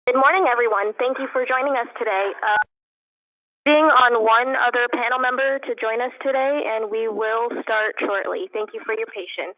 Good morning, everyone. Thank you for joining us today. Waiting on one other panel member to join us today, and we will start shortly. Thank you for your patience.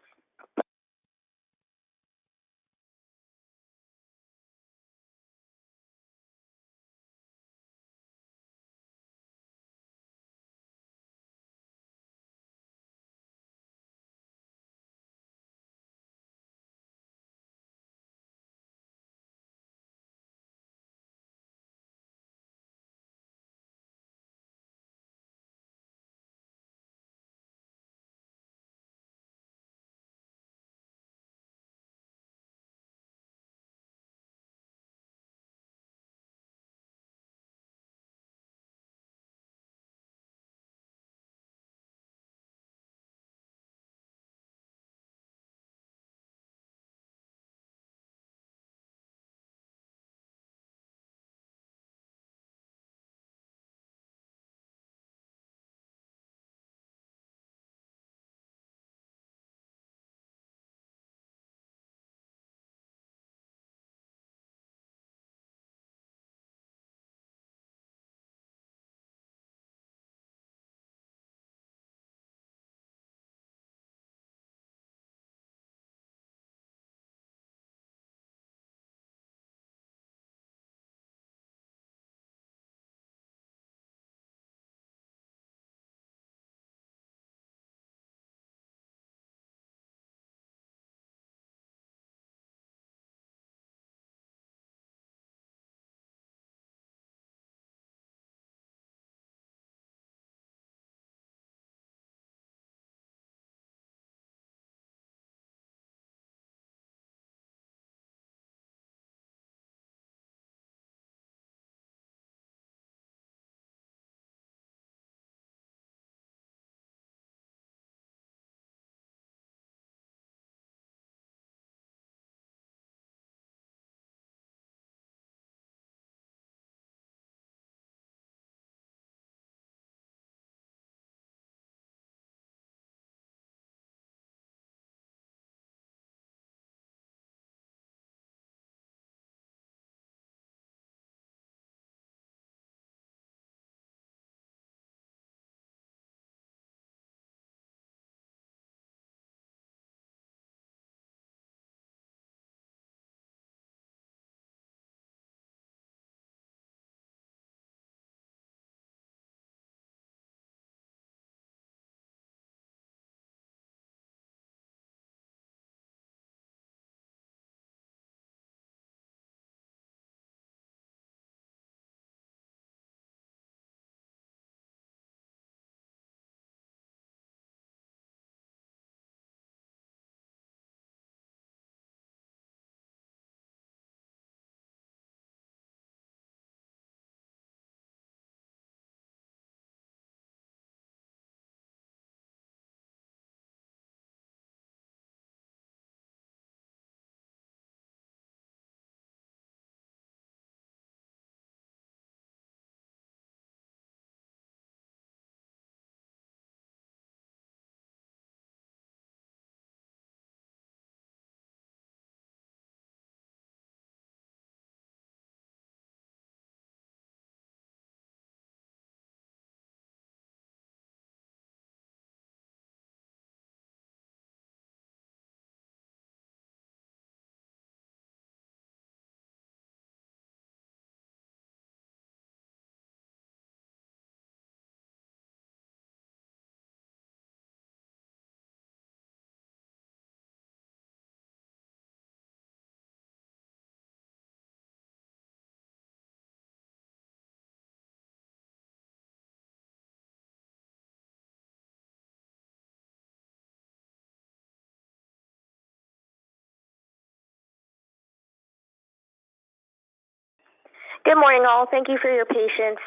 Good morning, all. Thank you for your patience.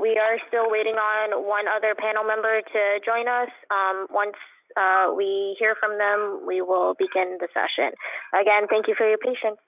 We are still waiting on one other panel member to join us. Once we hear from them, we will begin the session. Again, thank you for your patience.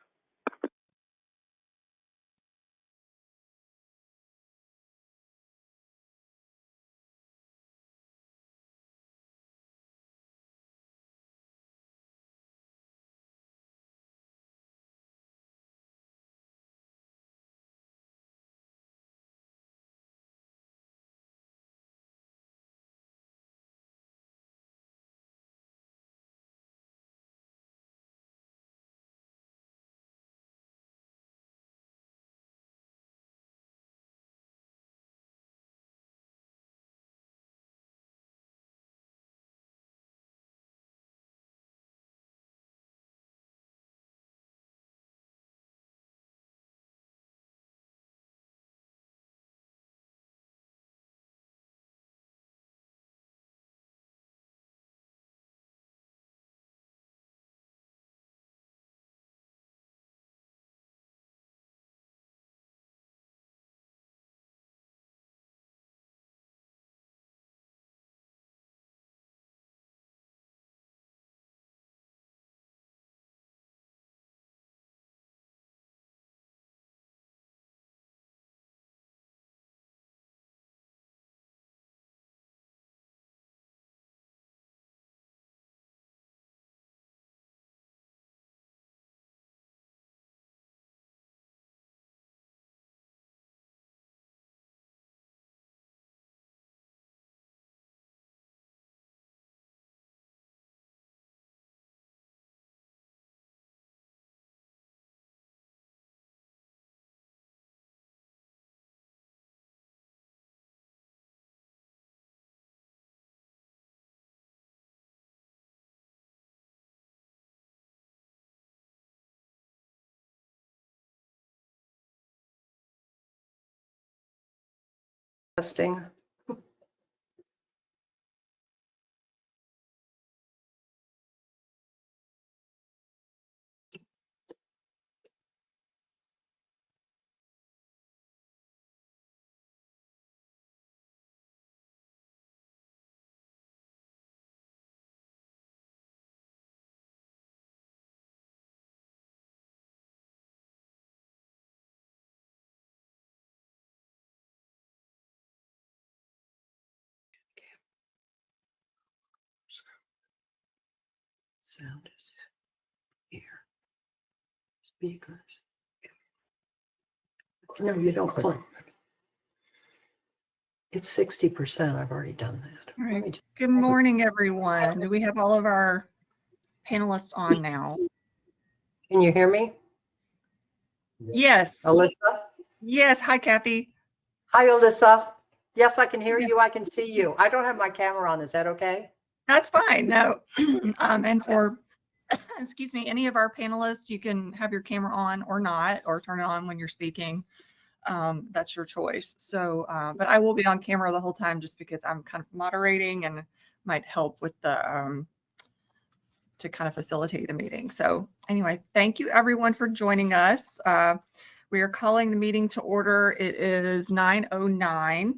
Testing. Sound is here. Speakers. No, you don't click. It's 60%. I've already done that. All right. Good morning, everyone. Do we have all of our panelists on now? Can you hear me? Yes. Alyssa? Yes. Hi, Kathy. Hi, Alyssa. Yes, I can hear Yeah. you. I can see you. I don't have my camera on. Is that okay? That's fine. No. And for, excuse me, any of our panelists, you can have your camera on or not, or turn it on when you're speaking. That's your choice. So, but I will be on camera the whole time just because I'm kind of moderating and might help with the, to kind of facilitate the meeting. So anyway, thank you everyone for joining us. We are calling the meeting to order. It is 9:09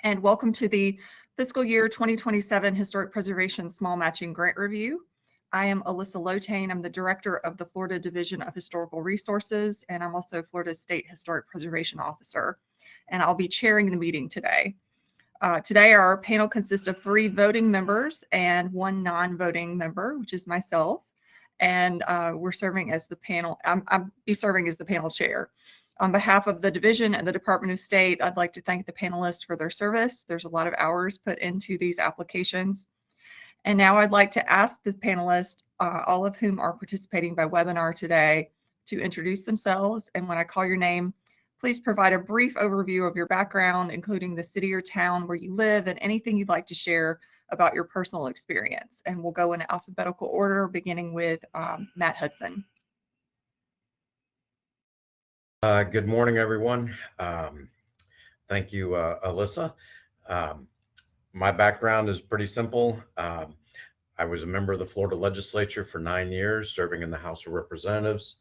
and welcome to the fiscal year 2027 Historic Preservation Small Matching Grant Review. I am Alyssa Lotane. I'm the director of the Florida Division of Historical Resources, and I'm also Florida State Historic Preservation Officer. And I'll be chairing the meeting today. Today, our panel consists of 3 voting members and 1 non-voting member, which is myself. And we're serving as the panel, I'll be serving as the panel chair. On behalf of the division and the Department of State, I'd like to thank the panelists for their service. There's a lot of hours put into these applications. And now I'd like to ask the panelists, all of whom are participating by webinar today, to introduce themselves. And when I call your name, please provide a brief overview of your background, including the city or town where you live and anything you'd like to share about your personal experience. And we'll go in alphabetical order, beginning with Matt Hudson. Good morning, everyone. Thank you, Alyssa. My background is pretty simple. I was a member of the Florida legislature for 9 years, serving in the House of Representatives.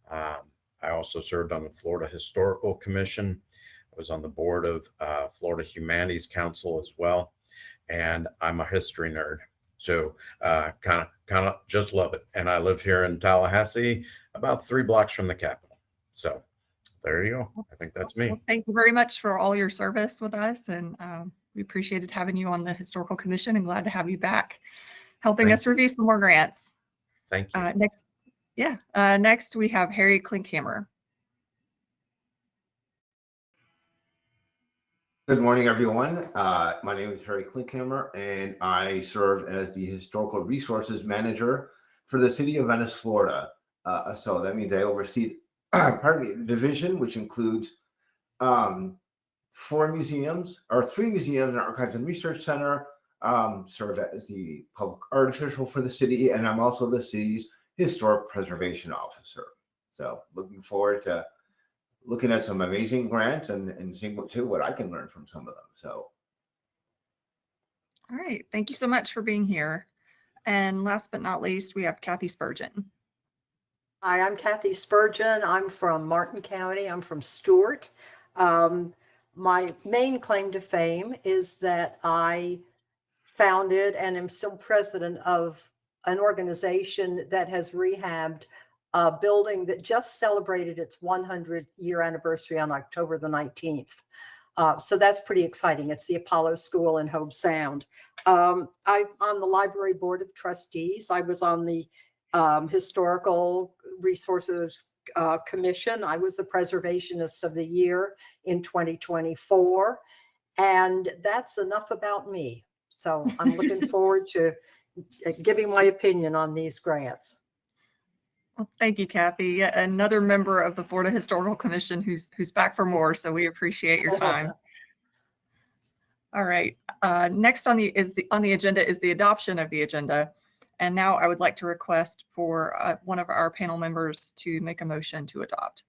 I also served on the Florida Historical Commission. I was on the board of Florida Humanities Council as well. And I'm a history nerd. So kind of just love it. And I live here in Tallahassee, about 3 blocks from the Capitol. So there you go. I think that's me. Well, thank you very much for all your service with us. And we appreciated having you on the Historical Commission and glad to have you back helping us review some more grants. Thank you. Next we have Harry Klinkhammer. Good morning, everyone. My name is Harry Klinkhammer, and I serve as the Historical Resources Manager for the City of Venice, Florida. So that means I oversee the division, which includes 4 museums, or 3 museums, an archives and research center, serve as the public art official for the city, and I'm also the city's historic preservation officer. So looking forward to looking at some amazing grants and seeing what I can learn from some of them. So. All right, thank you so much for being here. And last but not least, we have Kathy Spurgeon. Hi, I'm Kathy Spurgeon. I'm from Martin County. I'm from Stewart. My main claim to fame is that I founded and am still president of an organization that has rehabbed a building that just celebrated its 100-year anniversary on October the 19th. So that's pretty exciting. It's the Apollo School in Hobe Sound. I'm on the Library Board of Trustees. I was on the Historical Resources Commission. I was the Preservationist of the Year in 2024. And that's enough about me. So I'm looking forward to giving my opinion on these grants. Well, thank you, Kathy. Another member of the Florida Historical Commission who's back for more, so we appreciate your time. All right. Next on the agenda is the adoption of the agenda. And now I would like to request for one of our panel members to make a motion to adopt.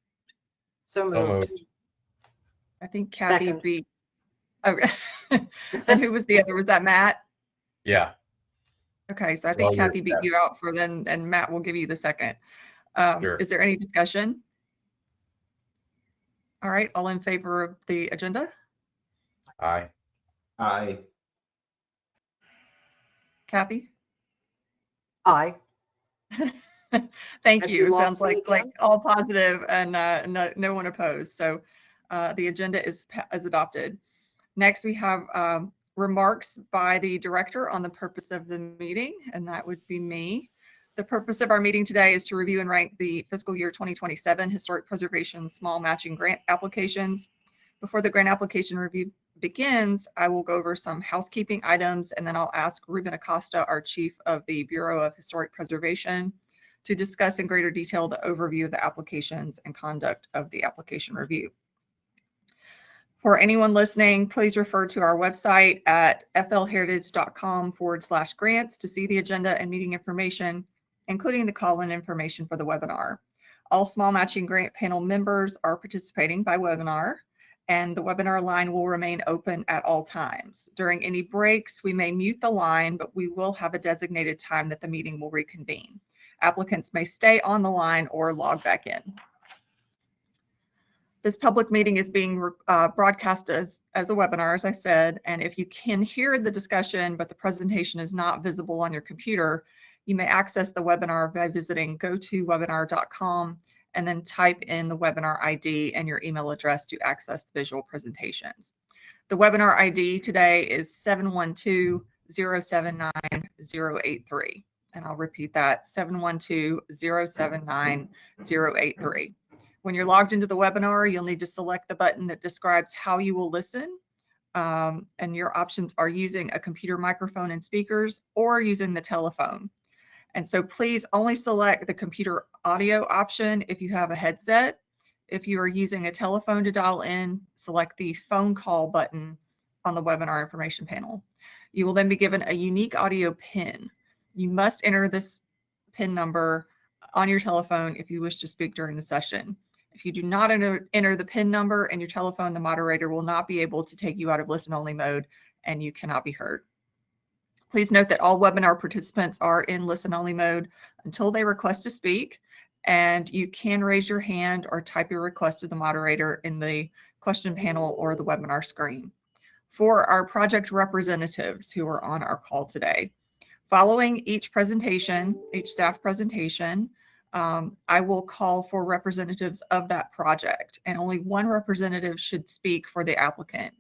So moved. I think Kathy beat Okay. And who was the other? Was that Matt? Yeah. Okay, so I Well, think Kathy beat you out for then, and Matt will give you the second. Sure. Is there any discussion? All right, all in favor of the agenda? Aye. Aye. Kathy? Aye. Thank Have you. you It sounds lost me like again? all positive and no one opposed. So the agenda is adopted. Next, we have remarks by the director on the purpose of the meeting, and that would be me. The purpose of our meeting today is to review and rank the fiscal year 2027 historic preservation small matching grant applications. Before the grant application review begins, I will go over some housekeeping items, and then I'll ask Ruben Acosta, our chief of the Bureau of Historic Preservation, to discuss in greater detail the overview of the applications and conduct of the application review. For anyone listening, please refer to our website at flheritage.com/grants to see the agenda and meeting information, including the call-in information for the webinar. All small matching grant panel members are participating by webinar, and the webinar line will remain open at all times. During any breaks, we may mute the line, but we will have a designated time that the meeting will reconvene. Applicants may stay on the line or log back in. This public meeting is being broadcast as a webinar, as I said, and if you can hear the discussion, but the presentation is not visible on your computer, you may access the webinar by visiting gotowebinar.com and then type in the webinar ID and your email address to access the visual presentations. The webinar ID today is 712-079-083, and I'll repeat that, 712-079-083. When you're logged into the webinar, you'll need to select the button that describes how you will listen. And your options are using a computer microphone and speakers or using the telephone. And so please only select the computer audio option if you have a headset. If you are using a telephone to dial in, select the phone call button on the webinar information panel. You will then be given a unique audio PIN. You must enter this PIN number on your telephone if you wish to speak during the session. If you do not enter the PIN number in your telephone, the moderator will not be able to take you out of listen-only mode and you cannot be heard. Please note that all webinar participants are in listen-only mode until they request to speak, and you can raise your hand or type your request to the moderator in the question panel or the webinar screen. For our project representatives who are on our call today, following each presentation, each staff presentation, I will call for representatives of that project, and only one representative should speak for the applicant.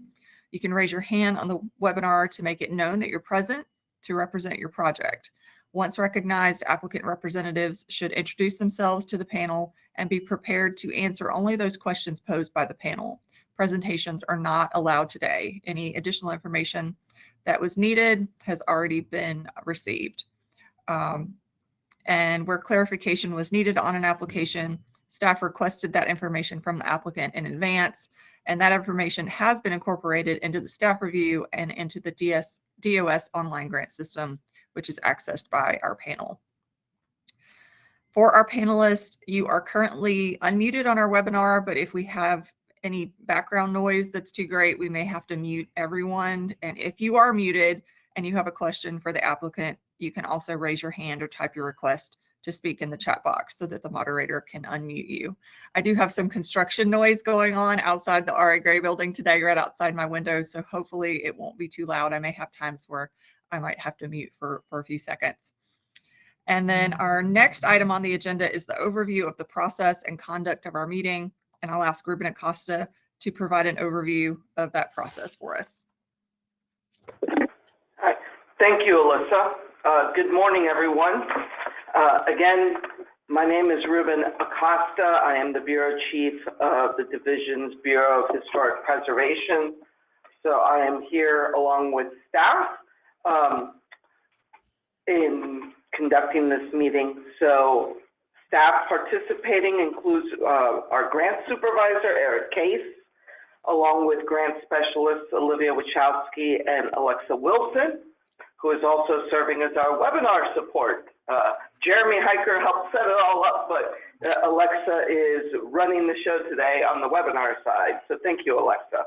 You can raise your hand on the webinar to make it known that you're present to represent your project. Once recognized, applicant representatives should introduce themselves to the panel and be prepared to answer only those questions posed by the panel. Presentations are not allowed today. Any additional information that was needed has already been received. And where clarification was needed on an application, staff requested that information from the applicant in advance, and that information has been incorporated into the staff review and into the DOS online grant system, which is accessed by our panel. For our panelists, you are currently unmuted on our webinar, but if we have any background noise that's too great, we may have to mute everyone. And if you are muted and you have a question for the applicant, you can also raise your hand or type your request to speak in the chat box so that the moderator can unmute you. I do have some construction noise going on outside the RA Gray building today, right outside my window, so hopefully it won't be too loud. I may have times where I might have to mute for a few seconds. And then our next item on the agenda is the overview of the process and conduct of our meeting. And I'll ask Ruben Acosta to provide an overview of that process for us. Hi. Thank you, Alyssa. Good morning, everyone. Again, my name is Ruben Acosta. I am the Bureau Chief of the Division's Bureau of Historic Preservation. So I am here along with staff in conducting this meeting. So staff participating includes our grant supervisor, Eric Case, along with grant specialists Olivia Wachowski and Alexa Wilson, who is also serving as our webinar support. Jeremy Hiker helped set it all up, but Alexa is running the show today on the webinar side. So thank you, Alexa.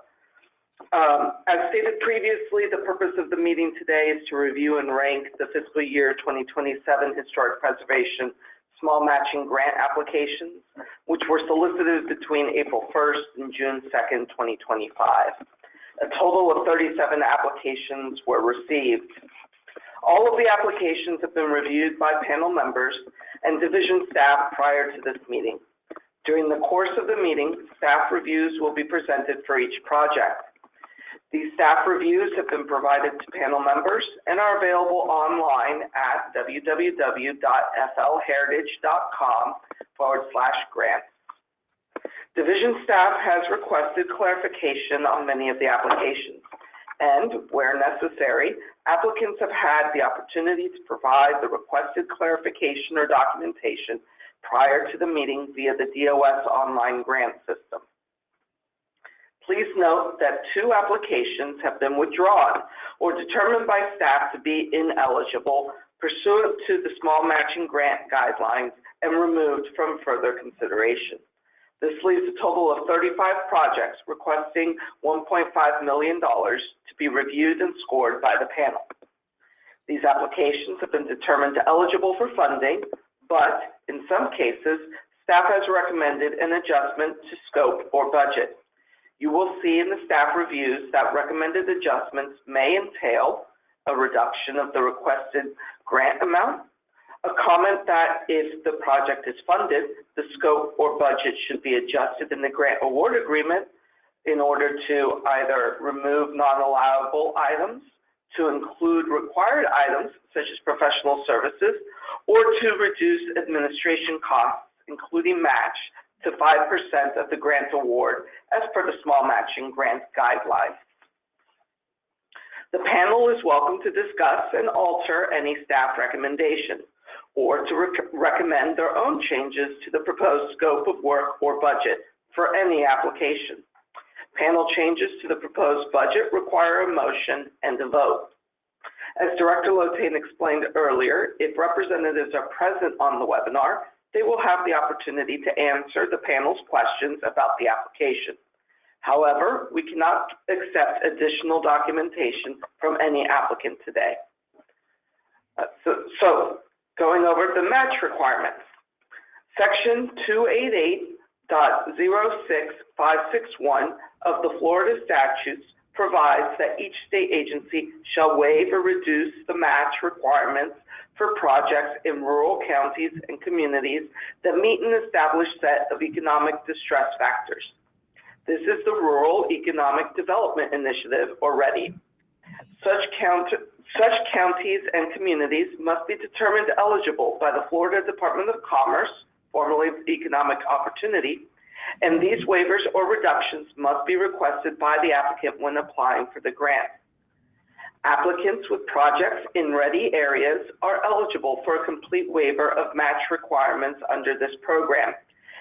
As stated previously, the purpose of the meeting today is to review and rank the fiscal year 2027 historic preservation small matching grant applications, which were solicited between April 1st and June 2nd, 2025. A total of 37 applications were received. All of the applications have been reviewed by panel members and division staff prior to this meeting. During the course of the meeting, staff reviews will be presented for each project. These staff reviews have been provided to panel members and are available online at www.flheritage.com/grants. Division staff has requested clarification on many of the applications, and where necessary, applicants have had the opportunity to provide the requested clarification or documentation prior to the meeting via the DOS online grant system. Please note that 2 applications have been withdrawn or determined by staff to be ineligible pursuant to the small matching grant guidelines and removed from further consideration. This leaves a total of 35 projects requesting $1.5 million to be reviewed and scored by the panel. These applications have been determined eligible for funding, but in some cases, staff has recommended an adjustment to scope or budget. You will see in the staff reviews that recommended adjustments may entail a reduction of the requested grant amount, a comment that if the project is funded, the scope or budget should be adjusted in the grant award agreement in order to either remove non-allowable items, to include required items such as professional services, or to reduce administration costs, including match, to 5% of the grant award as per the small matching grant guidelines. The panel is welcome to discuss and alter any staff recommendation, or to recommend their own changes to the proposed scope of work or budget for any application. Panel changes to the proposed budget require a motion and a vote. As Director Lotain explained earlier, if representatives are present on the webinar, they will have the opportunity to answer the panel's questions about the application. However, we cannot accept additional documentation from any applicant today. So going over the match requirements. Section 288.06561 of the Florida statutes provides that each state agency shall waive or reduce the match requirements for projects in rural counties and communities that meet an established set of economic distress factors. This is the Rural Economic Development Initiative, or READY. Such counties and communities must be determined eligible by the Florida Department of Commerce, formerly Economic Opportunity, and these waivers or reductions must be requested by the applicant when applying for the grant. Applicants with projects in ready areas are eligible for a complete waiver of match requirements under this program,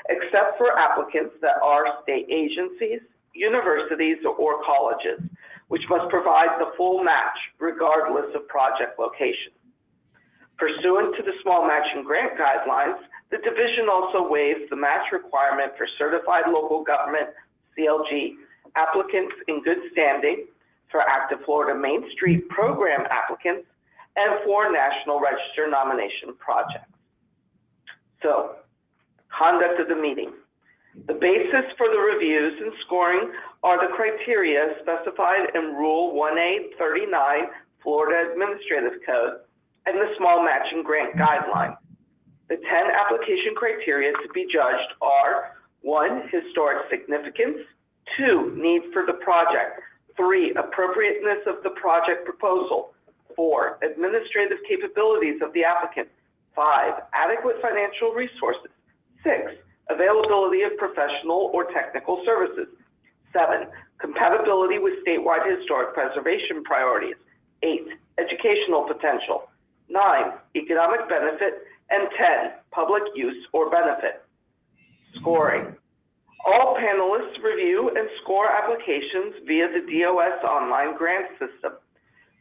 except for applicants that are state agencies, universities, or colleges, which must provide the full match regardless of project location. Pursuant to the small matching grant guidelines, the division also waives the match requirement for certified local government, CLG, applicants in good standing, for active Florida Main Street program applicants, and for National Register nomination projects. So, conduct of the meeting. The basis for the reviews and scoring are the criteria specified in Rule 1A39 Florida Administrative Code and the small matching grant guideline. The 10 application criteria to be judged are: 1, historic significance; 2, need for the project; 3, appropriateness of the project proposal; 4, administrative capabilities of the applicant; 5, adequate financial resources; 6, availability of professional or technical services; 7, compatibility with statewide historic preservation priorities; 8, educational potential; 9, economic benefit; and 10, public use or benefit. Scoring. All panelists review and score applications via the DOS online grant system.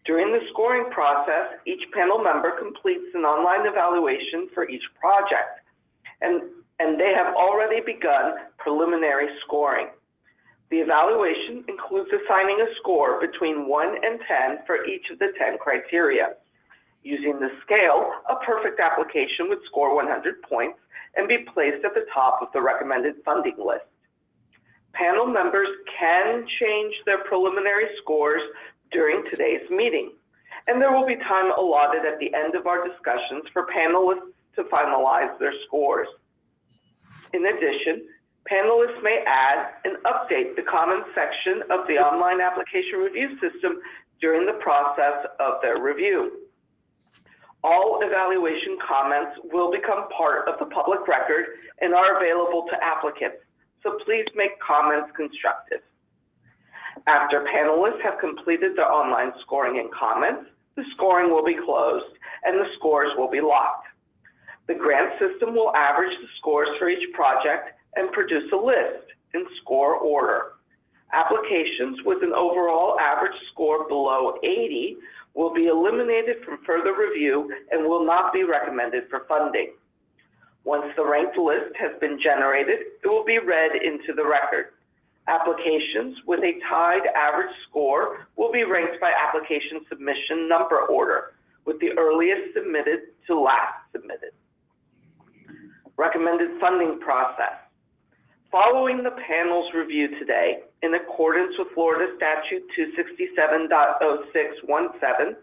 During the scoring process, each panel member completes an online evaluation for each project, and they have already begun preliminary scoring. The evaluation includes assigning a score between 1 and 10 for each of the 10 criteria. Using the scale, a perfect application would score 100 points and be placed at the top of the recommended funding list. Panel members can change their preliminary scores during today's meeting, and there will be time allotted at the end of our discussions for panelists to finalize their scores. In addition, panelists may add and update the comments section of the online application review system during the process of their review. All evaluation comments will become part of the public record and are available to applicants, so please make comments constructive. After panelists have completed their online scoring and comments, the scoring will be closed and the scores will be locked. The grant system will average the scores for each project and produce a list in score order. Applications with an overall average score below 80 will be eliminated from further review and will not be recommended for funding. Once the ranked list has been generated, it will be read into the record. Applications with a tied average score will be ranked by application submission number order, with the earliest submitted to last submitted. Recommended funding process. Following the panel's review today, in accordance with Florida Statute 267.0617,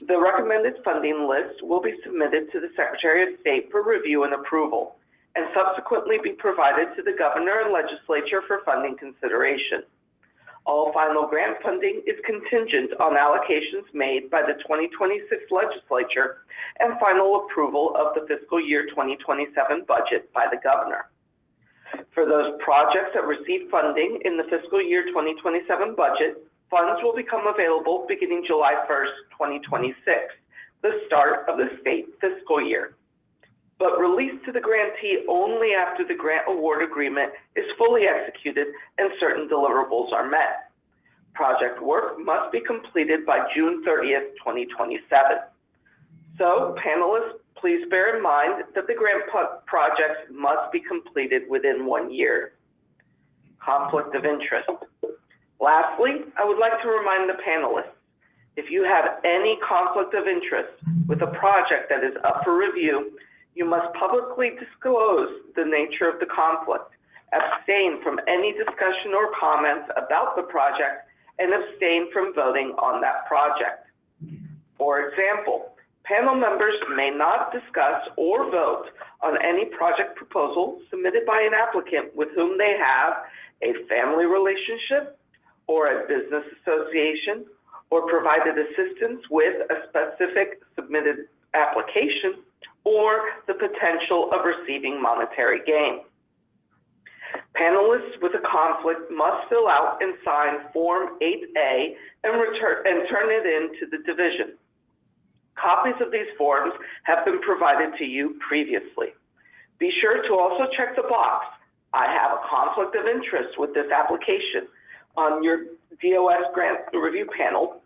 the recommended funding list will be submitted to the Secretary of State for review and approval, and subsequently be provided to the Governor and Legislature for funding consideration. All final grant funding is contingent on allocations made by the 2026 Legislature and final approval of the fiscal year 2027 budget by the Governor. For those projects that receive funding in the fiscal year 2027 budget, funds will become available beginning July 1st, 2026, the start of the state fiscal year, but released to the grantee only after the grant award agreement is fully executed and certain deliverables are met. Project work must be completed by June 30th, 2027. So, panelists, please bear in mind that the grant projects must be completed within 1 year. Conflict of interest. Lastly, I would like to remind the panelists, if you have any conflict of interest with a project that is up for review, you must publicly disclose the nature of the conflict, abstain from any discussion or comments about the project, and abstain from voting on that project. For example, panel members may not discuss or vote on any project proposal submitted by an applicant with whom they have a family relationship or a business association, or provided assistance with a specific submitted application, or the potential of receiving monetary gain. Panelists with a conflict must fill out and sign Form 8A and turn it in to the division. Copies of these forms have been provided to you previously. Be sure to also check the box, I have a conflict of interest with this application, on your DOS grant review panel,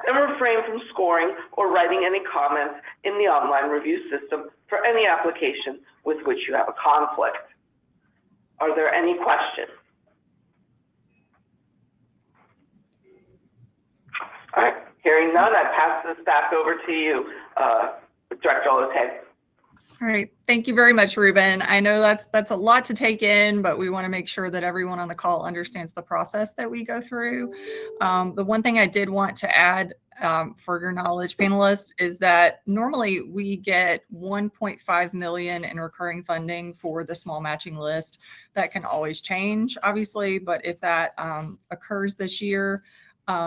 and refrain from scoring or writing any comments in the online review system for any application with which you have a conflict. Are there any questions? All right, hearing none, I pass this back over to you, Director Olotay. All right, thank you very much, Ruben. I know that's a lot to take in, but we want to make sure that everyone on the call understands the process that we go through. The one thing I did want to add for your knowledge, panelists, is that normally we get 1.5 million in recurring funding for the small matching list. That can always change, obviously, but if that occurs this year,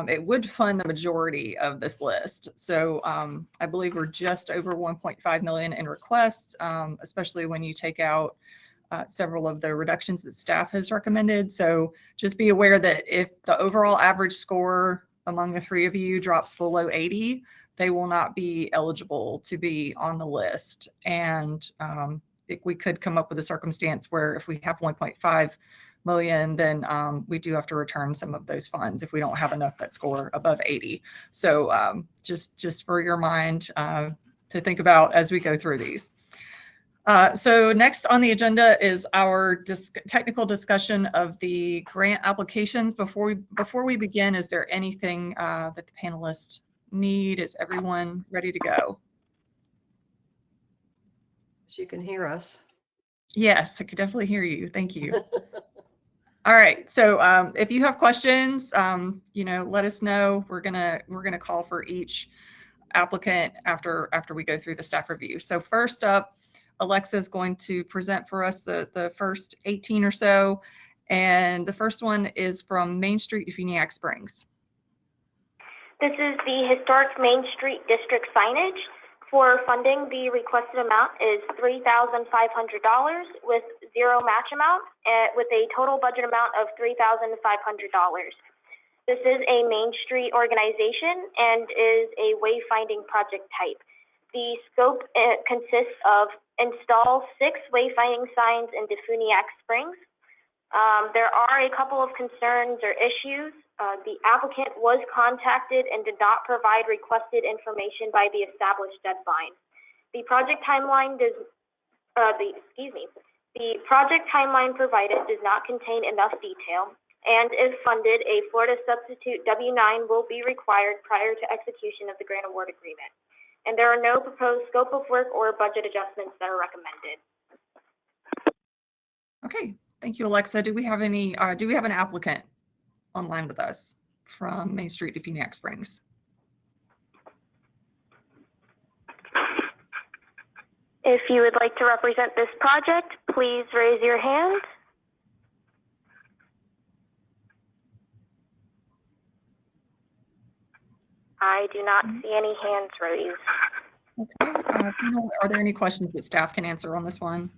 it would fund the majority of this list. So I believe we're just over 1.5 million in requests, especially when you take out several of the reductions that staff has recommended. So just be aware that if the overall average score among the three of you drops below 80, they will not be eligible to be on the list. And we could come up with a circumstance where if we have 1.5 million, then we do have to return some of those funds if we don't have enough that score above 80. So just for your mind to think about as we go through these. So next on the agenda is our technical discussion of the grant applications. Before we begin, is there anything that the panelists need? Is everyone ready to go? So you can hear us. Yes, I could definitely hear you. Thank you. All right. So if you have questions, let us know. We're gonna call for each applicant after we go through the staff review. So first up, Alexa is going to present for us the first 18 or so. And the first one is from Main Street, Funiac Springs. This is the historic Main Street District signage. For funding, the requested amount is $3,500 with zero match amount, with a total budget amount of $3,500. This is a Main Street organization and is a wayfinding project type. The scope consists of install 6 wayfinding signs in Funiac Springs. There are a couple of concerns or issues. The applicant was contacted and did not provide requested information by the established deadline. The project timeline the project timeline provided does not contain enough detail, and if funded, a Florida substitute W-9 will be required prior to execution of the grant award agreement. And there are no proposed scope of work or budget adjustments that are recommended. Okay, thank you, Alexa. Do we have an applicant online with us from Main Street to Funiac Springs? If you would like to represent this project, please raise your hand. I do not see any hands raised. Okay, panel, are there any questions that staff can answer on this one?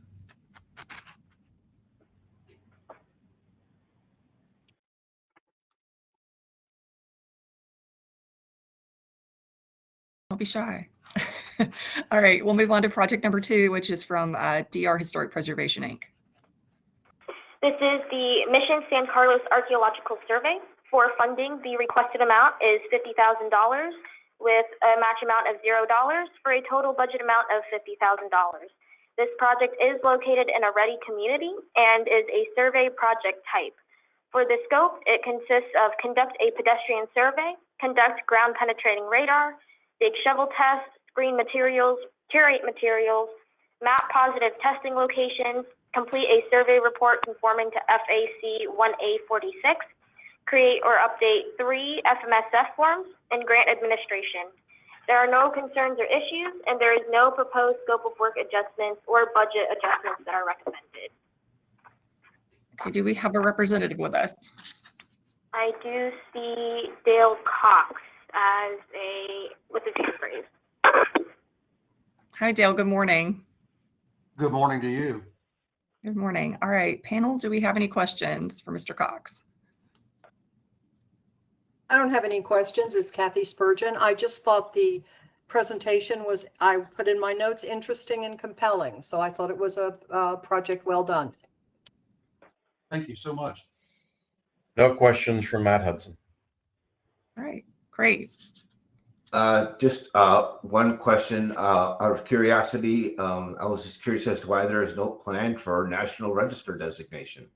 Don't be shy. All right, we'll move on to project number 2, which is from DR Historic Preservation, Inc. This is the Mission San Carlos Archaeological Survey. For funding, the requested amount is $50,000 with a match amount of $0 for a total budget amount of $50,000. This project is located in a ready community and is a survey project type. For the scope, it consists of conduct a pedestrian survey, conduct ground penetrating radar, dig shovel tests, screen materials, curate materials, map positive testing locations, complete a survey report conforming to FAC 1A46, create or update 3 FMSF forms, and grant administration. There are no concerns or issues, and there is no proposed scope of work adjustments or budget adjustments that are recommended. Okay, do we have a representative with us? I do see Dale Cox with his hand raised. Hi, Dale. Good morning. Good morning to you. Good morning. All right, panel, do we have any questions for Mr. Cox? I don't have any questions. It's Kathy Spurgeon. I just thought the presentation was, I put in my notes, interesting and compelling. So I thought it was a project well done. Thank you so much. No questions from Matt Hudson. All right, great. Just one question out of curiosity. I was just curious as to why there is no plan for National Register designation.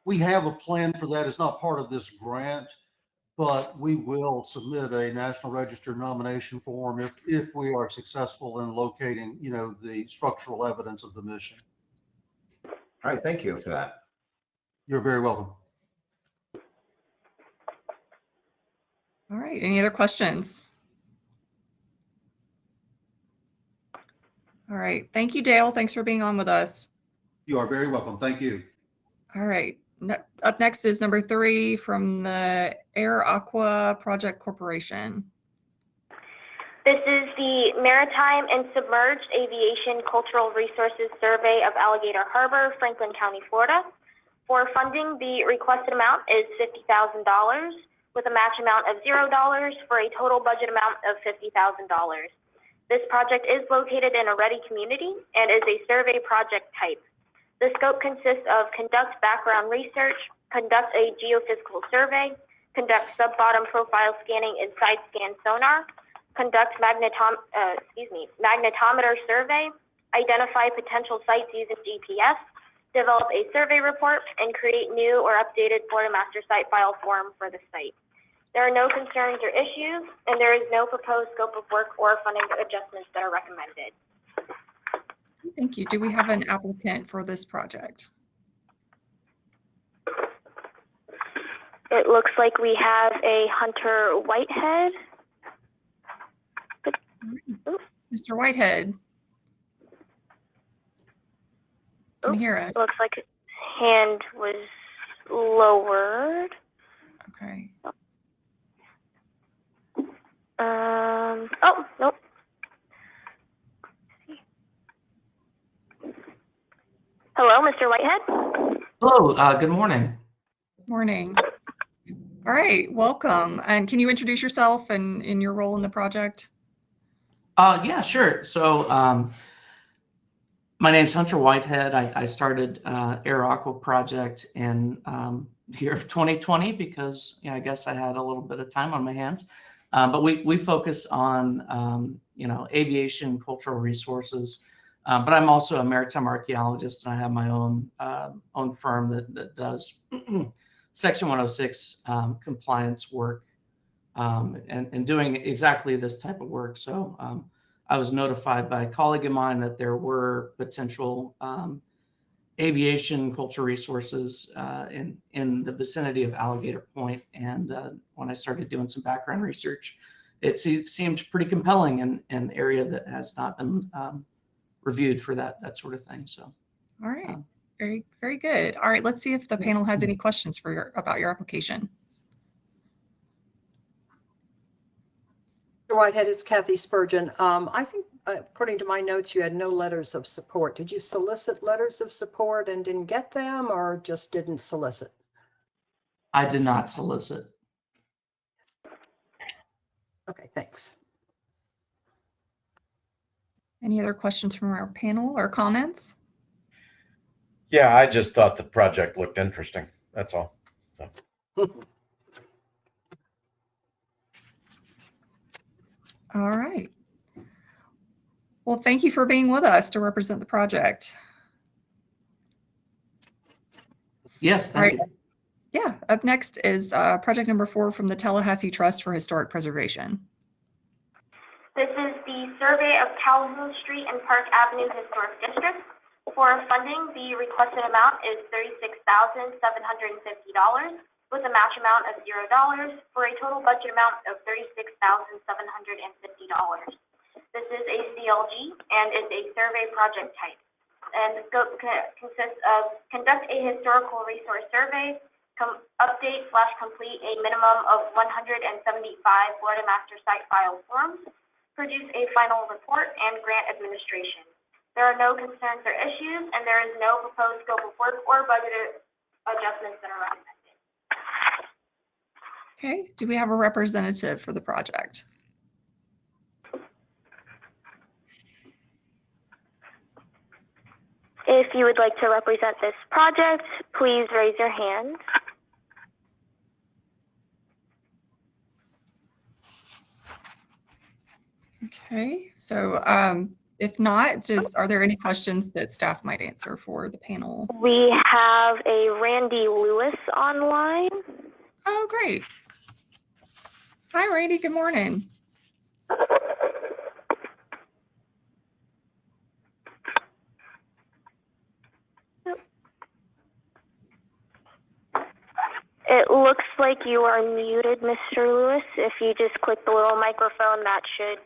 We have a plan for that. It's not part of this grant, but we will submit a National Register nomination form if we are successful in locating, the structural evidence of the mission. All right, thank you for that. You're very welcome. All right, any other questions? All right, thank you, Dale. Thanks for being on with us. You are very welcome. Thank you. All right, up next is number 3 from the Air Aqua Project Corporation. This is the Maritime and Submerged Aviation Cultural Resources Survey of Alligator Harbor, Franklin County, Florida. For funding, the requested amount is $50,000 with a match amount of $0 for a total budget amount of $50,000. This project is located in a ready community and is a survey project type. The scope consists of conduct background research, conduct a geophysical survey, conduct sub-bottom profile scanning and side scan sonar, conduct magnetometer survey, identify potential sites using GPS, develop a survey report, and create new or updated Florida Master Site file form for the site. There are no concerns or issues, and there is no proposed scope of work or funding adjustments that are recommended. Thank you. Do we have an applicant for this project? It looks like we have a Hunter Whitehead. Mr. Whitehead. Can you hear us? Looks like his hand was lowered. Okay. Oh, nope. Hello, Mr. Whitehead. Hello, good morning. Morning. All right, welcome. And can you introduce yourself and in your role in the project? Yeah, sure. So my name's Hunter Whitehead. I started Air Aqua project in year of 2020 because I guess I had a little bit of time on my hands. But we focus on aviation, cultural resources. But I'm also a maritime archaeologist, and I have my own firm that does Section 106 compliance work and doing exactly this type of work. So I was notified by a colleague of mine that there were potential aviation cultural resources in the vicinity of Alligator Point. And when I started doing some background research, it seemed pretty compelling in an area that has not been reviewed for that sort of thing. So, all right, very, very good. All right, let's see if the panel has any questions about your application. Mr. Whitehead, it's Kathy Spurgeon. I think according to my notes, you had no letters of support. Did you solicit letters of support and didn't get them, or just didn't solicit? I did not solicit. Okay, thanks. Any other questions from our panel or comments? Yeah, I just thought the project looked interesting. That's all. So. All right. Well, thank you for being with us to represent the project. Yes, thank you. Yeah, up next is project number 4 from the Tallahassee Trust for Historic Preservation. This is the survey of Calhoun Street and Park Avenue Historic District. For funding, the requested amount is $36,750 with a match amount of $0 for a total budget amount of $36,750. This is a CLG and is a survey project type. And the scope consists of conduct a historical resource survey, update/complete a minimum of 175 Florida Master Site file forms, produce a final report, and grant administration. There are no concerns or issues, and there is no proposed scope of work or budget adjustments that are recommended. Okay, do we have a representative for the project? If you would like to represent this project, please raise your hand. Okay, so if not, are there any questions that staff might answer for the panel? We have a Randy Lewis online. Oh, great. Hi, Randy. Good morning. It looks like you are muted, Mr. Lewis. If you just click the little microphone, that should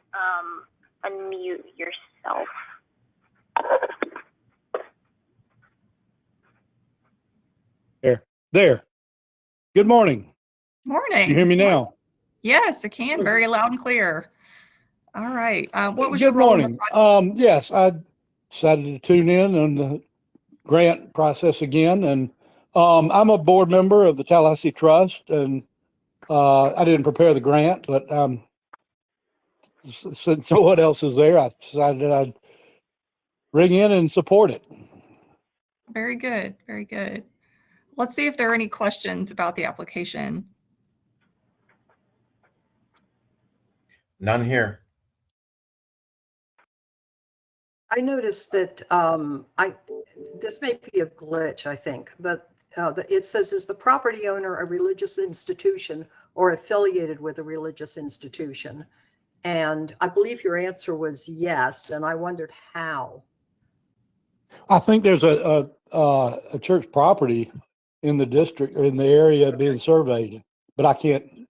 unmute yourself. There. Good morning. Morning. You hear me now? Yes, I can. Very loud and clear. All right. What was Good your role in morning. the project? Yes, I decided to tune in on the grant process again, and I'm a board member of the Tallahassee Trust, and I didn't prepare the grant, but since no one else is there, I decided I'd ring in and support it. Very good. Very good. Let's see if there are any questions about the application. None here. I noticed that this may be a glitch, I think, but it says, is the property owner a religious institution or affiliated with a religious institution? And I believe your answer was yes, and I wondered how. I think there's a church property in the district or in the area being surveyed, but I can't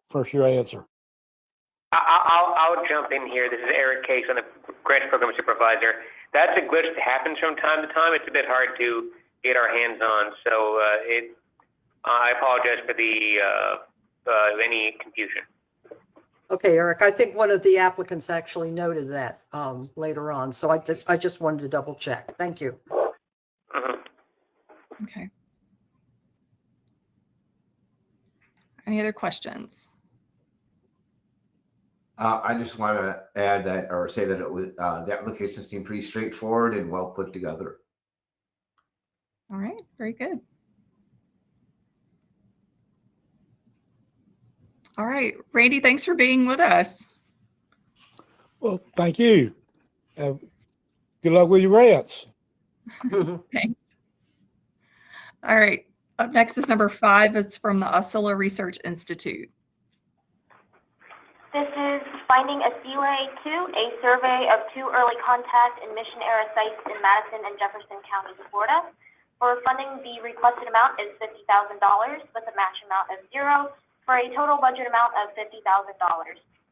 for sure answer. I'll jump in here. This is Eric Case, I'm the grant program supervisor. That's a glitch that happens from time to time. It's a bit hard to get our hands on, so I apologize for the any confusion. Okay, Eric, I think one of the applicants actually noted that later on, so I just wanted to double check. Thank you. Okay. Any other questions? I just want to add that, or say that it was, the application seemed pretty straightforward and well put together. All right, very good. All right, Randy, thanks for being with us. Well, thank you. Good luck with your rants. Thanks. All right, up next is number 5. It's from the Osceola Research Institute. This is finding a seaway to a survey of 2 early contact and mission-era sites in Madison and Jefferson counties, Florida. For funding, the requested amount is $50,000 with a match amount of 0 for a total budget amount of $50,000.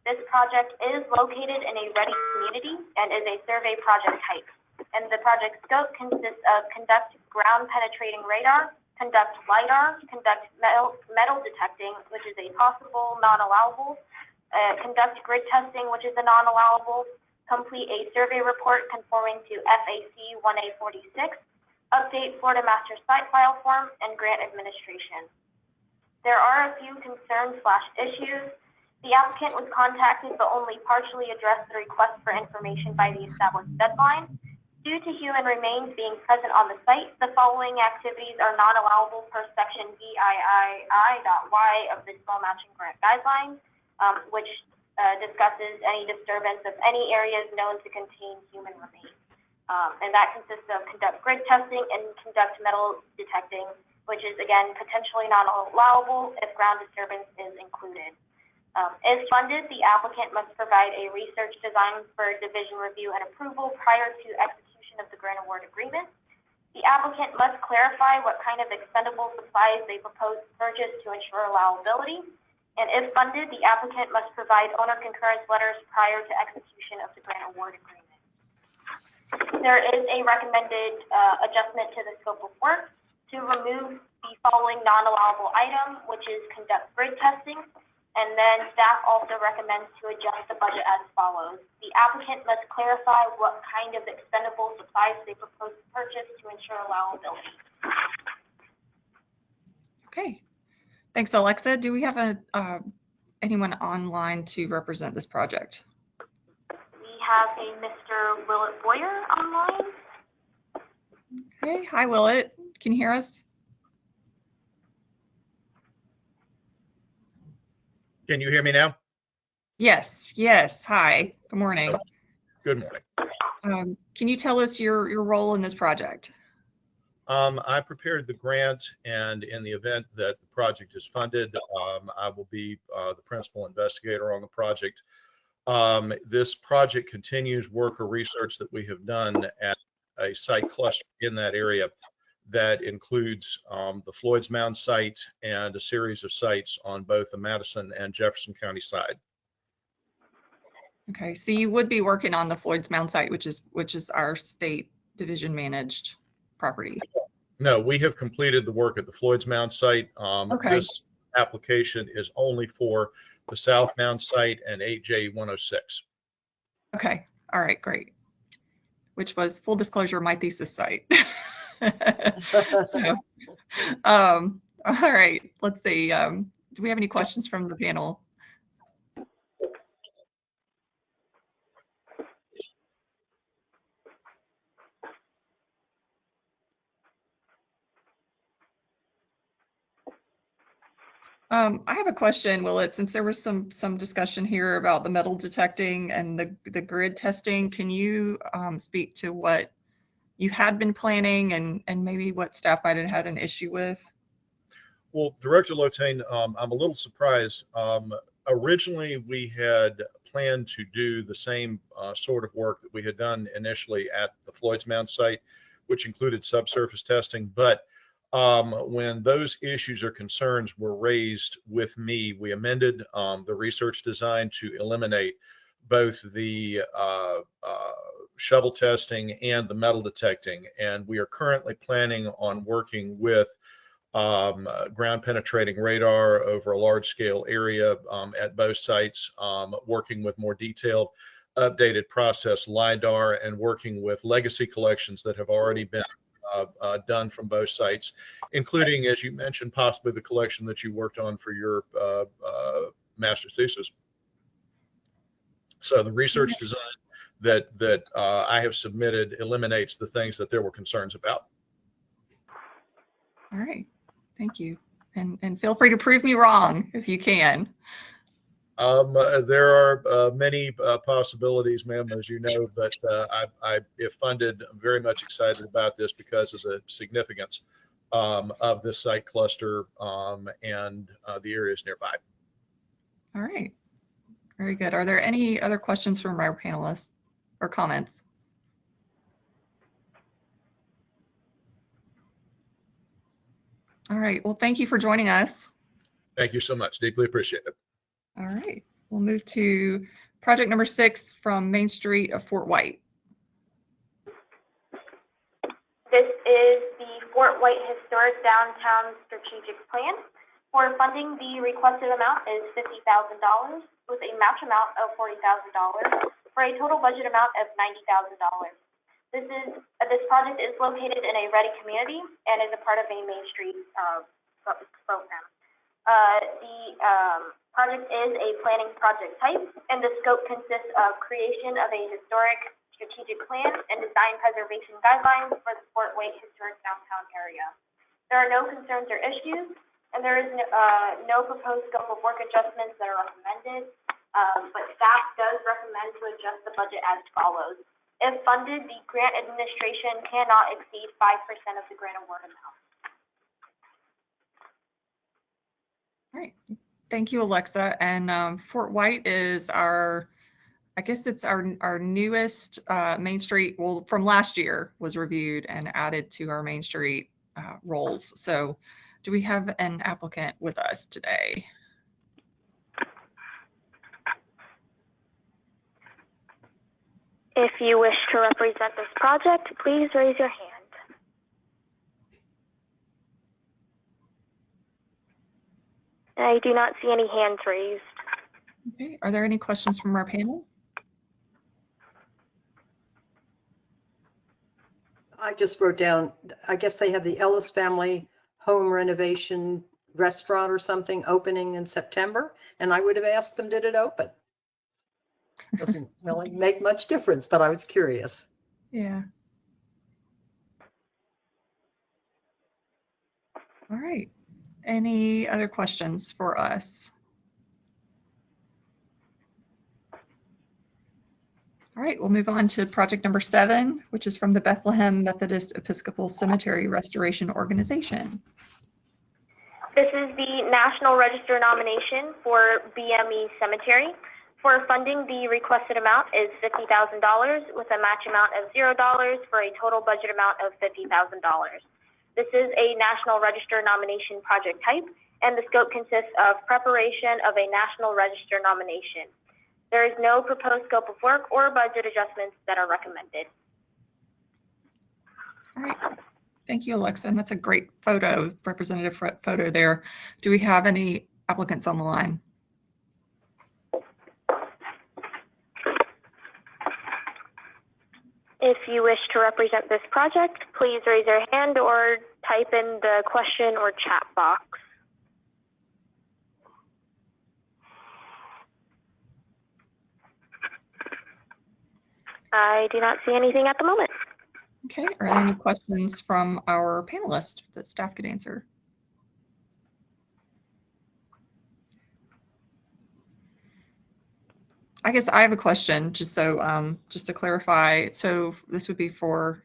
This project is located in a ready community and is a survey project type. And the project scope consists of conduct ground penetrating radar, conduct LiDAR, conduct metal detecting, which is a possible non-allowable, conduct grid testing, which is a non-allowable, complete a survey report conforming to FAC 1A46, update Florida Master Site File Form, and grant administration. There are a few concerns/issues. The applicant was contacted but only partially addressed the request for information by the established deadline. Due to human remains being present on the site, the following activities are non-allowable per section BII.Y of the Small Matching Grant Guidelines, which discusses any disturbance of any areas known to contain human remains. And that consists of conduct grid testing and conduct metal detecting, which is, again, potentially non-allowable if ground disturbance is included. If funded, the applicant must provide a research design for division review and approval prior to execution of the grant award agreement. The applicant must clarify what kind of expendable supplies they propose to purchase to ensure allowability. And if funded, the applicant must provide owner concurrence letters prior to execution of the grant award agreement. There is a recommended adjustment to the scope of work to remove the following non-allowable item, which is conduct grid testing. And then staff also recommends to adjust the budget as follows. The applicant must clarify what kind of expendable supplies they propose to purchase to ensure allowability. Okay. Thanks, Alexa. Do we have anyone online to represent this project? We have a Mr. Willett Boyer online. Okay. Hi, Willett. Can you hear us? Can you hear me now? Yes. Yes. Hi. Good morning. Good morning. Can you tell us your role in this project? I prepared the grant, and in the event that the project is funded, I will be the principal investigator on the project. This project continues work or research that we have done at a site cluster in that area that includes the Floyd's Mound site and a series of sites on both the Madison and Jefferson County side. Okay, so you would be working on the Floyd's Mound site, which is our state division managed property. No, we have completed the work at the Floyd's Mound site. Okay. This application is only for the South Mound site and 8J106. Okay, all right, great. Which was, full disclosure, my thesis site. So, all right, let's see. Do we have any questions from the panel? I have a question, Willett, since there was some discussion here about the metal detecting and the grid testing. Can you speak to what you had been planning and maybe what staff might have had an issue with? Well, Director Lotane, I'm a little surprised. Originally, we had planned to do the same sort of work that we had done initially at the Floyd's Mound site, which included subsurface testing. But when those issues or concerns were raised with me, we amended the research design to eliminate both the shovel testing and the metal detecting. And we are currently planning on working with ground penetrating radar over a large scale area at both sites, working with more detailed updated process LiDAR, and working with legacy collections that have already been done from both sites, including, as you mentioned, possibly the collection that you worked on for your master thesis. So the research design that I have submitted eliminates the things that there were concerns about. All right, thank you. And feel free to prove me wrong if you can. There are many possibilities, ma'am, as you know, but if funded, I'm very much excited about this because of the significance of this site cluster and the areas nearby. All right, very good. Are there any other questions from our panelists or comments? All right, well, thank you for joining us. Thank you so much. Deeply appreciate it. All right, we'll move to project number 6 from Main Street of Fort White. This is the Fort White Historic Downtown Strategic Plan. For funding, the requested amount is $50,000 with a match amount of $40,000 for a total budget amount of $90,000. This project is located in a ready community and is a part of a Main Street program. The project is a planning project type, and the scope consists of creation of a historic strategic plan and design preservation guidelines for the Fort White Historic Downtown area. There are no concerns or issues, and there is no proposed scope of work adjustments that are recommended, but staff does recommend to adjust the budget as follows. If funded, the grant administration cannot exceed 5% of the grant award amount. All right, thank you, Alexa. And Fort White is our, I guess it's our newest Main Street, well, from last year was reviewed and added to our Main Street roles. So do we have an applicant with us today? If you wish to represent this project, please raise your hand. I do not see any hands raised. Okay, are there any questions from our panel? I just wrote down, I guess they have the Ellis Family Home Renovation Restaurant or something opening in September, and I would have asked them, did it open? Doesn't really make much difference, but I was curious. Yeah. All right. Any other questions for us? All right, we'll move on to project number 7, which is from the Bethlehem Methodist Episcopal Cemetery Restoration Organization. This is the National Register nomination for BME Cemetery. For funding, the requested amount is $50,000 with a match amount of $0 for a total budget amount of $50,000. This is a National Register nomination project type, and the scope consists of preparation of a National Register nomination. There is no proposed scope of work or budget adjustments that are recommended. All right, thank you, Alexa. And that's a great photo, representative photo there. Do we have any applicants on the line? If you wish to represent this project, please raise your hand or type in the question or chat box. I do not see anything at the moment. Okay, are there any questions from our panelists that staff could answer? I guess I have a question, just so, just to clarify. So this would be for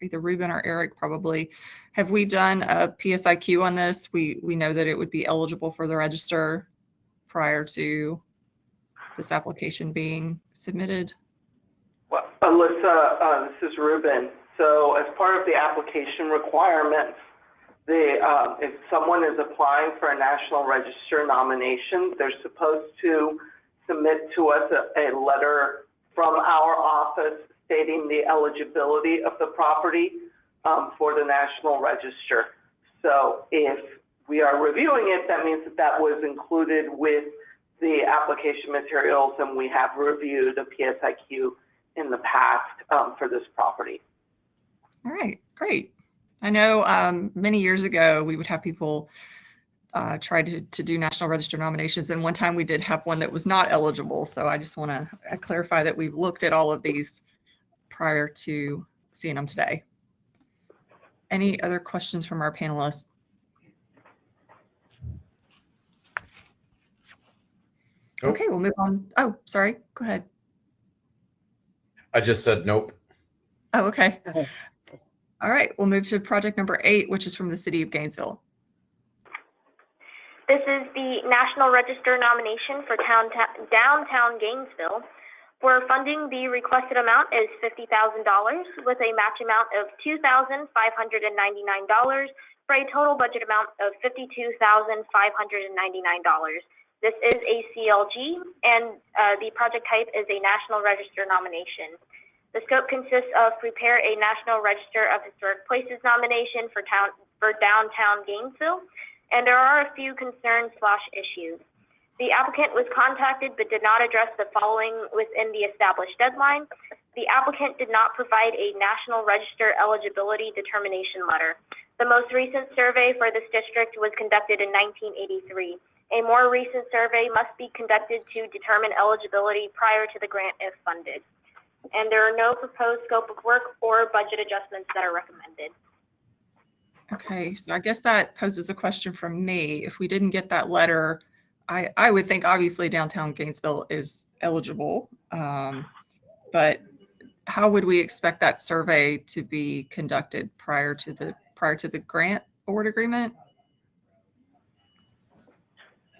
either Ruben or Eric, probably. Have we done a PSIQ on this? We know that it would be eligible for the register prior to this application being submitted? Well, Alyssa, this is Ruben. So as part of the application requirements, if someone is applying for a National Register nomination, they're supposed to submit to us a letter from our office stating the eligibility of the property for the National Register. So if we are reviewing it, that means that that was included with the application materials, and we have reviewed a PSIQ in the past for this property. All right, great. I know many years ago we would have people try to do National Register nominations, and one time we did have one that was not eligible. So I just want to clarify that we've looked at all of these prior to seeing them today. Any other questions from our panelists? Nope. Okay, we'll move on. Oh, sorry, go ahead. I just said nope. Oh, okay. All right, we'll move to project number 8, which is from the City of Gainesville. This is the National Register nomination for downtown Gainesville. For funding, the requested amount is $50,000 with a match amount of $2,599 for a total budget amount of $52,599. This is a CLG, and the project type is a National Register nomination. The scope consists of prepare a National Register of Historic Places nomination for downtown Gainesville, and there are a few concerns/issues. The applicant was contacted but did not address the following within the established deadline. The applicant did not provide a National Register eligibility determination letter. The most recent survey for this district was conducted in 1983. A more recent survey must be conducted to determine eligibility prior to the grant if funded. And there are no proposed scope of work or budget adjustments that are recommended. Okay, so I guess that poses a question from me. If we didn't get that letter, I would think obviously downtown Gainesville is eligible, but how would we expect that survey to be conducted prior to the grant award agreement?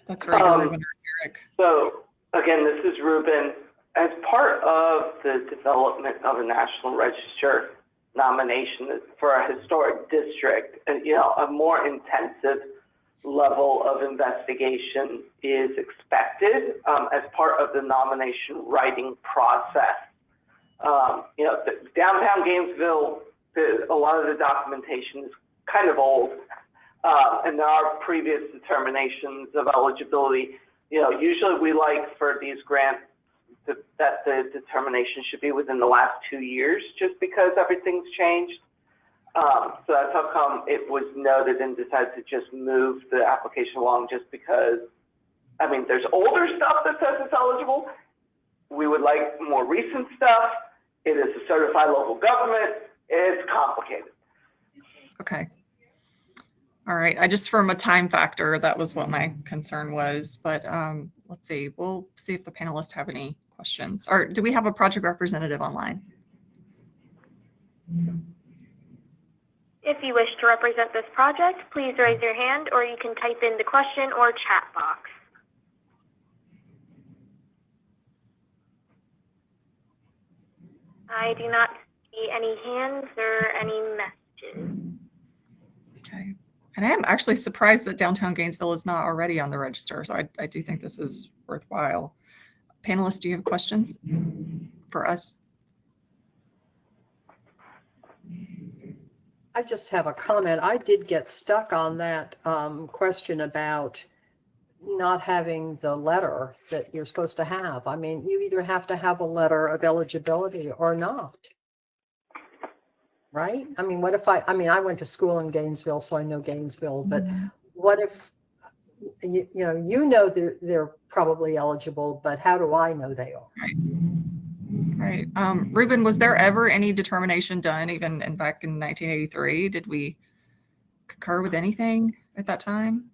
That's for either Ruben or Eric. So again, this is Ruben. As part of the development of a National Register nomination for a historic district, a more intensive level of investigation is expected as part of the nomination writing process. Downtown Gainesville, a lot of the documentation is kind of old, and there are previous determinations of eligibility. Usually we like for these grants that the determination should be within the last 2 years, just because everything's changed. So that's how come it was noted and decided to just move the application along, just because, there's older stuff that says it's eligible. We would like more recent stuff. It is a certified local government. It's complicated. Okay. All right. From a time factor, that was what my concern was. But let's see. We'll see if the panelists have any questions. Or do we have a project representative online? If you wish to represent this project, please raise your hand, or you can type in the question or chat box. I do not see any hands or any messages. Okay. And I am actually surprised that downtown Gainesville is not already on the register. So I do think this is worthwhile. Panelists, do you have questions for us? I just have a comment. I did get stuck on that question about not having the letter that you're supposed to have. You either have to have a letter of eligibility or not. Right? What if I went to school in Gainesville, so I know Gainesville, but what if, they're probably eligible, but how do I know they are? Right. Ruben, was there ever any determination done even back in 1983? Did we concur with anything at that time?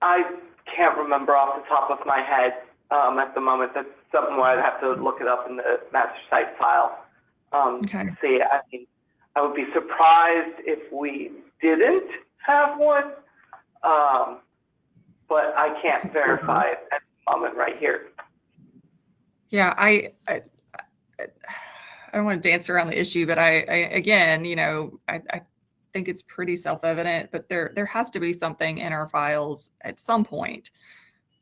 I can't remember off the top of my head. at the moment. That's something where I'd have to look it up in the master site file. Okay. See, I mean, I would be surprised if we didn't have one, but I can't verify it at the moment right here. Yeah, I don't want to dance around the issue, but I again, you know, I think it's pretty self-evident, but there has to be something in our files at some point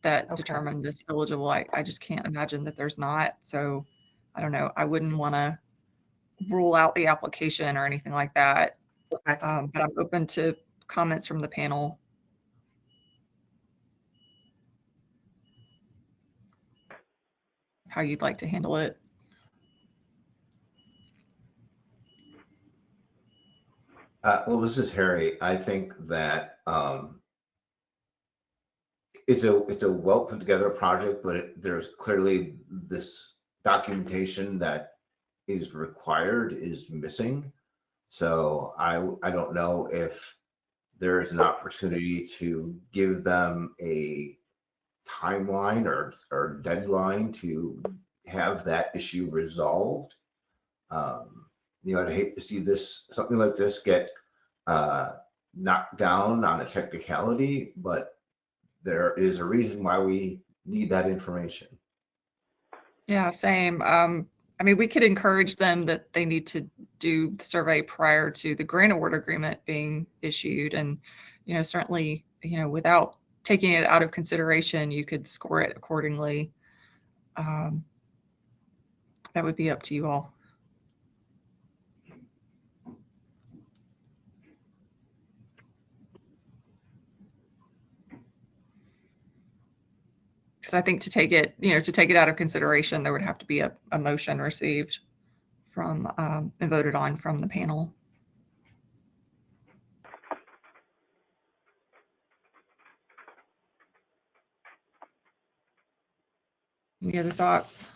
that determine this eligible. I just can't imagine that there's not. So I don't know. I wouldn't want to rule out the application or anything like that. Okay. But I'm open to comments from the panel. How you'd like to handle it. Well, this is Harry. I think that it's a well put together project, but there's clearly this documentation that is required is missing. So I don't know if there is an opportunity to give them a timeline or deadline to have that issue resolved. You know, I'd hate to see something like this get knocked down on a technicality, but there is a reason why we need that information. Yeah, same. I mean, we could encourage them that they need to do the survey prior to the grant award agreement being issued. And, you know, certainly, you know, without taking it out of consideration, you could score it accordingly. That would be up to you all. Because I think to take it, you know, to take it out of consideration, there would have to be a motion received from and voted on from the panel. Any other thoughts?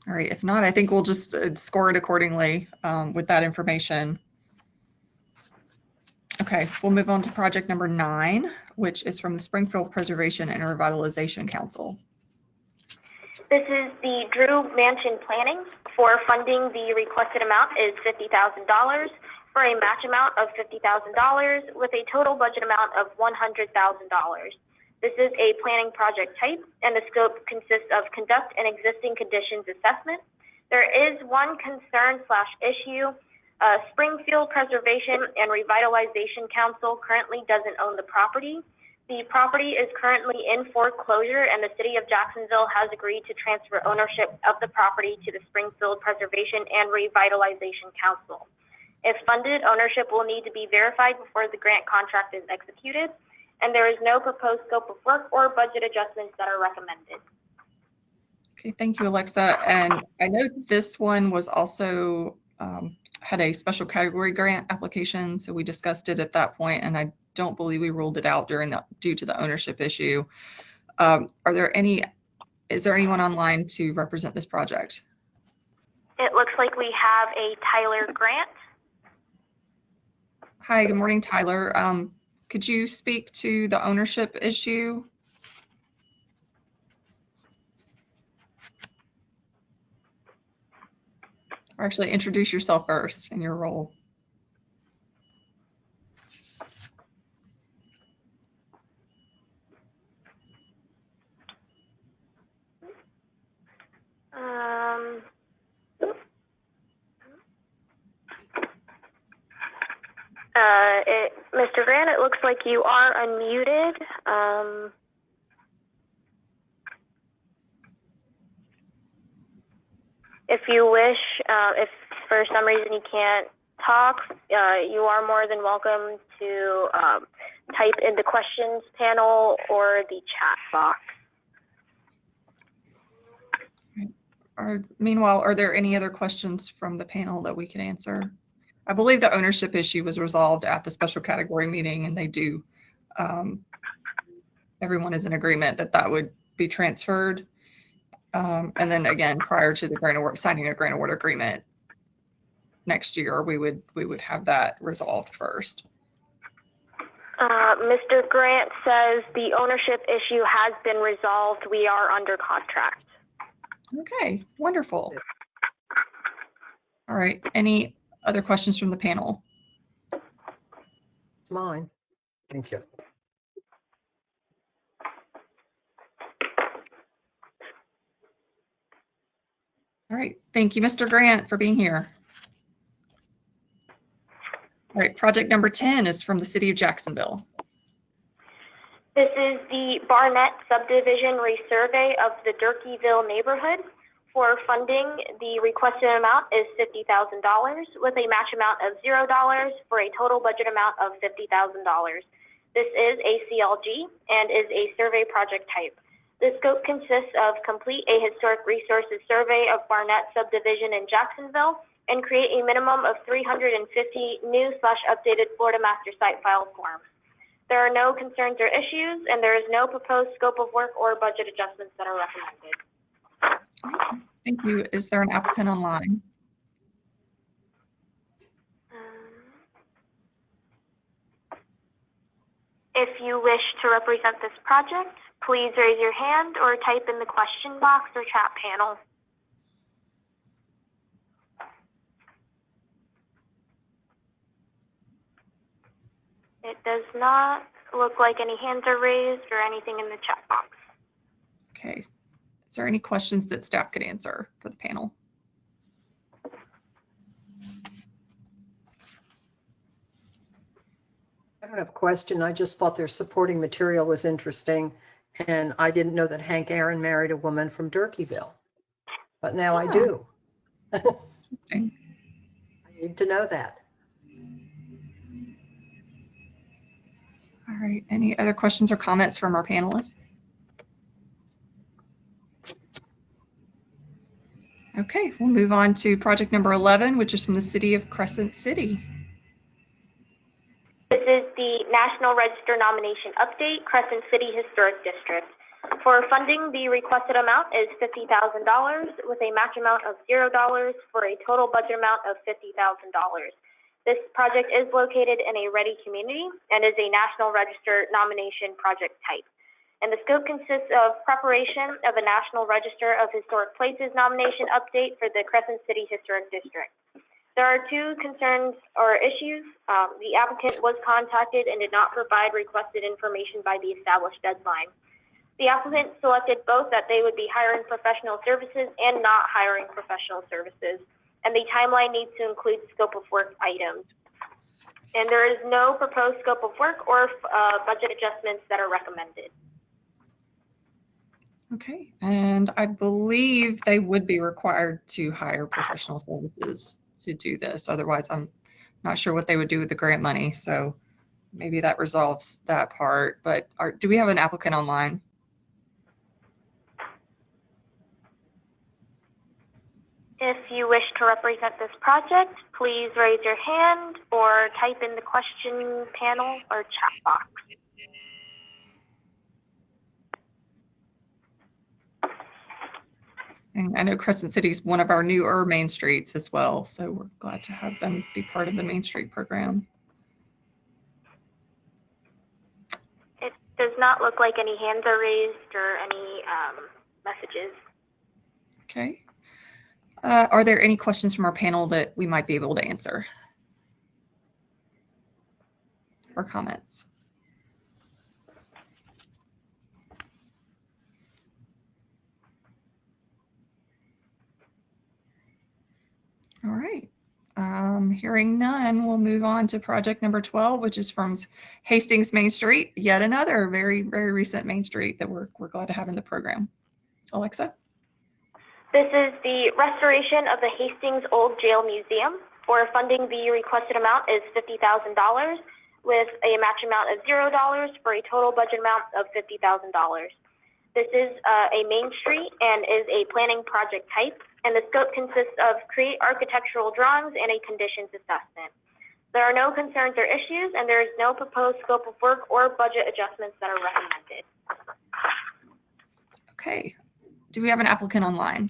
All right, if not, I think we'll just score it accordingly with that information. Okay, we'll move on to project number 9, which is from the Springfield Preservation and Revitalization Council. This is the Drew Mansion Planning. For funding, the requested amount is $50,000 for a match amount of $50,000 with a total budget amount of $100,000. This is a planning project type, and the scope consists of conduct an existing conditions assessment. There is one concern/issue. Springfield Preservation and Revitalization Council currently doesn't own the property. The property is currently in foreclosure, and the city of Jacksonville has agreed to transfer ownership of the property to the Springfield Preservation and Revitalization Council. If funded, ownership will need to be verified before the grant contract is executed, and there is no proposed scope of work or budget adjustments that are recommended. Okay, thank you, Alexa. And I know this one was also had a special category grant application, so we discussed it at that point, and I don't believe we ruled it out due to the ownership issue. Is there anyone online to represent this project? It looks like we have a Tyler Grant. Hi, good morning, Tyler. Could you speak to the ownership issue? Or actually introduce yourself first and your role. Mr. Grant, it looks like you are unmuted. If you wish, if for some reason you can't talk, you are more than welcome to type in the questions panel or the chat box. Meanwhile, are there any other questions from the panel that we can answer? I believe the ownership issue was resolved at the special category meeting, and they do, everyone is in agreement that that would be transferred. And then again, prior to the grant award, signing a grant award agreement next year, we would have that resolved first. Mr. Grant says the ownership issue has been resolved. We are under contract. Okay, wonderful. All right, any other questions from the panel? Mine. Thank you. All right, thank you, Mr. Grant, for being here. All right, project number 10 is from the city of Jacksonville. This is the Barnett subdivision resurvey of the Durkeeville neighborhood. For funding, the requested amount is $50,000 with a match amount of $0 for a total budget amount of $50,000. This is a CLG and is a survey project type. The scope consists of complete a historic resources survey of Barnett subdivision in Jacksonville and create a minimum of 350 new/updated Florida master site file forms. There are no concerns or issues, and there is no proposed scope of work or budget adjustments that are recommended. Thank you. Is there an applicant online? If you wish to represent this project, please raise your hand or type in the question box or chat panel. It does not look like any hands are raised or anything in the chat box. Okay. Is there any questions that staff could answer for the panel? I don't have a question. I just thought their supporting material was interesting. And I didn't know that Hank Aaron married a woman from Durkeeville. But now I do. Interesting. I need to know that. All right. Any other questions or comments from our panelists? Okay, we'll move on to project number 11, which is from the city of Crescent City. This is the National Register nomination update, Crescent City Historic District. For funding, the requested amount is $50,000 with a match amount of $0 for a total budget amount of $50,000. This project is located in a ready community and is a National Register nomination project type. And the scope consists of preparation of a National Register of Historic Places nomination update for the Crescent City Historic District. There are two concerns or issues. The applicant was contacted and did not provide requested information by the established deadline. The applicant selected both that they would be hiring professional services and not hiring professional services. And the timeline needs to include scope of work items. And there is no proposed scope of work or budget adjustments that are recommended. Okay, and I believe they would be required to hire professional services to do this. Otherwise, I'm not sure what they would do with the grant money. So maybe that resolves that part. But do we have an applicant online? If you wish to represent this project, please raise your hand or type in the question panel or chat box. And I know Crescent City is one of our newer Main Streets as well, so we're glad to have them be part of the Main Street program. It does not look like any hands are raised or any messages. Okay. Are there any questions from our panel that we might be able to answer? Or comments? All right. Hearing none, we'll move on to project number 12, which is from Hastings Main Street, yet another very, very recent Main Street that we're glad to have in the program. Alexa? This is the restoration of the Hastings Old Jail Museum. For funding, the requested amount is $50,000 with a match amount of $0 for a total budget amount of $50,000. This is a Main Street and is a planning project type, and the scope consists of create architectural drawings and a conditions assessment. There are no concerns or issues, and there is no proposed scope of work or budget adjustments that are recommended. Okay. Do we have an applicant online?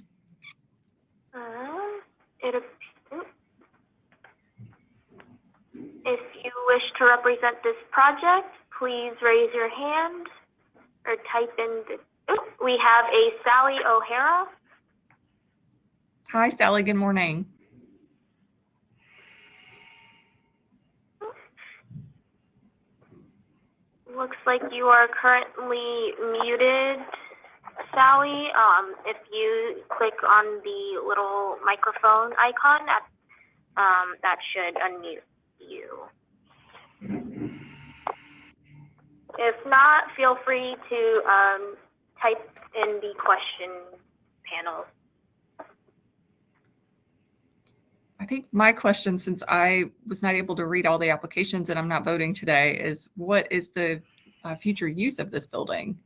If you wish to represent this project, please raise your hand or type in the, we have a Sally O'Hara. Hi, Sally. Good morning. Looks like you are currently muted, Sally. If you click on the little microphone icon, that should unmute you. If not, feel free to type in the question panel. I think my question, since I was not able to read all the applications and I'm not voting today, is what is the future use of this building?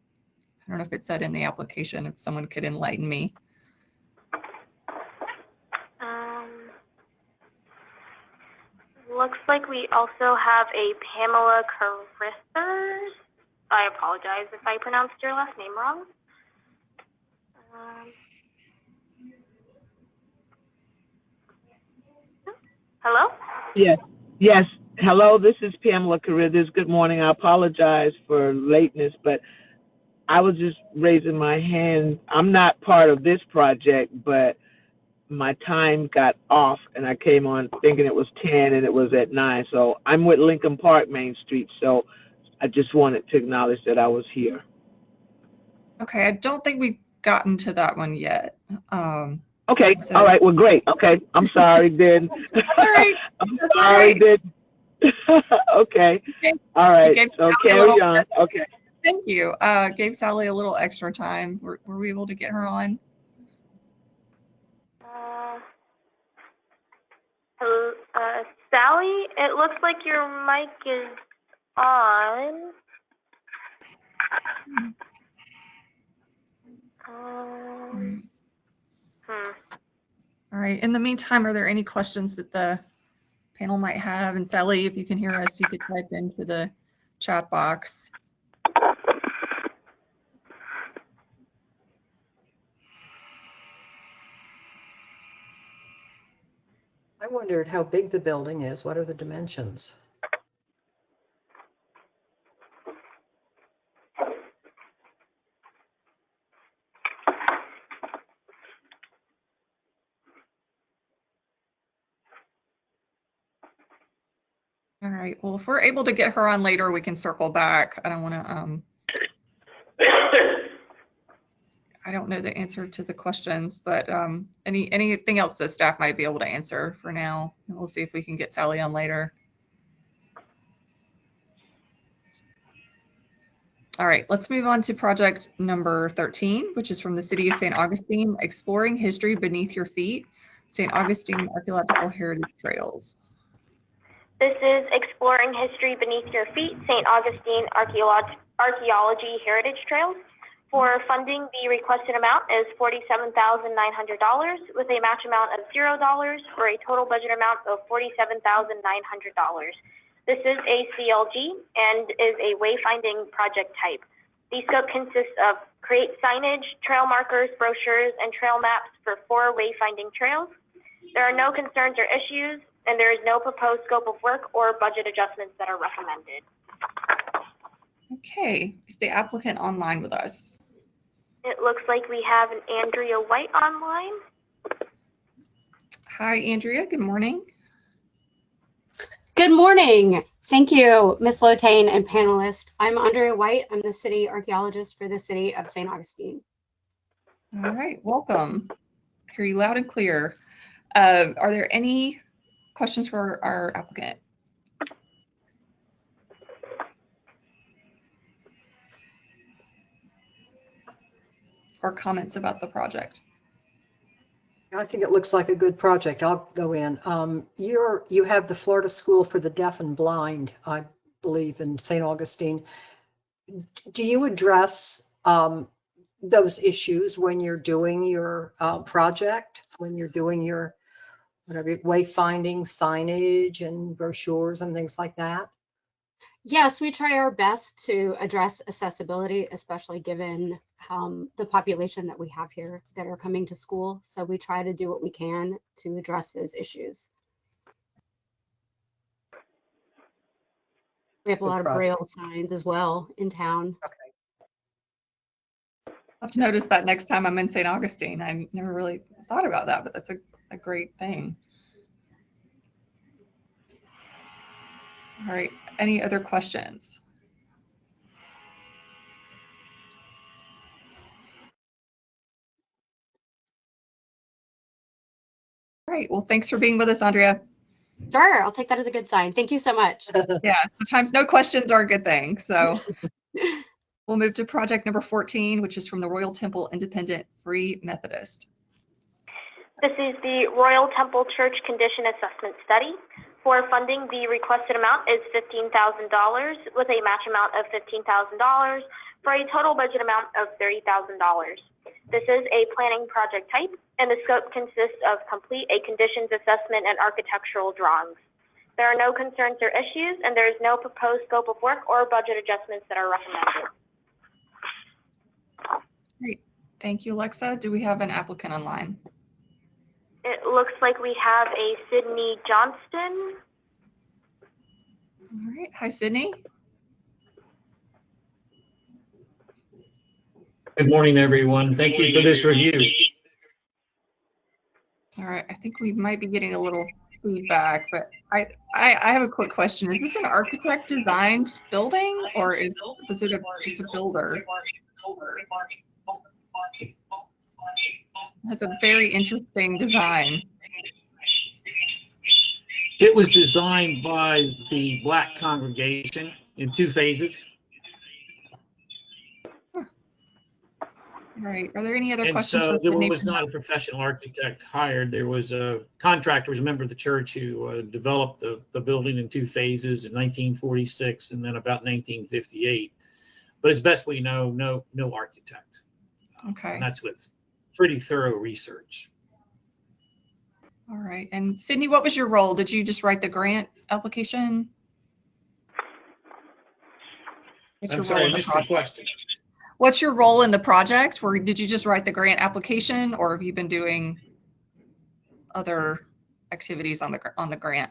I don't know if it said in the application, if someone could enlighten me. Looks like we also have a Pamela Carithers. I apologize if I pronounced your last name wrong. Hello? Yes. Hello, this is Pamela Carithers. Good morning. I apologize for lateness, but I was just raising my hand. I'm not part of this project, but my time got off and I came on thinking it was 10 and it was at 9. So I'm with Lincoln Park, Main Street. So I just wanted to acknowledge that I was here. Okay, I don't think we've gotten to that one yet. Okay, so- all right, well, great. Okay, I'm sorry then. All right. I'm sorry then. Okay, all right, so carry on. Okay. Thank you. Gave Sally a little extra time. Were we able to get her on? Sally, it looks like your mic is on. All right. In the meantime, are there any questions that the panel might have? And Sally, if you can hear us, you could type into the chat box. I wondered how big the building is. What are the dimensions? All right. Well, if we're able to get her on later, we can circle back. I don't want to, I don't know the answer to the questions, but anything else that staff might be able to answer for now. We'll see if we can get Sally on later. All right, let's move on to project number 13, which is from the City of St. Augustine, Exploring History Beneath Your Feet, St. Augustine Archaeological Heritage Trails. This is Exploring History Beneath Your Feet, St. Augustine Archaeology Heritage Trails. For funding, the requested amount is $47,900 with a match amount of $0 for a total budget amount of $47,900. This is a CLG and is a wayfinding project type. The scope consists of create signage, trail markers, brochures, and trail maps for 4 wayfinding trails. There are no concerns or issues, and there is no proposed scope of work or budget adjustments that are recommended. Okay, is the applicant online with us? It looks like we have an Andrea White online. Hi, Andrea, good morning. Good morning. Thank you, Ms. Lotane and panelists. I'm Andrea White. I'm the city archaeologist for the City of St. Augustine. All right, welcome. I hear you loud and clear. Are there any questions for our applicant? Or comments about the project? I think it looks like a good project. I'll go in. You have the Florida School for the Deaf and Blind, I believe, in St. Augustine. Do you address those issues when you're doing your project, when you're doing your whatever wayfinding, signage, and brochures and things like that? Yes, we try our best to address accessibility, especially given the population that we have here that are coming to school. So we try to do what we can to address those issues. We have a Good lot of project. Braille signs as well in town. Okay. I'll have to notice that next time I'm in St. Augustine. I never really thought about that, but that's a great thing. All right, any other questions? All right, well, thanks for being with us, Andrea. Sure, I'll take that as a good sign. Thank you so much. Yeah, sometimes no questions are a good thing. So we'll move to project number 14, which is from the Royal Temple Independent Free Methodist. This is the Royal Temple Church Condition Assessment Study. For funding, the requested amount is $15,000 with a match amount of $15,000 for a total budget amount of $30,000. This is a planning project type, and the scope consists of complete a conditions assessment and architectural drawings. There are no concerns or issues, and there is no proposed scope of work or budget adjustments that are recommended. Great, thank you, Alexa. Do we have an applicant online? It looks like we have a Sydney Johnston. All right, hi, Sydney. Good morning, everyone. Thank you for this review. All right, I think we might be getting a little feedback, but I have a quick question. Is this an architect designed building, or was it just a builder? That's a very interesting design. It was designed by the Black congregation in 2 phases. Right. Are there any other And questions? so for there Sydney? was not a professional architect hired. There was a contractor, was a member of the church who developed the building in 2 phases in 1946 and then about 1958. But as best we know, no architect. Okay. And that's with pretty thorough research. All right. And Sydney, what was your role? Did you just write the grant application? I'm sorry, I missed the question. What's your role in the project? Or did you just write the grant application, or have you been doing other activities on the grant?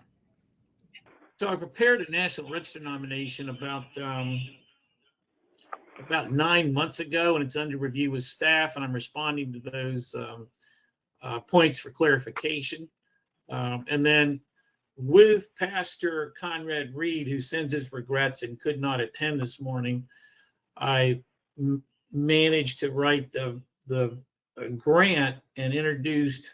So I prepared a National Register nomination about 9 months ago, and it's under review with staff, and I'm responding to those points for clarification. And then with Pastor Conrad Reed, who sends his regrets and could not attend this morning, I managed to write the grant and introduced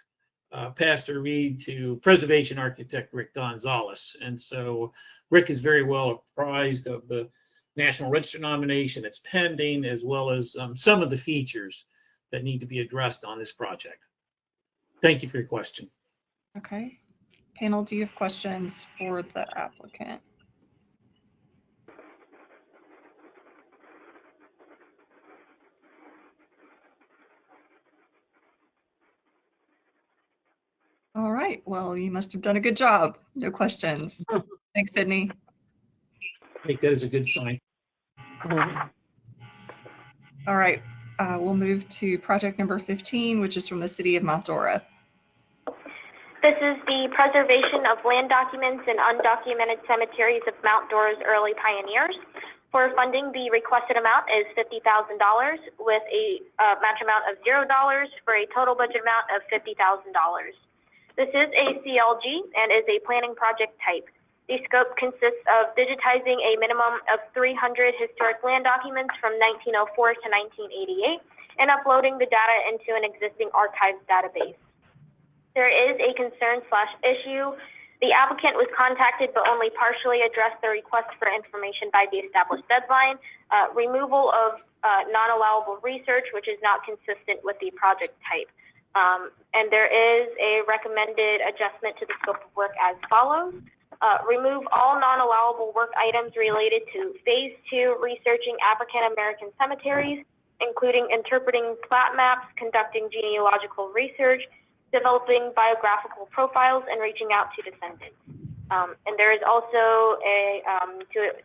Pastor Reed to preservation architect Rick Gonzalez. And so Rick is very well apprised of the National Register nomination that's pending, as well as some of the features that need to be addressed on this project. Thank you for your question. Okay. Panel, do you have questions for the applicant? All right. Well, you must have done a good job. No questions. Thanks, Sydney. I think that is a good sign. All right. We'll move to project number 15, which is from the city of Mount Dora. This is the preservation of land documents and undocumented cemeteries of Mount Dora's early pioneers. For funding, the requested amount is $50,000 with a match amount of $0 for a total budget amount of $50,000. This is a CLG and is a planning project type. The scope consists of digitizing a minimum of 300 historic land documents from 1904 to 1988 and uploading the data into an existing archives database. There is a concern/issue. The applicant was contacted but only partially addressed the request for information by the established deadline. Removal of non-allowable research, which is not consistent with the project type. And there is a recommended adjustment to the scope of work as follows. Remove all non-allowable work items related to Phase 2 researching African American cemeteries, including interpreting plat maps, conducting genealogical research, developing biographical profiles, and reaching out to descendants. And there is also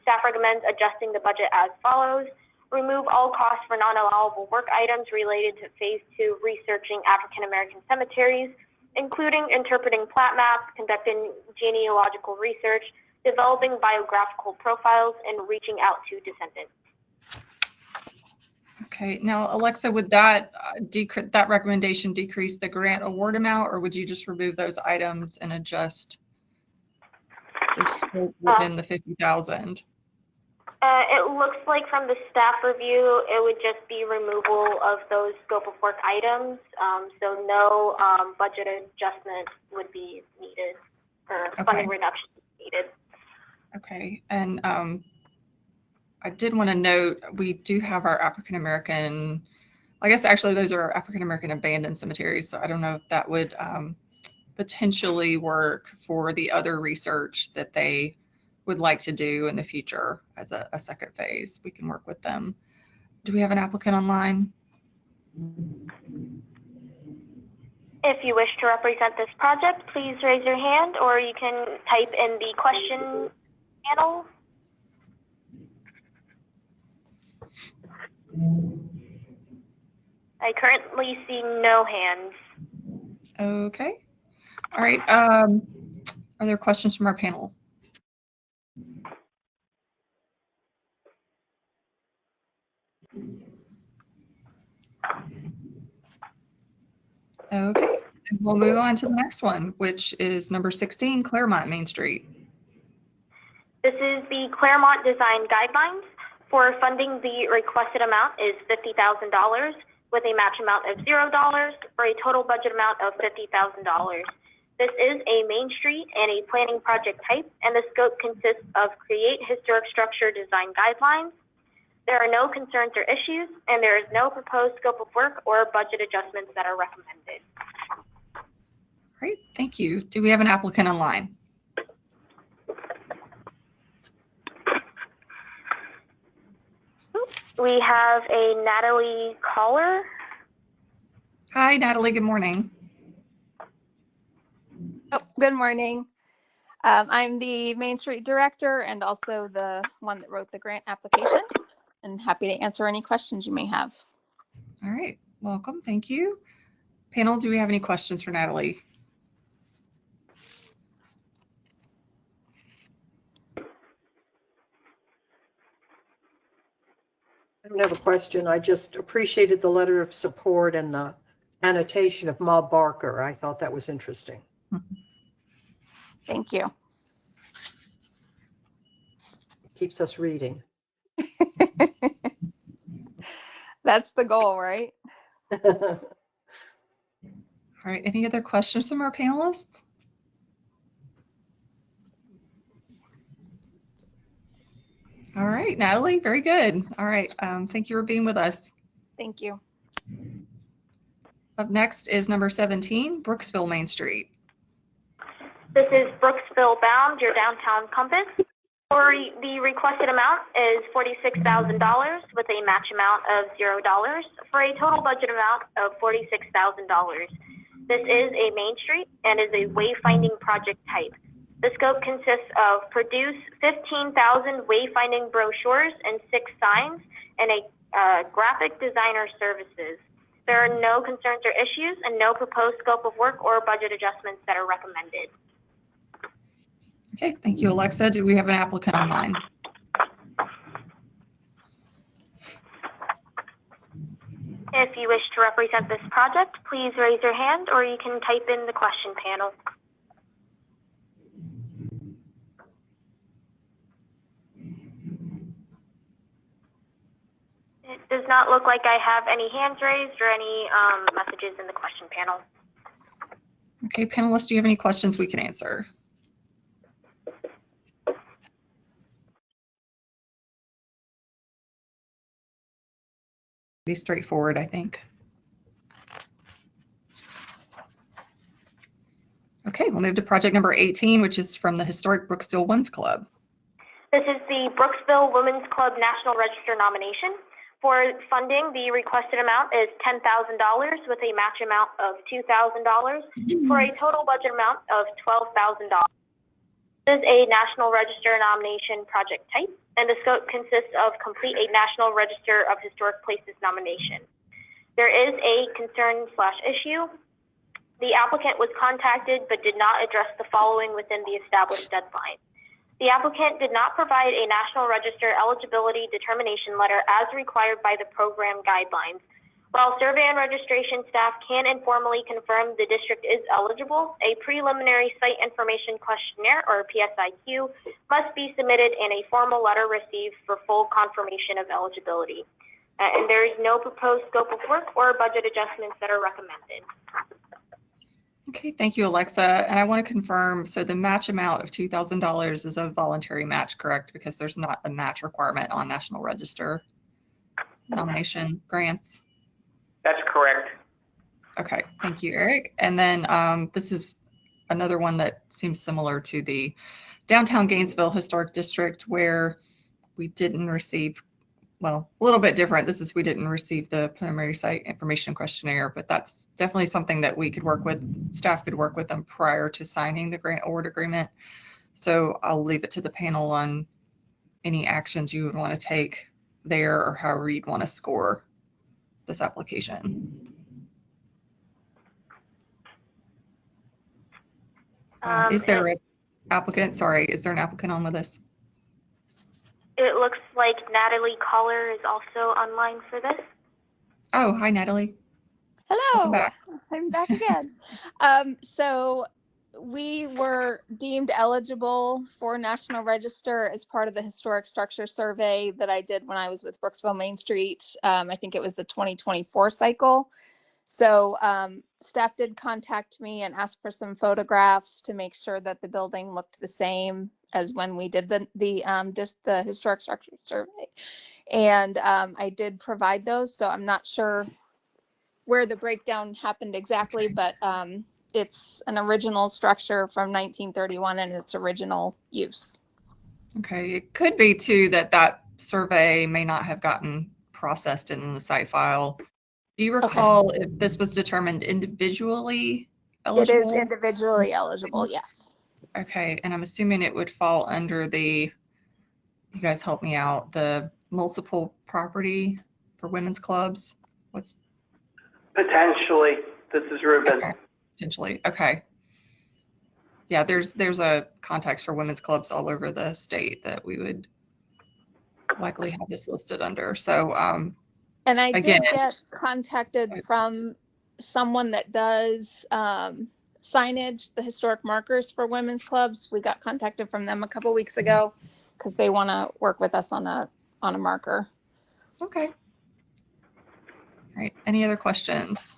staff recommends adjusting the budget as follows. Remove all costs for non-allowable work items related to Phase 2 researching African American cemeteries, including interpreting plat maps, conducting genealogical research, developing biographical profiles, and reaching out to descendants. Okay, now Alexa, would that that recommendation decrease the grant award amount, or would you just remove those items and adjust the scope within the 50,000? It looks like from the staff review, it would just be removal of those scope of work items. So no budget adjustment would be needed, or funding reduction needed. Okay, and I did want to note, we do have our African American, I guess actually those are African American abandoned cemeteries. So I don't know if that would potentially work for the other research that they would like to do in the future as a second phase. We can work with them. Do we have an applicant online? If you wish to represent this project, please raise your hand, or you can type in the question panel. I currently see no hands. Okay. All right. Are there questions from our panel? Okay, and we'll move on to the next one, which is number 16, Claremont Main Street. This is the Claremont Design Guidelines. For funding, the requested amount is $50,000 with a match amount of $0 for a total budget amount of $50,000. This is a Main Street and a planning project type, and the scope consists of create historic structure design guidelines. There are no concerns or issues, and there is no proposed scope of work or budget adjustments that are recommended. Great, thank you. Do we have an applicant online? We have a Natalie caller. Hi, Natalie, good morning. Oh, good morning. I'm the Main Street Director and also the one that wrote the grant application, and happy to answer any questions you may have. All right, welcome, thank you. Panel, do we have any questions for Natalie? I don't have a question. I just appreciated the letter of support and the annotation of Ma Barker. I thought that was interesting. Thank you. It keeps us reading. That's the goal, right? All right, any other questions from our panelists? All right, Natalie, very good. All right, thank you for being with us. Thank you. Up next is number 17, Brooksville Main Street. This is Brooksville bound, your downtown compass. For the requested amount is $46,000 with a match amount of $0 for a total budget amount of $46,000. This is a Main Street and is a wayfinding project type. The scope consists of produce 15,000 wayfinding brochures and 6 signs and a graphic designer services. There are no concerns or issues and no proposed scope of work or budget adjustments that are recommended. Okay, thank you, Alexa. Do we have an applicant online? If you wish to represent this project, please raise your hand or you can type in the question panel. It does not look like I have any hands raised or any messages in the question panel. Okay, panelists, do you have any questions we can answer? Pretty straightforward, I think. Okay, we'll move to project number 18, which is from the Historic Brooksville Women's Club. This is the Brooksville Women's Club National Register nomination. For funding, the requested amount is $10,000 with a match amount of $2,000 for a total budget amount of $12,000. This is a National Register nomination project type, and the scope consists of complete a National Register of Historic Places nomination. There is a concern/issue. The applicant was contacted but did not address the following within the established deadline. The applicant did not provide a National Register eligibility determination letter as required by the program guidelines. While survey and registration staff can informally confirm the district is eligible, a preliminary site information questionnaire, or PSIQ, must be submitted in a formal letter received for full confirmation of eligibility. And there is no proposed scope of work or budget adjustments that are recommended. Okay, thank you, Alexa. And I want to confirm, so the match amount of $2,000 is a voluntary match, correct? Because there's not a match requirement on National Register nomination grants. That's correct. Okay, thank you, Eric. And then this is another one that seems similar to the Downtown Gainesville Historic District, where we didn't receive, well, a little bit different. This is, we didn't receive the preliminary site information questionnaire, but that's definitely something that we could work with, staff could work with them prior to signing the grant award agreement. So I'll leave it to the panel on any actions you would want to take there, or however you'd want to score this application. Is there an applicant? Sorry, is there an applicant on with us? It looks like Natalie Collar is also online for this. Oh, hi, Natalie. Hello, back. I'm back again. So we were deemed eligible for National Register as part of the historic structure survey that I did when I was with Brooksville Main Street. I think it was the 2024 cycle. So staff did contact me and ask for some photographs to make sure that the building looked the same as when we did the historic structure survey. And I did provide those. So I'm not sure where the breakdown happened exactly, but it's an original structure from 1931 and its original use. Okay, it could be too that that survey may not have gotten processed in the site file. Do you recall if this was determined individually eligible? It is individually eligible, yes. Okay, and I'm assuming it would fall under the, you guys help me out, the multiple property for women's clubs? What's Potentially. This is Ruben. okay. Potentially, okay. Yeah, there's a context for women's clubs all over the state that we would likely have this listed under. So and I again, did get contacted from someone that does signage, the historic markers for women's clubs. We got contacted from them a couple weeks ago because they want to work with us on a marker. Okay. All right. Any other questions?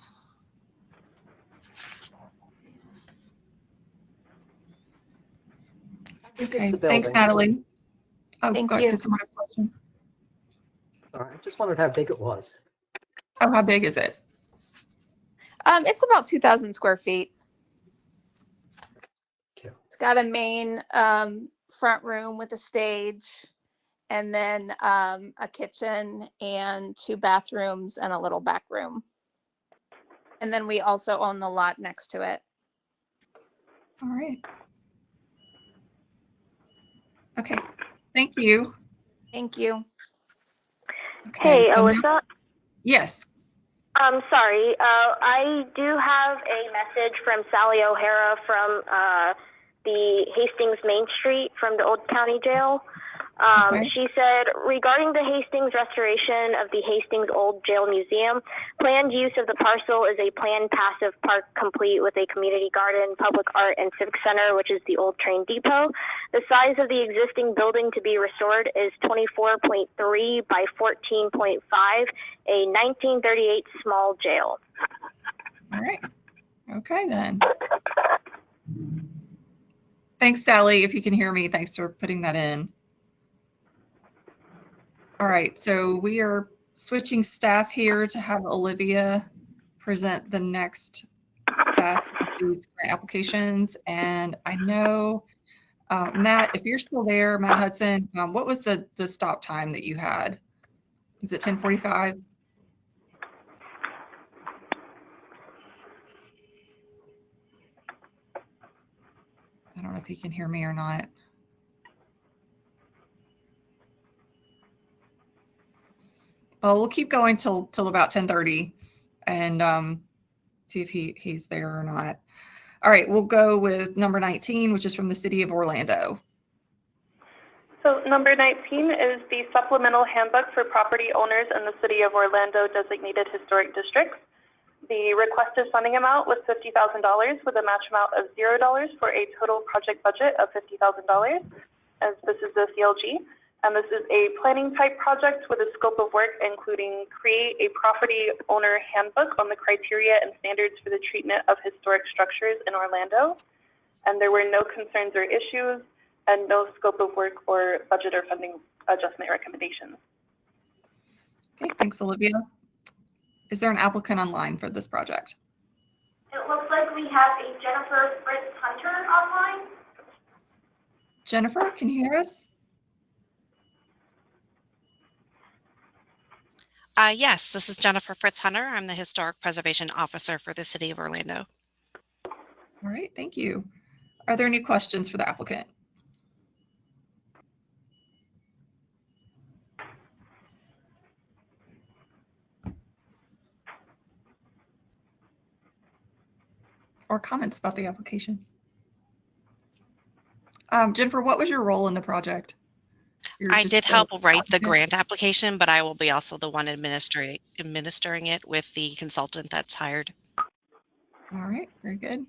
Okay. Thanks, Natalie. Oh, thank go you. Did someone have a question? Sorry, I just wondered how big it was. Oh, how big is it? It's about 2,000 square feet. Okay. It's got a main front room with a stage, and then a kitchen and 2 bathrooms and a little back room. And then we also own the lot next to it. All right. Okay. Thank you. Thank you. Okay, Hey, so Alyssa? Yes. Sorry, I do have a message from Sally O'Hara from the Hastings Main Street from the Old County Jail. Okay. She said, regarding the Hastings restoration of the Hastings Old Jail Museum, planned use of the parcel is a planned passive park complete with a community garden, public art, and civic center, which is the old train depot. The size of the existing building to be restored is 24.3 by 14.5, a 1938 small jail. All right. Okay, then. Thanks, Sally. If you can hear me, thanks for putting that in. All right, so we are switching staff here to have Olivia present the next batch of these grant applications. And I know, Matt, if you're still there, Matt Hudson, what was the stop time that you had? Is it 10:45? I don't know if he can hear me or not. Well, we'll keep going till about 10:30 and see if he's there or not. All right, we'll go with number 19, which is from the city of Orlando. So number 19 is the supplemental handbook for property owners in the City of Orlando designated historic districts. The requested funding amount was $50,000 with a match amount of $0 for a total project budget of $50,000, as this is the CLG. And this is a planning type project with a scope of work including create a property owner handbook on the criteria and standards for the treatment of historic structures in Orlando. And there were no concerns or issues and no scope of work or budget or funding adjustment recommendations. Okay, thanks, Olivia. Is there an applicant online for this project? It looks like we have a Jennifer Fritz Hunter online. Jennifer, can you hear us? Yes, this is Jennifer Fritz Hunter. I'm the Historic Preservation Officer for the City of Orlando. All right, thank you. Are there any questions for the applicant? Or comments about the application? Jennifer, what was your role in the project? I did help write the grant application, but I will be also the one administering it with the consultant that's hired. All right, very good.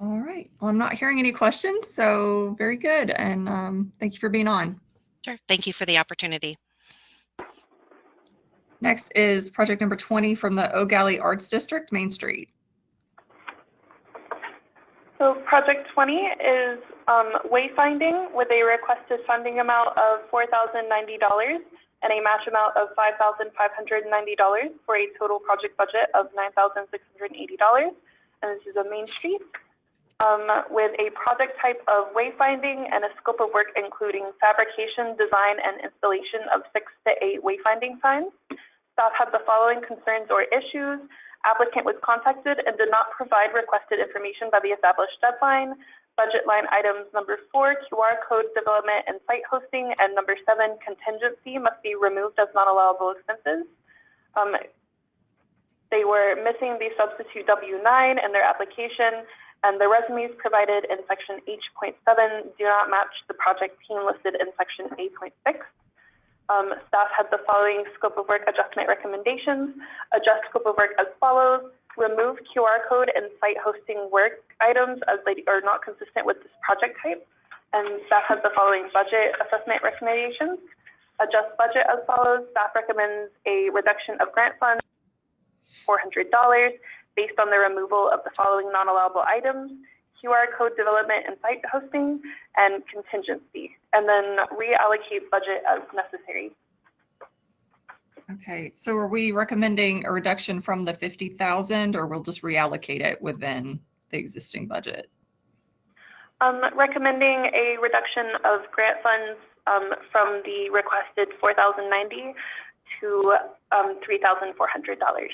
All right, well, I'm not hearing any questions, so very good. And thank you for being on. Sure, thank you for the opportunity. Next is project number 20 from the O'Galley Arts District, Main Street. So project 20 is wayfinding with a requested funding amount of $4,090 and a match amount of $5,590 for a total project budget of $9,680. And this is a Main Street with a project type of wayfinding and a scope of work including fabrication, design, and installation of 6 to 8 wayfinding signs. Staff had the following concerns or issues. Applicant was contacted and did not provide requested information by the established deadline. Budget line items number 4, QR code development and site hosting, and number 7, contingency must be removed as non-allowable expenses. They were missing the substitute W9 in their application, and the resumes provided in section H.7 do not match the project team listed in section A.6. Staff had the following scope of work adjustment recommendations. Adjust scope of work as follows. Remove QR code and site hosting work items as they are not consistent with this project type. And staff has the following budget assessment recommendations. Adjust budget as follows. Staff recommends a reduction of grant funds, $400, based on the removal of the following non-allowable items: QR code development and site hosting, and contingency, and then reallocate budget as necessary. Okay, so are we recommending a reduction from the 50,000, or we'll just reallocate it within the existing budget? Recommending a reduction of grant funds from the requested $4,090 to $3,400.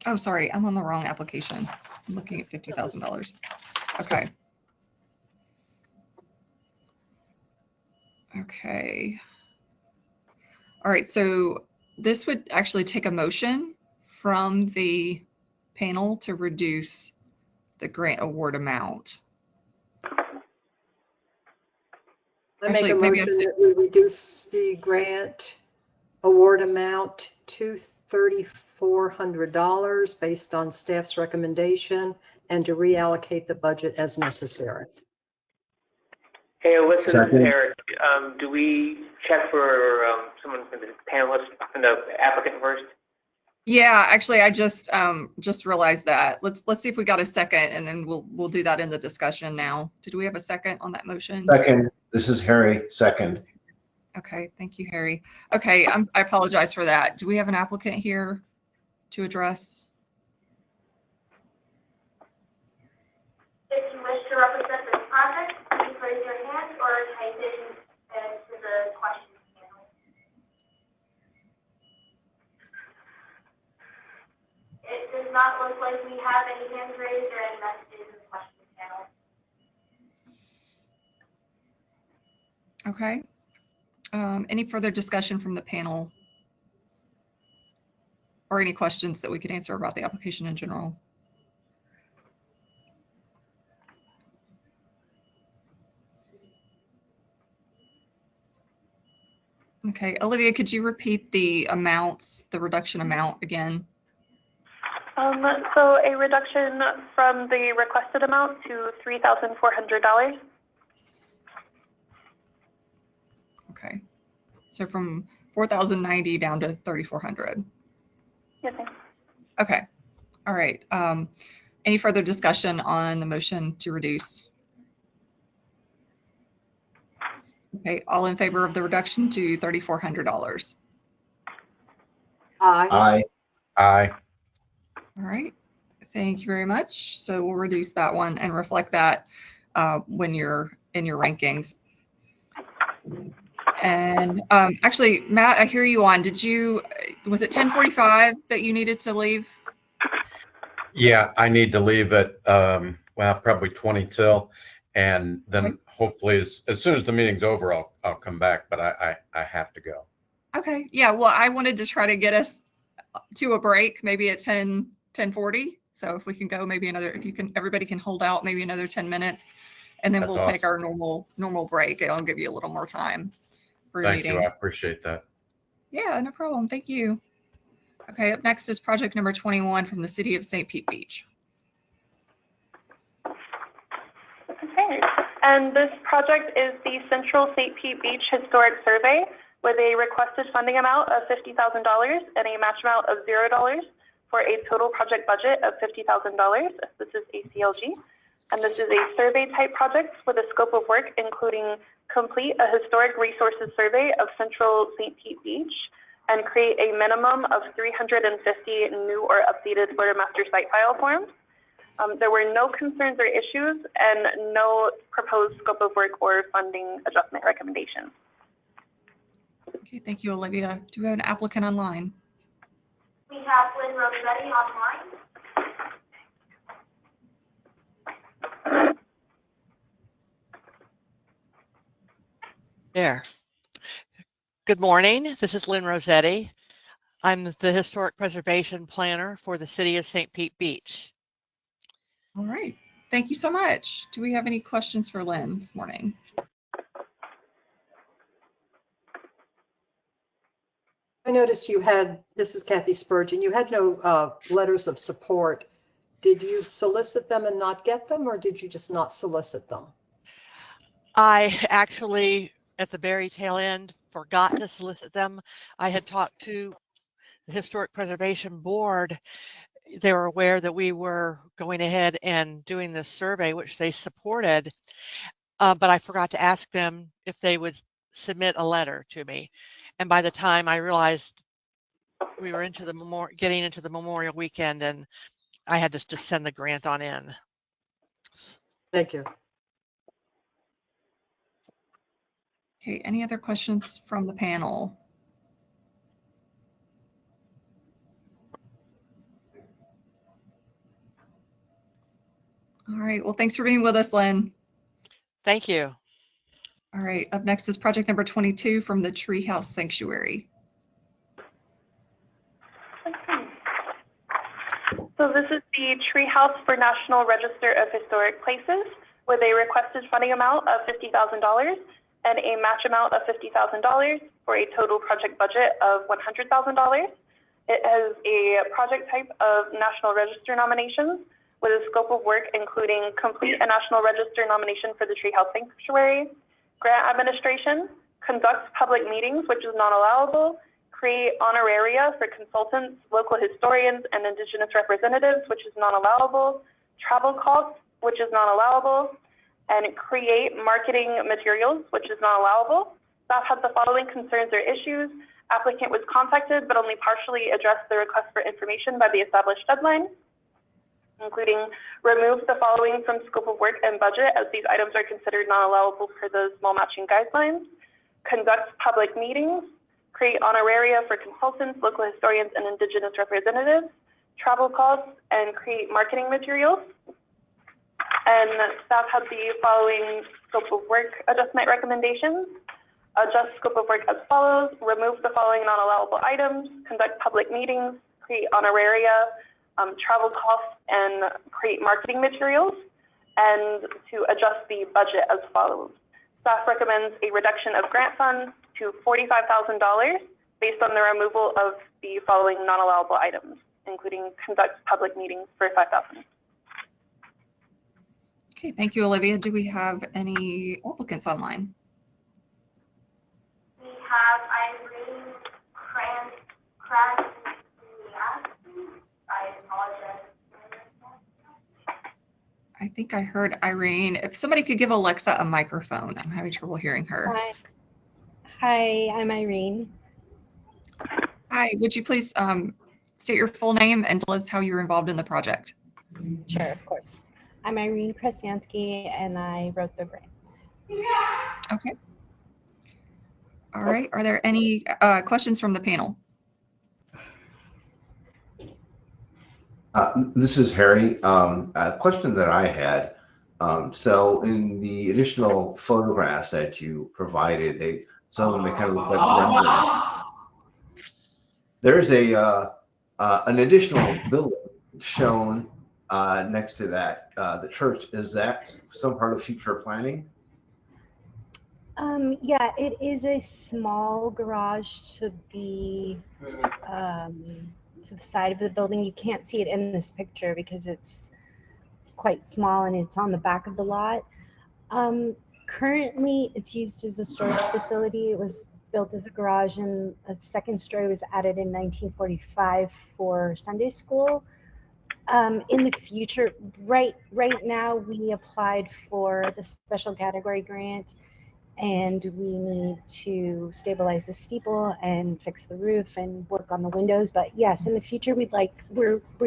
Oh, sorry, I'm on the wrong application. I'm looking at $50,000. Okay. Okay. All right, so this would actually take a motion from the panel to reduce the grant award amount. I make a motion that we reduce the grant award amount to $3,400 based on staff's recommendation and to reallocate the budget as necessary. Hey, Alyssa, this is Eric. Do we check for someone from the panelists and the applicant first? Yeah, actually, I just realized that. Let's see if we got a second, and then we'll do that in the discussion now. Did we have a second on that motion? Second. This is Harry. Second. Okay, thank you, Harry. Okay, I apologize for that. Do we have an applicant here to address? If you wish to represent this project, please raise your hand or type in to the questions panel. It does not look like we have any hands raised or any messages in the questions panel. Okay. Any further discussion from the panel? or any questions that we could answer about the application in general. Okay, Olivia, could you repeat the amounts, the reduction amount again? So a reduction from the requested amount to $3,400. Okay, so from 4,090 down to 3,400. Yes, ma'am. Okay, all right. Any further discussion on the motion to reduce? Okay, all in favor of the reduction to $3,400? Aye. Aye. Aye. All right, thank you very much. So we'll reduce that one and reflect that when you're in your rankings. And actually, Matt, I hear you on. Was it 10:45 that you needed to leave? Yeah, I need to leave at, well, probably 20 till, and then Okay. hopefully as soon as the meeting's over, I'll come back, but I have to go. Okay, yeah, well, I wanted to try to get us to a break, maybe at 10:40. So if we can go maybe another, if you can, everybody can hold out maybe another 10 minutes, and then That's we'll take awesome. our normal break. It'll give you a little more time for your Thank you. meeting. I appreciate that. Yeah, no problem. Thank you. Okay, up next is project number 21 from the city of St. Pete Beach. Okay, and this project is the Central St. Pete Beach Historic Survey with a requested funding amount of $50,000 and a match amount of $0 for a total project budget of $50,000. This is ACLG, and this is a survey type project with a scope of work including complete a historic resources survey of Central St. Pete Beach and create a minimum of 350 new or updated Florida Master Site File forms. There were no concerns or issues and no proposed scope of work or funding adjustment recommendations. Okay, thank you, Olivia. Do we have an applicant online? We have Lynn Rossetti online. There. Good morning. This is Lynn Rossetti. I'm the Historic Preservation Planner for the City of St. Pete Beach. All right. Thank you so much. Do we have any questions for Lynn this morning? I noticed you had, this is Kathy Spurgeon, you had no letters of support. Did you solicit them and not get them, or did you just not solicit them? I actually, at the very tail end, forgot to solicit them. I had talked to the Historic Preservation Board. They were aware that we were going ahead and doing this survey, which they supported, but I forgot to ask them if they would submit a letter to me. And by the time I realized we were into the getting into the Memorial Weekend, and I had to just send the grant on in. Thank you. Okay, any other questions from the panel? All right, well, thanks for being with us, Lynn. Thank you. All right, up next is project number 22 from the Treehouse Sanctuary. So this is the Treehouse for National Register of Historic Places with a requested funding amount of $50,000 and a match amount of $50,000 for a total project budget of $100,000. It has a project type of National Register nominations with a scope of work including complete a National Register nomination for the Treehouse Sanctuary, grant administration, conduct public meetings, which is not allowable, create honoraria for consultants, local historians, and Indigenous representatives, which is not allowable, travel costs, which is not allowable, and create marketing materials, which is not allowable. Staff had the following concerns or issues. Applicant was contacted, but only partially addressed the request for information by the established deadline, including remove the following from scope of work and budget as these items are considered not allowable per the small matching guidelines, conduct public meetings, create honoraria for consultants, local historians, and Indigenous representatives, travel costs, and create marketing materials. And staff had the following scope of work adjustment recommendations. Adjust scope of work as follows: remove the following non-allowable items, conduct public meetings, create honoraria, travel costs, and create marketing materials, and to adjust the budget as follows. Staff recommends a reduction of grant funds to $45,000 based on the removal of the following non-allowable items, including conduct public meetings for $5,000. Okay, thank you, Olivia. Do we have any applicants online? We have Irene Krasniewski. I apologize. I think I heard Irene. If somebody could give Alexa a microphone, I'm having trouble hearing her. Hi, I'm Irene. Hi, would you please state your full name and tell us how you're involved in the project? Sure, of course. I'm Irene Krasniewski, and I wrote the grant. Okay. All right. Are there any questions from the panel? This is Harry. A question that I had. So in the additional photographs that you provided, some of them kind of look like renderings. There's an additional building shown next to that, the church. Is that some part of future planning? Yeah, it is a small garage to the side of the building. You can't see it in this picture because it's quite small and it's on the back of the lot. Currently, it's used as a storage facility. It was built as a garage, and a second story was added in 1945 for Sunday school. In the future, right now, we applied for the special category grant, and we need to stabilize the steeple and fix the roof and work on the windows. But yes, in the future, we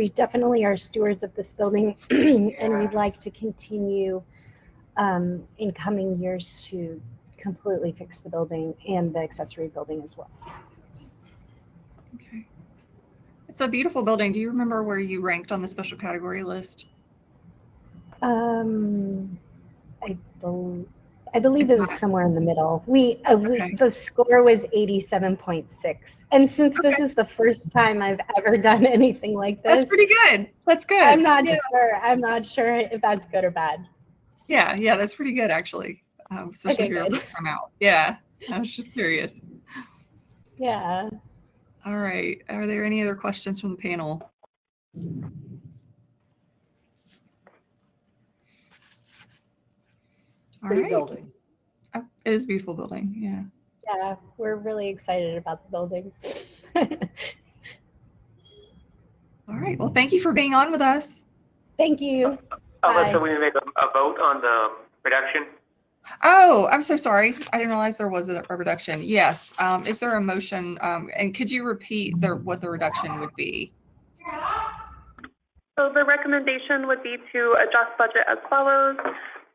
definitely are stewards of this building, and we'd like to continue in coming years to completely fix the building and the accessory building as well. Okay. It's a beautiful building. Do you remember where you ranked on the special category list? I believe it was somewhere in the middle. The score was 87.6. And since this is the first time I've ever done anything like this. That's pretty good. That's good. I'm not sure if that's good or bad. Yeah, that's pretty good actually. Especially if you're good. from out. Yeah, I was just curious. Yeah. All right. Are there any other questions from the panel? All Pretty right. building. Oh, it is a beautiful building. Yeah. Yeah, we're really excited about the building. All right. Well, thank you for being on with us. Thank you. Alyssa, we need to make a vote on the reduction. Oh, I'm so sorry. I didn't realize there was a reduction. Yes. Is there a motion? And could you repeat what the reduction would be? So the recommendation would be to adjust budget as follows.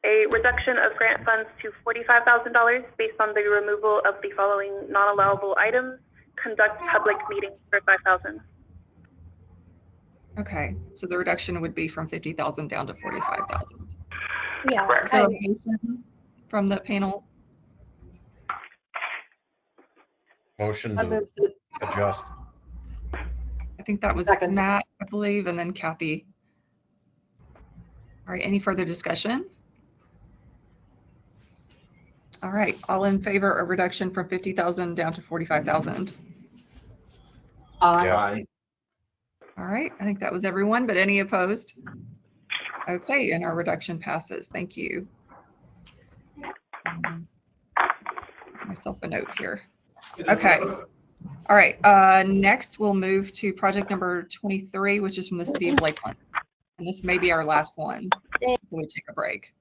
A reduction of grant funds to $45,000 based on the removal of the following non-allowable items. Conduct public meetings for $5,000. Okay, so the reduction would be from 50,000 down to 45,000. Yeah. So a motion from the panel. Motion to adjust. I think that was Matt, I believe, and then Kathy. All right, any further discussion? All right, all in favor of reduction from 50,000 down to 45,000? Aye. All right, I think that was everyone, but any opposed? Okay, and our reduction passes. Thank you. Myself a note here. Okay. All right, next we'll move to project number 23, which is from the city of Lakeland. And this may be our last one before we take a break.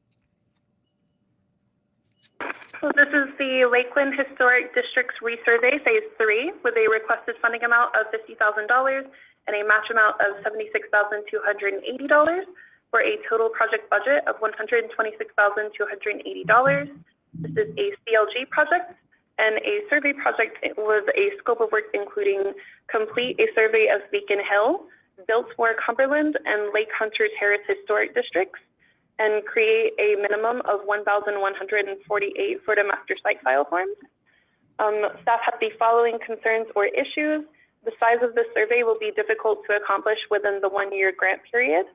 So this is the Lakeland Historic District's resurvey phase 3 with a requested funding amount of $50,000 and a match amount of $76,280 for a total project budget of $126,280. This is a CLG project and a survey project with a scope of work including complete a survey of Beacon Hill, Biltmore, Cumberland, and Lake Hunter Terrace historic districts, and create a minimum of 1,148 Florida Master Site File forms. Staff had the following concerns or issues. The size of the survey will be difficult to accomplish within the 1-year grant period,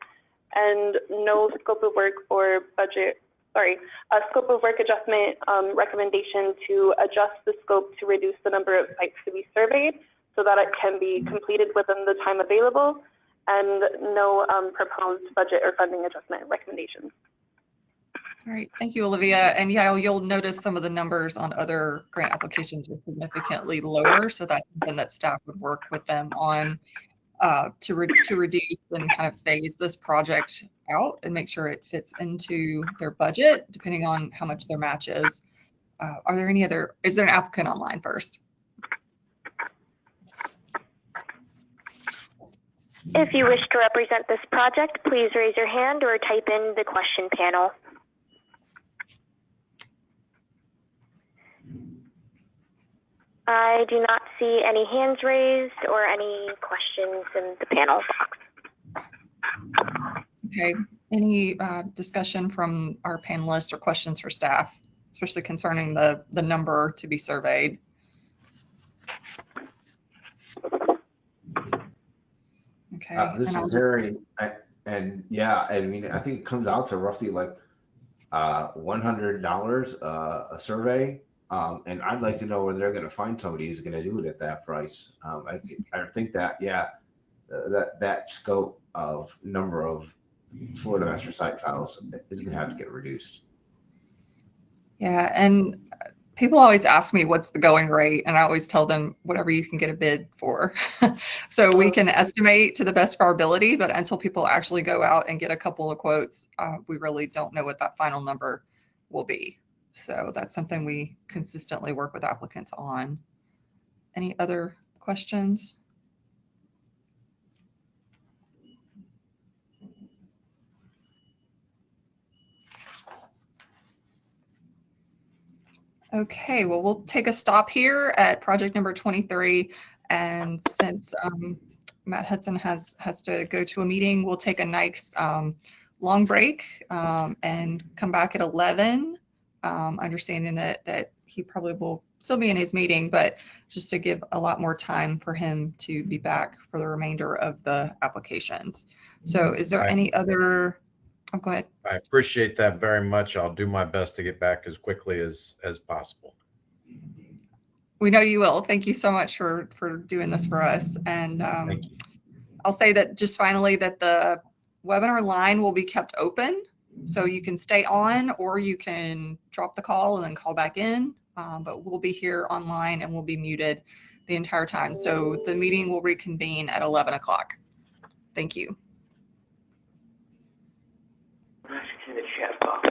and no scope of work or budget, a scope of work adjustment recommendation to adjust the scope to reduce the number of sites to be surveyed so that it can be completed within the time available, and no proposed budget or funding adjustment recommendations. All right, thank you, Olivia. And yeah, you'll notice some of the numbers on other grant applications are significantly lower. So that's something that staff would work with them on to reduce and kind of phase this project out and make sure it fits into their budget, depending on how much their match is. Are there any other, is there an applicant online first? If you wish to represent this project, please raise your hand or type in the question panel. I do not see any hands raised or any questions in the panel box. Okay, any discussion from our panelists or questions for staff, especially concerning the number to be surveyed? Okay. This is very, and yeah, I mean, I think it comes out to roughly like $100 a survey. And I'd like to know where they're going to find somebody who's going to do it at that price. I think that, yeah, that scope of number of Florida master site files is going to have to get reduced. Yeah, and people always ask me what's the going rate, and I always tell them whatever you can get a bid for. So we can estimate to the best of our ability, but until people actually go out and get a couple of quotes, we really don't know what that final number will be. So that's something we consistently work with applicants on. Any other questions? Okay, well, we'll take a stop here at project number 23. And since Matt Hudson has to go to a meeting, we'll take a nice long break and come back at 11. Understanding that he probably will still be in his meeting, but just to give a lot more time for him to be back for the remainder of the applications. So is there any other, oh, go ahead. I appreciate that very much. I'll do my best to get back as quickly as possible. We know you will. Thank you so much for doing this for us. And I'll say that just finally that the webinar line will be kept open. So you can stay on or you can drop the call and then call back in. But we'll be here online and we'll be muted the entire time. So the meeting will reconvene at 11 o'clock. Thank you. In the chat box.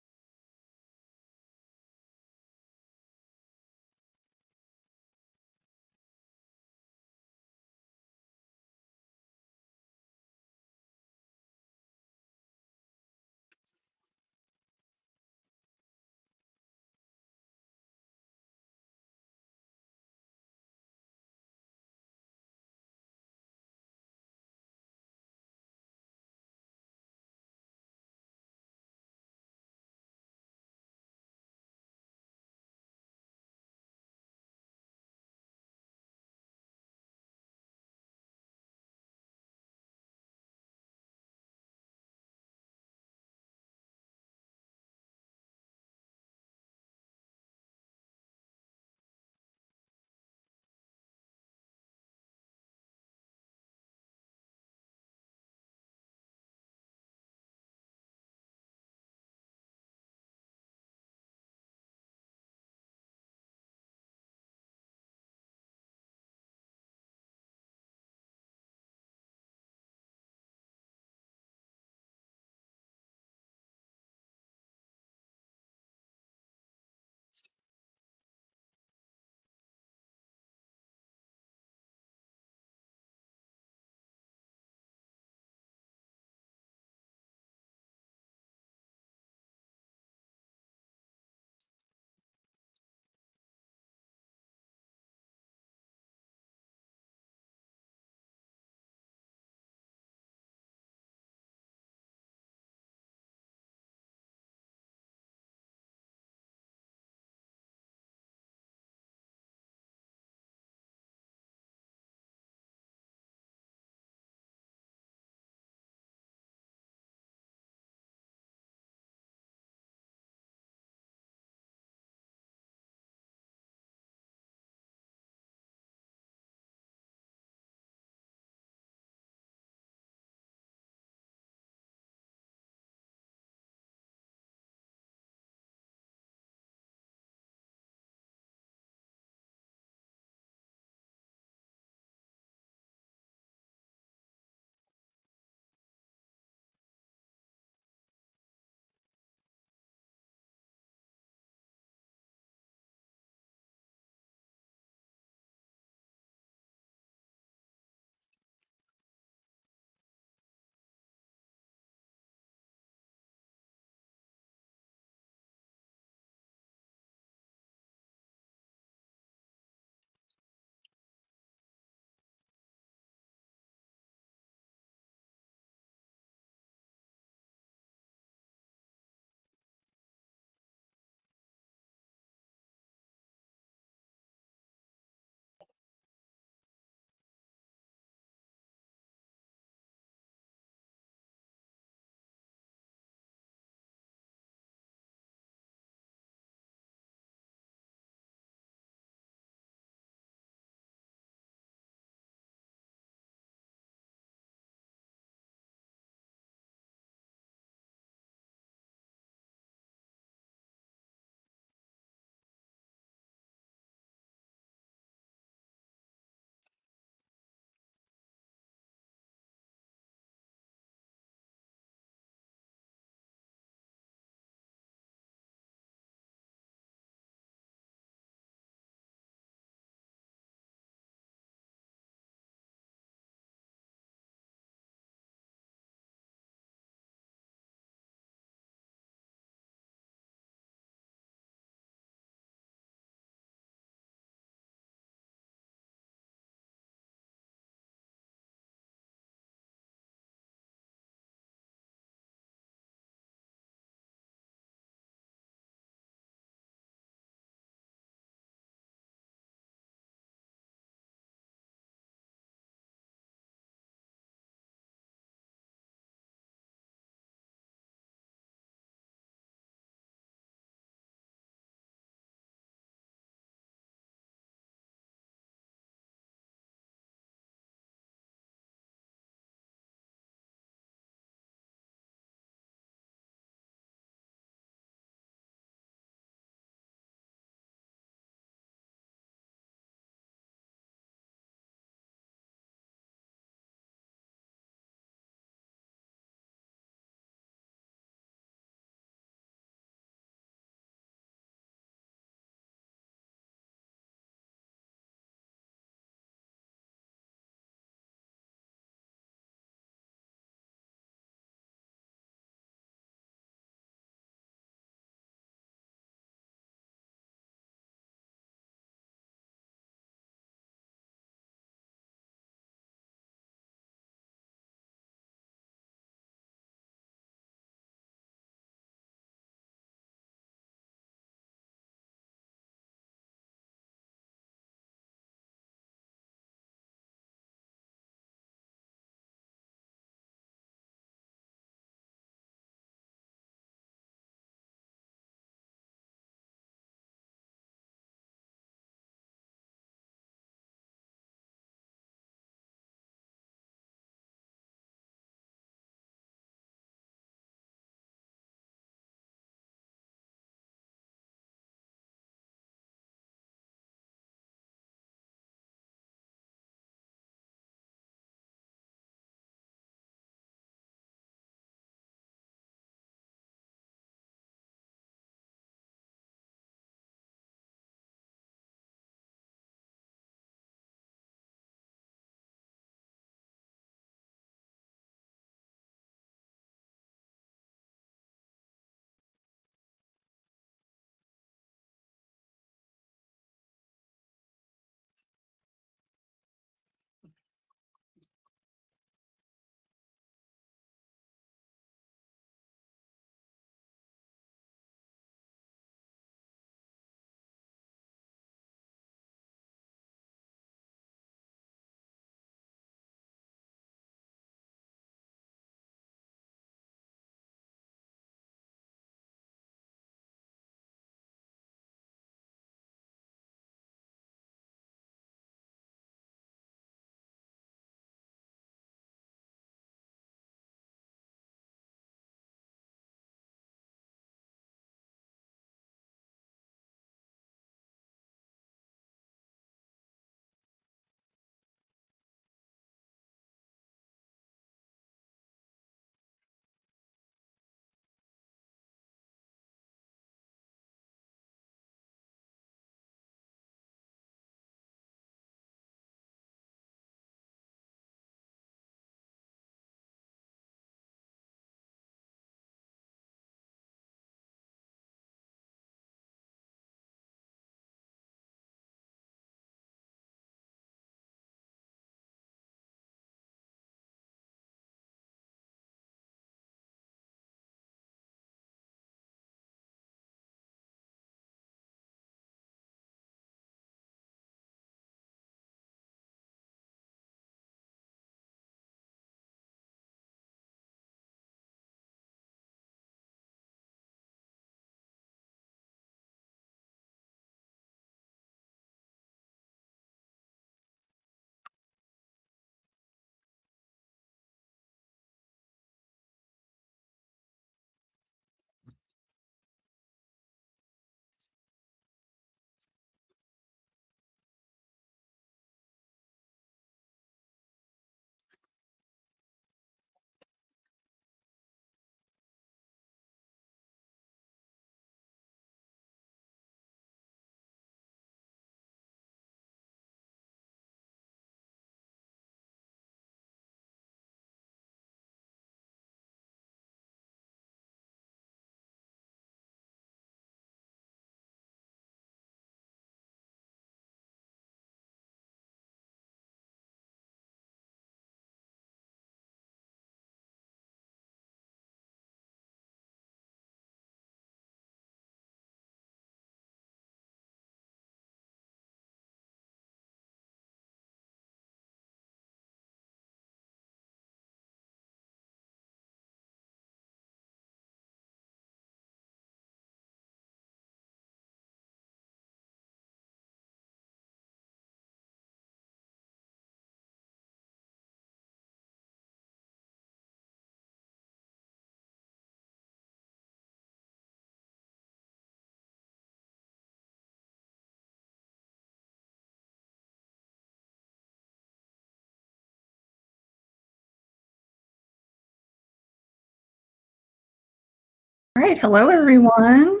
right, hello everyone.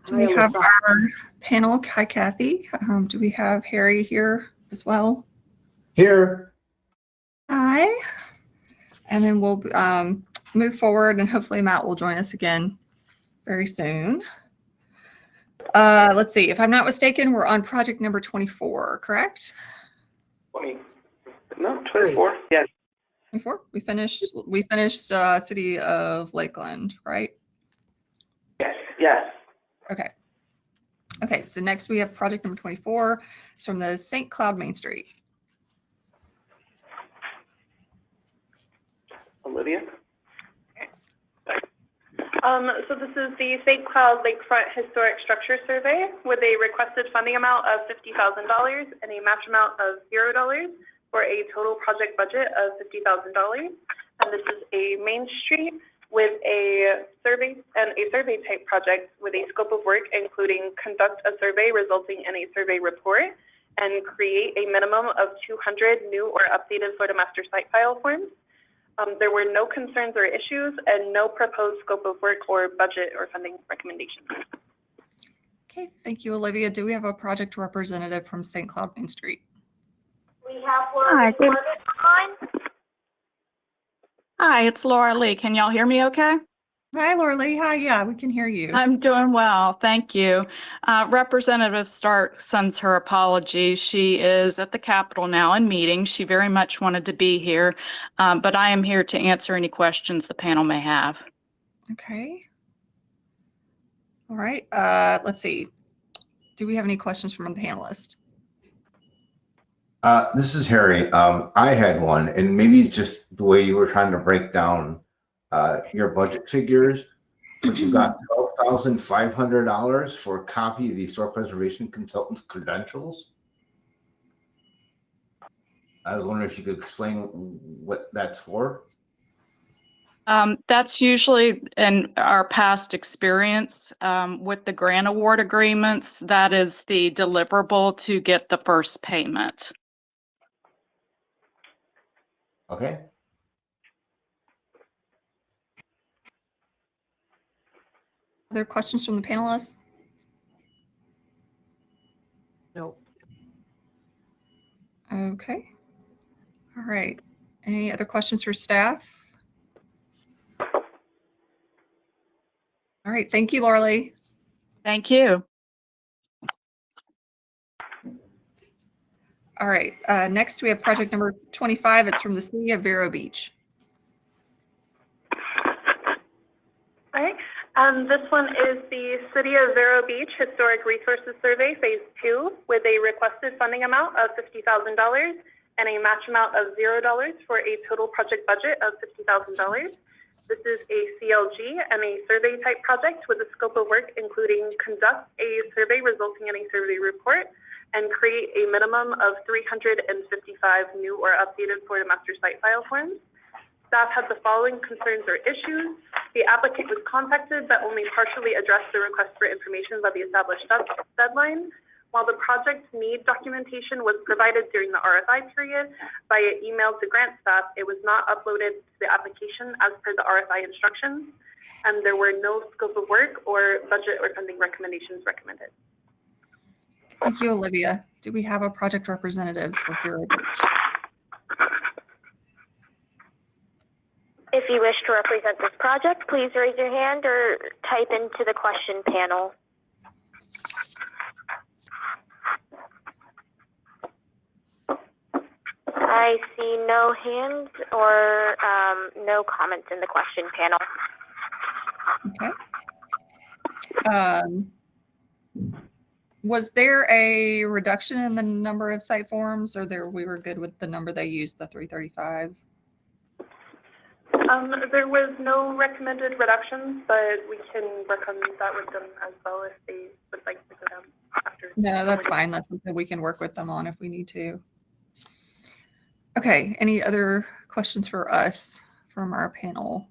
Do we Hi, have Alyssa. our panel? Hi, Kathy. Do we have Harry here as well? Here. Hi. And then we'll move forward, and hopefully Matt will join us again very soon. Let's see, if I'm not mistaken, we're on project number 24, correct? 24. Yes. 24. We finished City of Lakeland, right? Yes. Yes. Okay. Okay, so next we have project number 24. It's from the St. Cloud Main Street. Olivia? So this is the St. Cloud Lakefront Historic Structure Survey with a requested funding amount of $50,000 and a match amount of $0 for a total project budget of $50,000. And this is a Main Street with a survey type project with a scope of work including conduct a survey resulting in a survey report and create a minimum of 200 new or updated Florida Master Site File forms. There were no concerns or issues and no proposed scope of work or budget or funding recommendations. Okay, thank you, Olivia. Do we have a project representative from St. Cloud Main Street? We have Laura on. Hi, it's Laura Lee. Can y'all hear me okay? Hi, Laura Lee. Hi, yeah, we can hear you. I'm doing well, thank you. Representative Stark sends her apologies. She is at the Capitol now in meeting. She very much wanted to be here, but I am here to answer any questions the panel may have. Okay. All right, let's see. Do we have any questions from the panelists? This is Harry. I had one, and maybe it's just the way you were trying to break down your budget figures, but you got $12,500 for a copy of the historic preservation consultant's credentials. I was wondering if you could explain what that's for. That's usually in our past experience with the grant award agreements. That is the deliverable to get the first payment. Okay. Other questions from the panelists? No. Okay. All right. Any other questions for staff? All right. Thank you, Laura Lee. Thank you. All right. Next, we have project number 25. It's from the City of Vero Beach. All right. This one is the City of Vero Beach Historic Resources Survey Phase 2 with a requested funding amount of $50,000 and a match amount of $0 for a total project budget of $50,000. This is a CLG and a survey type project with a scope of work including conduct a survey resulting in a survey report and create a minimum of 355 new or updated Florida Master Site File forms. Staff had the following concerns or issues. The applicant was contacted but only partially addressed the request for information by the established deadline. While the project need documentation was provided during the RFI period via email to grant staff, it was not uploaded to the application as per the RFI instructions, and there were no scope of work or budget or funding recommendations recommended. Thank you, Olivia. Do we have a project representative for Vero Beach? If you wish to represent this project, please raise your hand or type into the question panel. I see no hands or no comments in the question panel. Okay. Was there a reduction in the number of site forms, or we were good with the number they used, the 335? There was no recommended reductions, but we can work on that with them as well if they would like to go down after. No, that's fine. That's something we can work with them on if we need to. Okay, any other questions for us from our panel?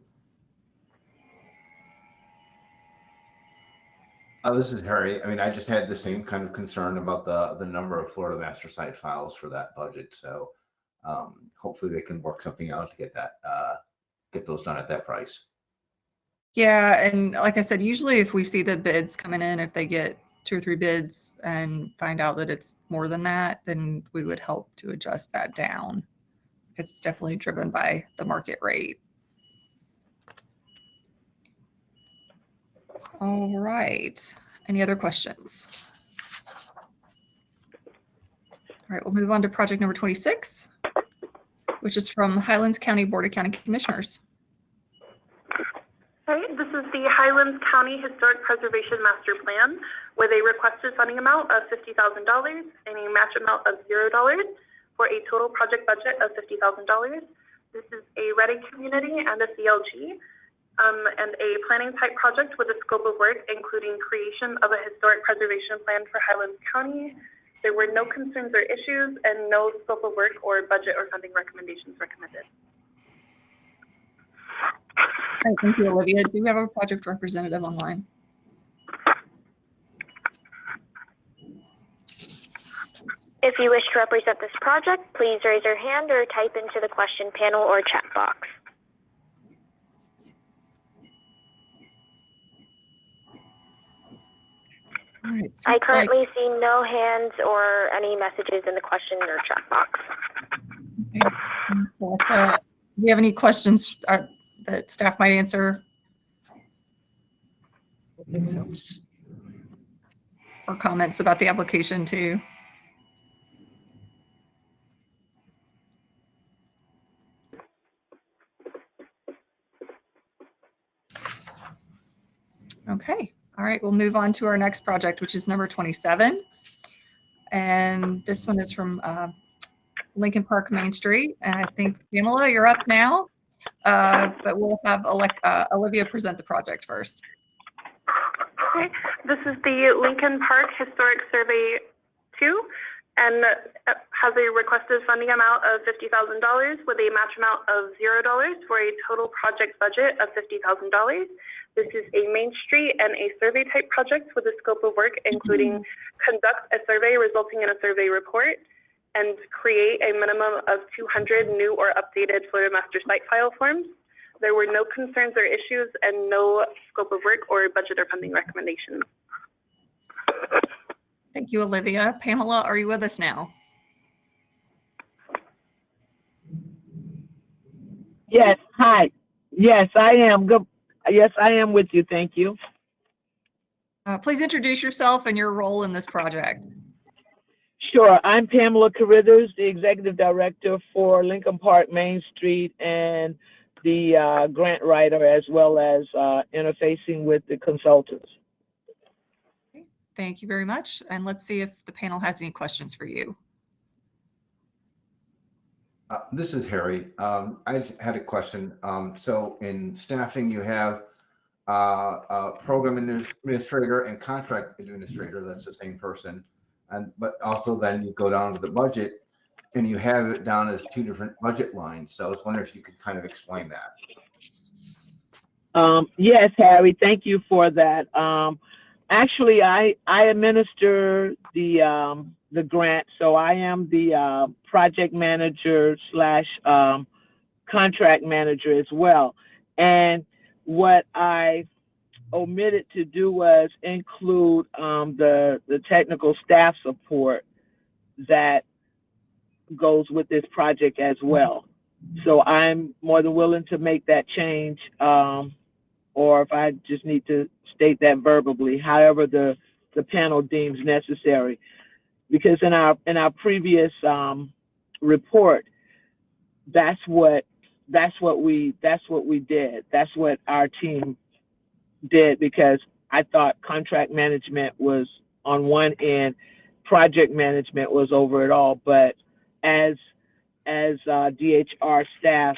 This is Harry. I mean, I just had the same kind of concern about the number of Florida Master Site Files for that budget. So hopefully they can work something out to get that get those done at that price. Yeah, and like I said, usually if we see the bids coming in, if they get 2 or 3 bids and find out that it's more than that, then we would help to adjust that down. It's definitely driven by the market rate. All right. Any other questions? All right, we'll move on to project number 26, which is from Highlands County Board of County Commissioners. Okay, this is the Highlands County Historic Preservation Master Plan with a requested funding amount of $50,000 and a match amount of $0 for a total project budget of $50,000. This is a ready community and a CLG and a planning type project with a scope of work including creation of a historic preservation plan for Highlands County. There were no concerns or issues and no scope of work or budget or funding recommendations recommended. All right, thank you, Olivia. Do we have a project representative online? If you wish to represent this project, please raise your hand or type into the question panel or chat box. All right, I currently see no hands or any messages in the question or chat box. Okay. So do you have any questions that staff might answer? I think so. Or comments about the application too? Okay. All right, we'll move on to our next project, which is number 27. And this one is from Lincoln Park Main Street. And I think, Pamela, you're up now, but we'll have Olivia present the project first. Okay, this is the Lincoln Park Historic Survey 2 and has a requested funding amount of $50,000 with a match amount of $0 for a total project budget of $50,000. This is a Main Street and a survey type project with a scope of work including conduct a survey resulting in a survey report and create a minimum of 200 new or updated Florida Master Site File forms. There were no concerns or issues and no scope of work or budget or funding recommendations. Thank you, Olivia. Pamela, are you with us now? Yes, hi. Yes, I am. Good. Yes, I am with you. Thank you. Please introduce yourself and your role in this project. Sure. I'm Pamela Carithers, the Executive Director for Lincoln Park Main Street and the grant writer, as well as interfacing with the consultants. Thank you very much. And let's see if the panel has any questions for you. This is Harry. I had a question. So in staffing, you have a program administrator and contract administrator. That's the same person. But also then you go down to the budget and you have it down as 2 different budget lines. So I was wondering if you could kind of explain that. Yes, Harry, thank you for that. Actually, I administer the grant, so I am the project manager / contract manager as well. And what I omitted to do was include the technical staff support that goes with this project as well. So I'm more than willing to make that change, or if I just need to state that verbally, however the panel deems necessary. Because in our previous report, that's what we did. That's what our team did, because I thought contract management was on one end, project management was over it all. But as DHR staff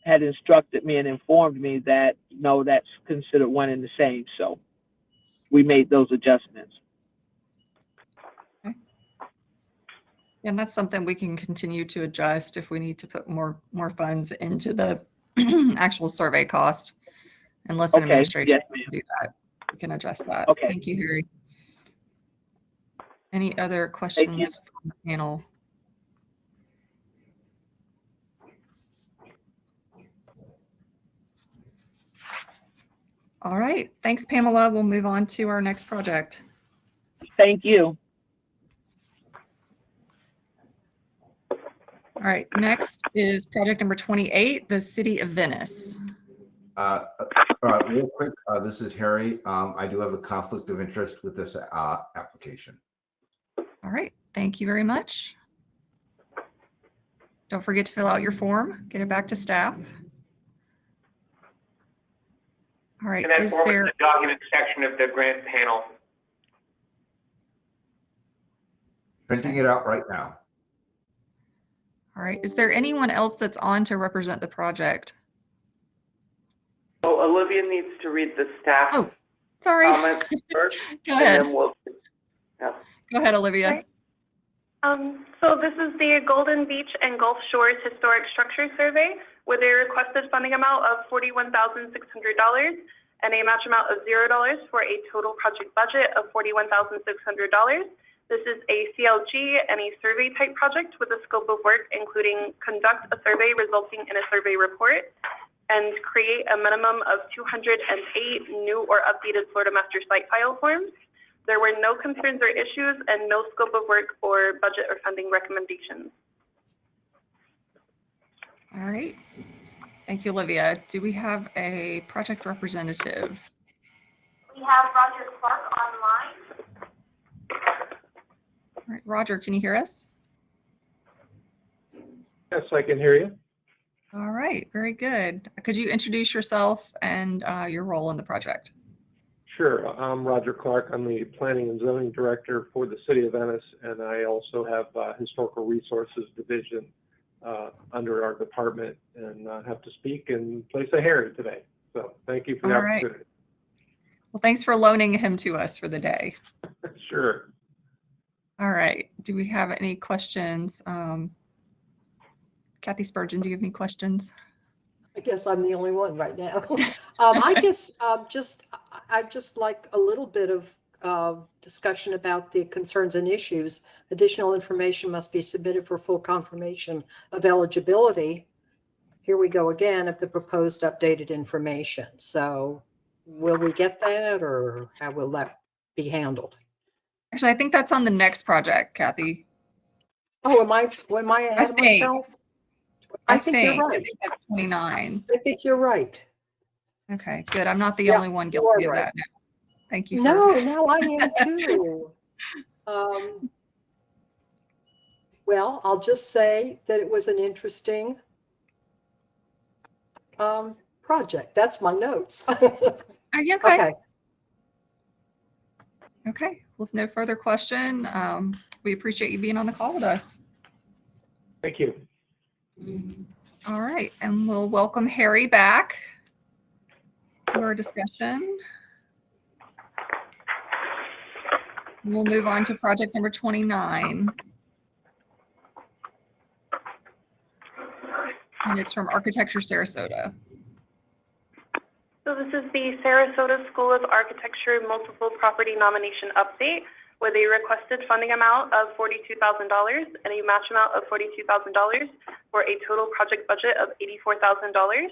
had instructed me and informed me that no, that's considered one and the same. So we made those adjustments. Okay. And that's something we can continue to adjust if we need to put more funds into the actual survey cost. Unless an administration can do that, we can adjust that. Okay. Thank you, Harry. Any other questions from the panel? All right. Thanks, Pamela. We'll move on to our next project. Thank you. All right. Next is project number 28, the City of Venice. Real quick, this is Harry. I do have a conflict of interest with this application. All right. Thank you very much. Don't forget to fill out your form. Get it back to staff. All right. And that Is form is there in the document section of the grant panel. Printing it out right now. All right. Is there anyone else that's on to represent the project? Oh, Olivia needs to read the staff Sorry. comments first. Go ahead. And then we'll, yeah. Go ahead, Olivia. So this is the Golden Beach and Gulf Shores Historic Structure Survey, where they requested funding amount of $41,600 and a match amount of $0 for a total project budget of $41,600. This is a CLG and a survey type project with a scope of work including conduct a survey resulting in a survey report and create a minimum of 208 new or updated Florida Master Site File forms. There were no concerns or issues and no scope of work or budget or funding recommendations. All right. Thank you, Olivia. Do we have a project representative? We have Roger Clark online. All right, Roger, can you hear us? Yes, I can hear you. All right, very good. Could you introduce yourself and your role in the project? Sure. I'm Roger Clark. I'm the Planning and Zoning Director for the City of Venice, and I also have Historical Resources Division under our department, and have to speak in place of Harry today. So thank you for the opportunity. Well, thanks for loaning him to us for the day. Sure. All right. Do we have any questions? Kathy Spurgeon, do you have any questions? I guess I'm the only one right now. I guess I'd just like a little bit of discussion about the concerns and issues. Additional information must be submitted for full confirmation of eligibility. Here we go again of the proposed updated information. So will we get that, or how will that be handled? Actually, I think that's on the next project, Kathy. Oh, am I ahead of myself? I think you're right. I think that's 29. I think you're right. Okay, good. I'm not the only one guilty of that now. Thank you. No, I am too. Well, I'll just say that it was an interesting project. That's my notes. Are you okay? Okay, with no further question, we appreciate you being on the call with us. Thank you. All right, and we'll welcome Harry back to our discussion. We'll move on to project number 29. And it's from Architecture Sarasota. So this is the Sarasota School of Architecture Multiple Property Nomination Update, where they requested funding amount of $42,000 and a match amount of $42,000 for a total project budget of $84,000.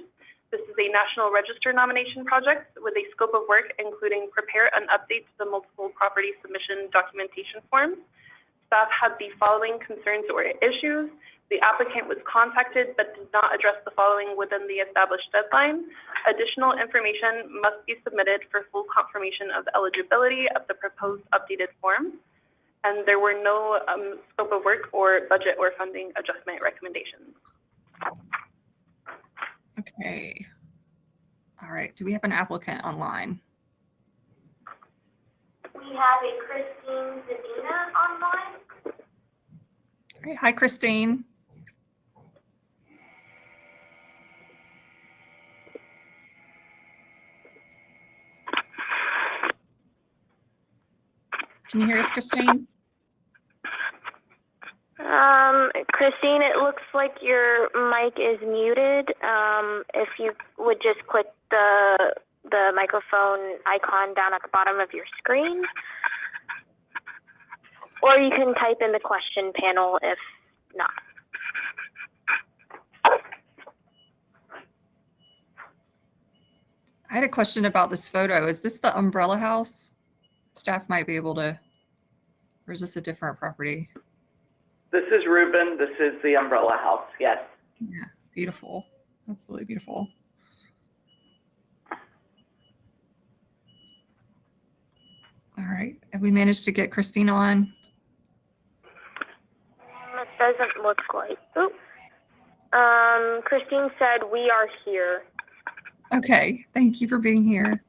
This is a National Register nomination project with a scope of work including prepare and update the multiple property submission documentation forms. Staff had the following concerns or issues. The applicant was contacted but did not address the following within the established deadline. Additional information must be submitted for full confirmation of eligibility of the proposed updated forms. And there were no scope of work or budget or funding adjustment recommendations. Okay. All right. Do we have an applicant online? We have a Christine Zadina online. All right. Hi, Christine. Can you hear us, Christine? Christine, it looks like your mic is muted. If you would just click the microphone icon down at the bottom of your screen, or you can type in the question panel if not. I had a question about this photo. Is this the umbrella house? Staff might be able to, or is this a different property? This is Ruben. This is the umbrella house. Yes. Yeah, beautiful. Absolutely beautiful. All right. Have we managed to get Christine on? It doesn't look like. Oops. Christine said we are here. Okay. Thank you for being here.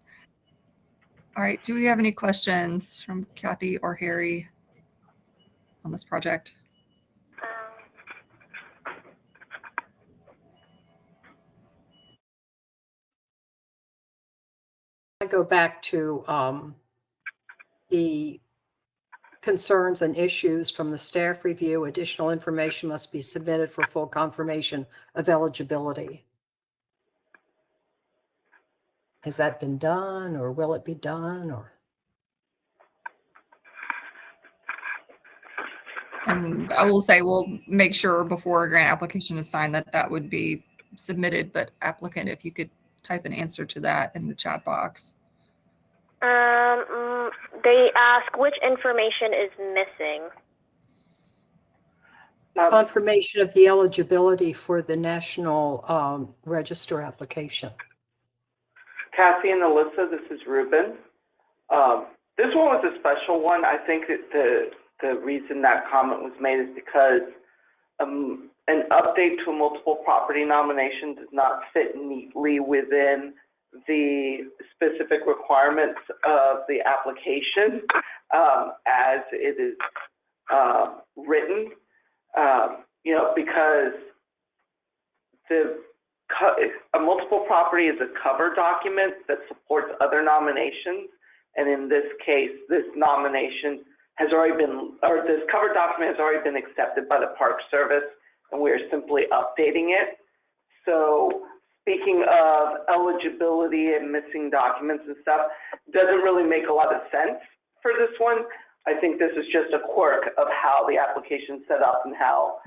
All right. Do we have any questions from Kathy or Harry on this project? I go back to the concerns and issues from the staff review. Additional information must be submitted for full confirmation of eligibility. Has that been done, or will it be done, or? And I will say we'll make sure before a grant application is signed that that would be submitted, but applicant, if you could type an answer to that in the chat box. They ask which information is missing. Confirmation of the eligibility for the National Register application. Kathy and Alyssa, this is Ruben. This one was a special one. I think that the reason that comment was made is because an update to a multiple property nomination does not fit neatly within the specific requirements of the application as it is written, because a multiple property is a cover document that supports other nominations. And in this case, this nomination has already been, or this cover document has already been accepted by the Park Service, and we are simply updating it. So speaking of eligibility and missing documents and stuff, doesn't really make a lot of sense for this one. I think this is just a quirk of how the application is set up and how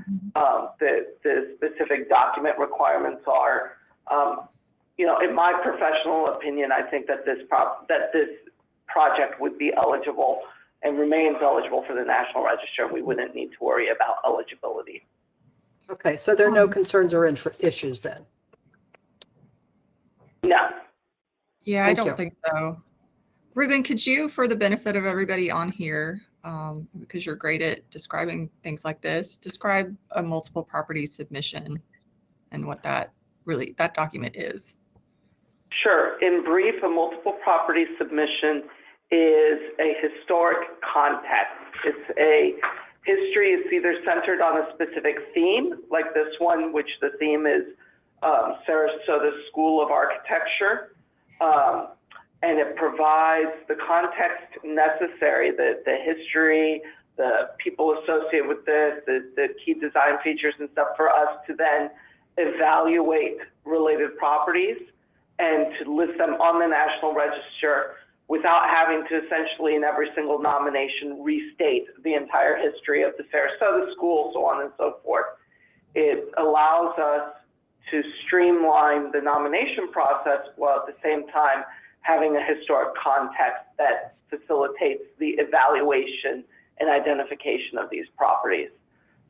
the specific document requirements are. In my professional opinion, I think that this project would be eligible and remains eligible for the National Register. We wouldn't need to worry about eligibility. Okay, so there are no concerns or issues then? No. Yeah, I don't think so. Ruben, could you, for the benefit of everybody on here, because you're great at describing things like this, describe a multiple property submission and what that document is? Sure. In brief, a multiple property submission is a historic context. It's a history. It's either centered on a specific theme, like this one, which the theme is Sarasota School of Architecture. And it provides the context necessary, the history, the people associated with this, the key design features and stuff for us to then evaluate related properties and to list them on the National Register without having to essentially in every single nomination restate the entire history of the Sarasota School, so on and so forth. It allows us to streamline the nomination process while at the same time having a historic context that facilitates the evaluation and identification of these properties.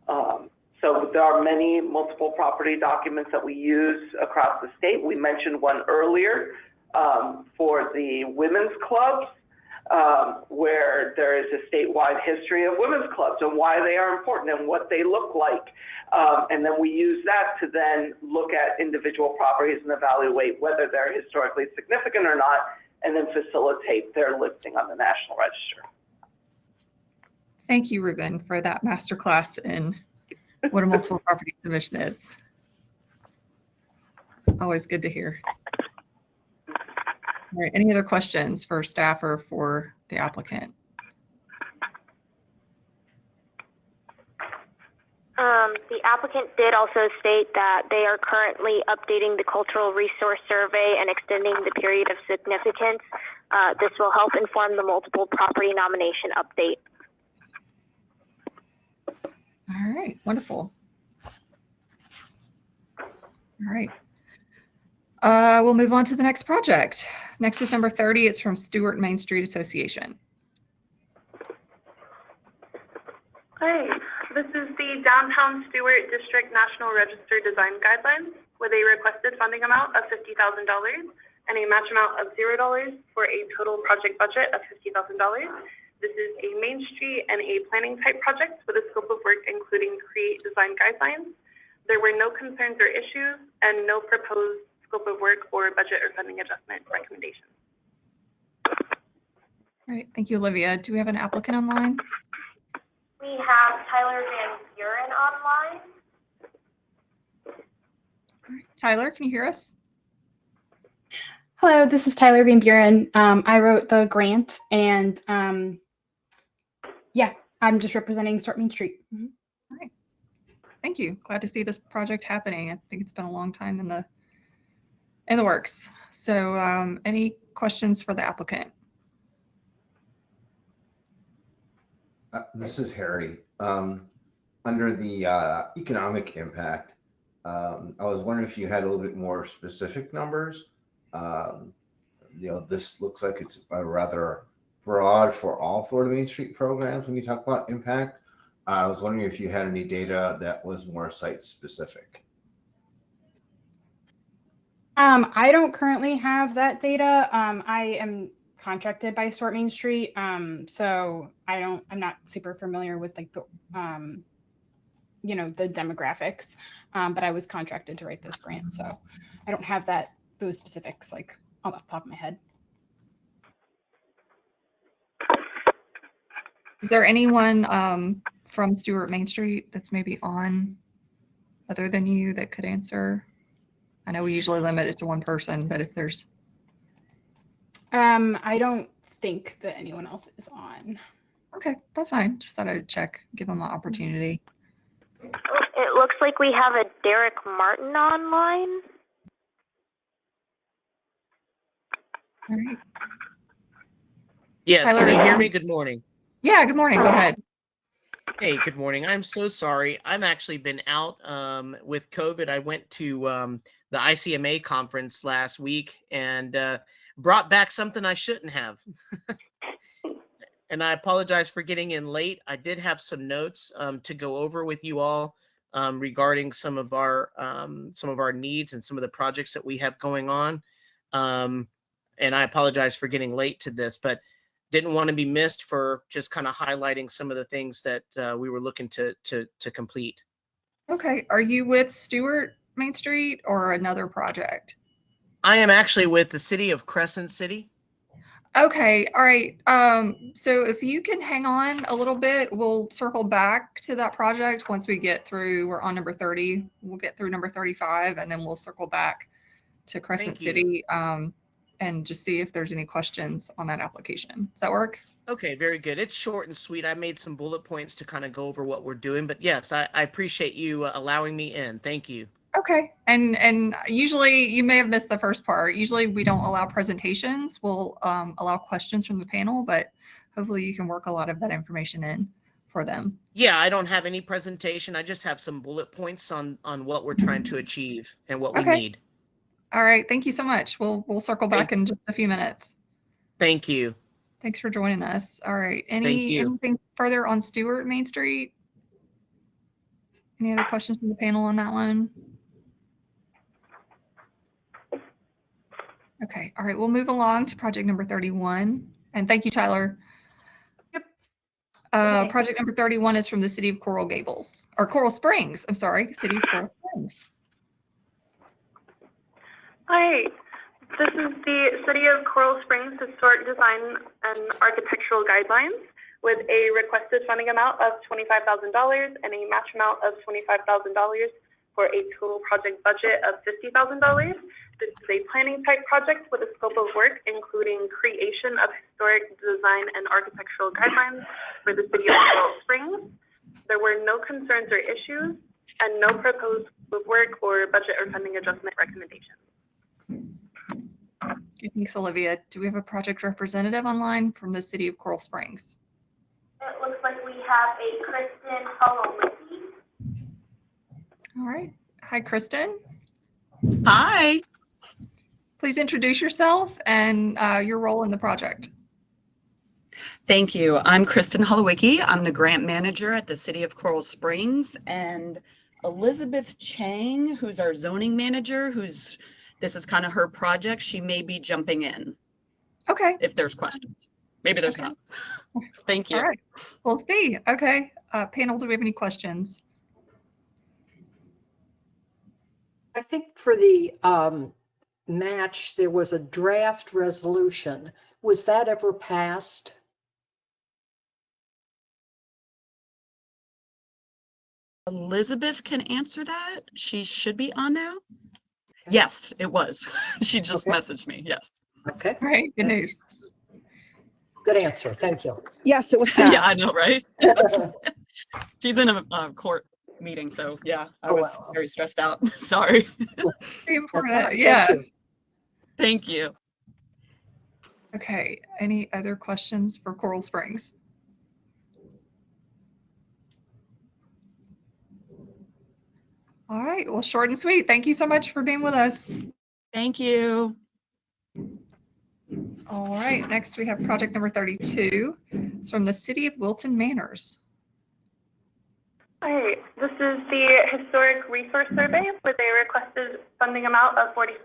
So there are many multiple property documents that we use across the state. We mentioned one earlier for the women's clubs, where there is a statewide history of women's clubs and why they are important and what they look like. And then we use that to then look at individual properties and evaluate whether they're historically significant or not, and then facilitate their listing on the National Register. Thank you, Ruben, for that masterclass in what a multiple property submission is. Always good to hear. All right, any other questions for staff or for the applicant? The applicant did also state that they are currently updating the cultural resource survey and extending the period of significance. This will help inform the multiple property nomination update. All right, wonderful. All right. We'll move on to the next project. Next is number 30. It's from Stewart Main Street Association. Hi, this is the Downtown Stewart District National Register Design Guidelines with a requested funding amount of $50,000 and a match amount of $0 for a total project budget of $50,000. This is a Main Street and a planning type project with a scope of work including create design guidelines. There were no concerns or issues and no proposed scope of work or budget or funding adjustment recommendations. All right, thank you, Olivia. Do we have an applicant online? We have Tyler Van Buren online. All right, Tyler, can you hear us? Hello, this is Tyler Van Buren. I wrote the grant and yeah, I'm just representing Stewart Main Street. All right, thank you. Glad to see this project happening. I think it's been a long time in the works. So any questions for the applicant? This is Harry. Under the economic impact, I was wondering if you had a little bit more specific numbers. This looks like it's a rather broad for all Florida Main Street programs when you talk about impact. I was wondering if you had any data that was more site specific. I don't currently have that data. I am contracted by Stewart Main Street, so I'm not super familiar with like the the demographics, but I was contracted to write this grant, so I don't have those specifics like on the top of my head. Is there anyone from Stewart Main Street that's maybe on other than you that could answer? I know we usually limit it to one person, but if there's I don't think that anyone else is on. Okay, that's fine. Just thought I'd check, give them an opportunity. It looks like we have a Derek Martin online. All right. Yes, Tyler, can you hear me? Good morning. Yeah, good morning. Go ahead. Hey, good morning. I'm so sorry. I've actually been out with COVID. I went to the ICMA conference last week and brought back something I shouldn't have. And I apologize for getting in late. I did have some notes to go over with you all regarding some of our needs and some of the projects that we have going on. And I apologize for getting late to this, but didn't want to be missed for just kind of highlighting some of the things that we were looking to complete. Okay, are you with Stewart Main Street or another project? I am actually with the city of Crescent City. Okay, all right. So if you can hang on a little bit, we'll circle back to that project once we get through. We're on number 30. We'll get through number 35, and then we'll circle back to Crescent City and just see if there's any questions on that application. Does that work? Okay, very good. It's short and sweet. I made some bullet points to kind of go over what we're doing, but yes, I appreciate you allowing me in. Thank you. Okay, and usually you may have missed the first part. Usually we don't allow presentations. We'll allow questions from the panel, but hopefully you can work a lot of that information in for them. Yeah, I don't have any presentation. I just have some bullet points on what we're trying to achieve and what we need. All right, thank you so much. We'll circle back in just a few minutes. Thank you. Thanks for joining us. All right, anything further on Stewart Main Street? Any other questions from the panel on that one? Okay, all right, we'll move along to project number 31. And thank you, Tyler. Yep. Project number 31 is from the city of Coral Gables, or Coral Springs. I'm sorry, city of Coral Springs. Hi, this is the City of Coral Springs Historic Design and Architectural Guidelines with a requested funding amount of $25,000 and a match amount of $25,000 for a total project budget of $50,000. This is a planning type project with a scope of work including creation of historic design and architectural guidelines for the City of Coral Springs. There were no concerns or issues and no proposed scope of work or budget or funding adjustment recommendations. Thanks, Olivia. Do we have a project representative online from the city of Coral Springs? It looks like we have a Kristen Holowicki. All right. Hi, Kristen. Hi. Please introduce yourself and your role in the project. Thank you. I'm Kristen Holowicki. I'm the grant manager at the City of Coral Springs, and Elizabeth Chang, who's our zoning manager, this is kind of her project. She may be jumping in. Okay. If there's questions. Maybe there's not. Thank you. All right. We'll see. Okay. Panel, do we have any questions? I think for the match, there was a draft resolution. Was that ever passed? Elizabeth can answer that. She should be on now. Okay. Yes, it was. She just messaged me. Yes. Okay. Great. Good news. Good answer. Thank you. Yes, it was passed. Yeah, I know, right? She's in a court meeting, so yeah, I was very stressed out. Sorry. Very important. Right. Yeah. Thank you. Thank you. Okay. Any other questions for Coral Springs? All right. Well, short and sweet. Thank you so much for being with us. Thank you. All right. Next, we have project number 32. It's from the City of Wilton Manors. Hi, this is the Historic Resource Survey where they requested funding amount of $40,000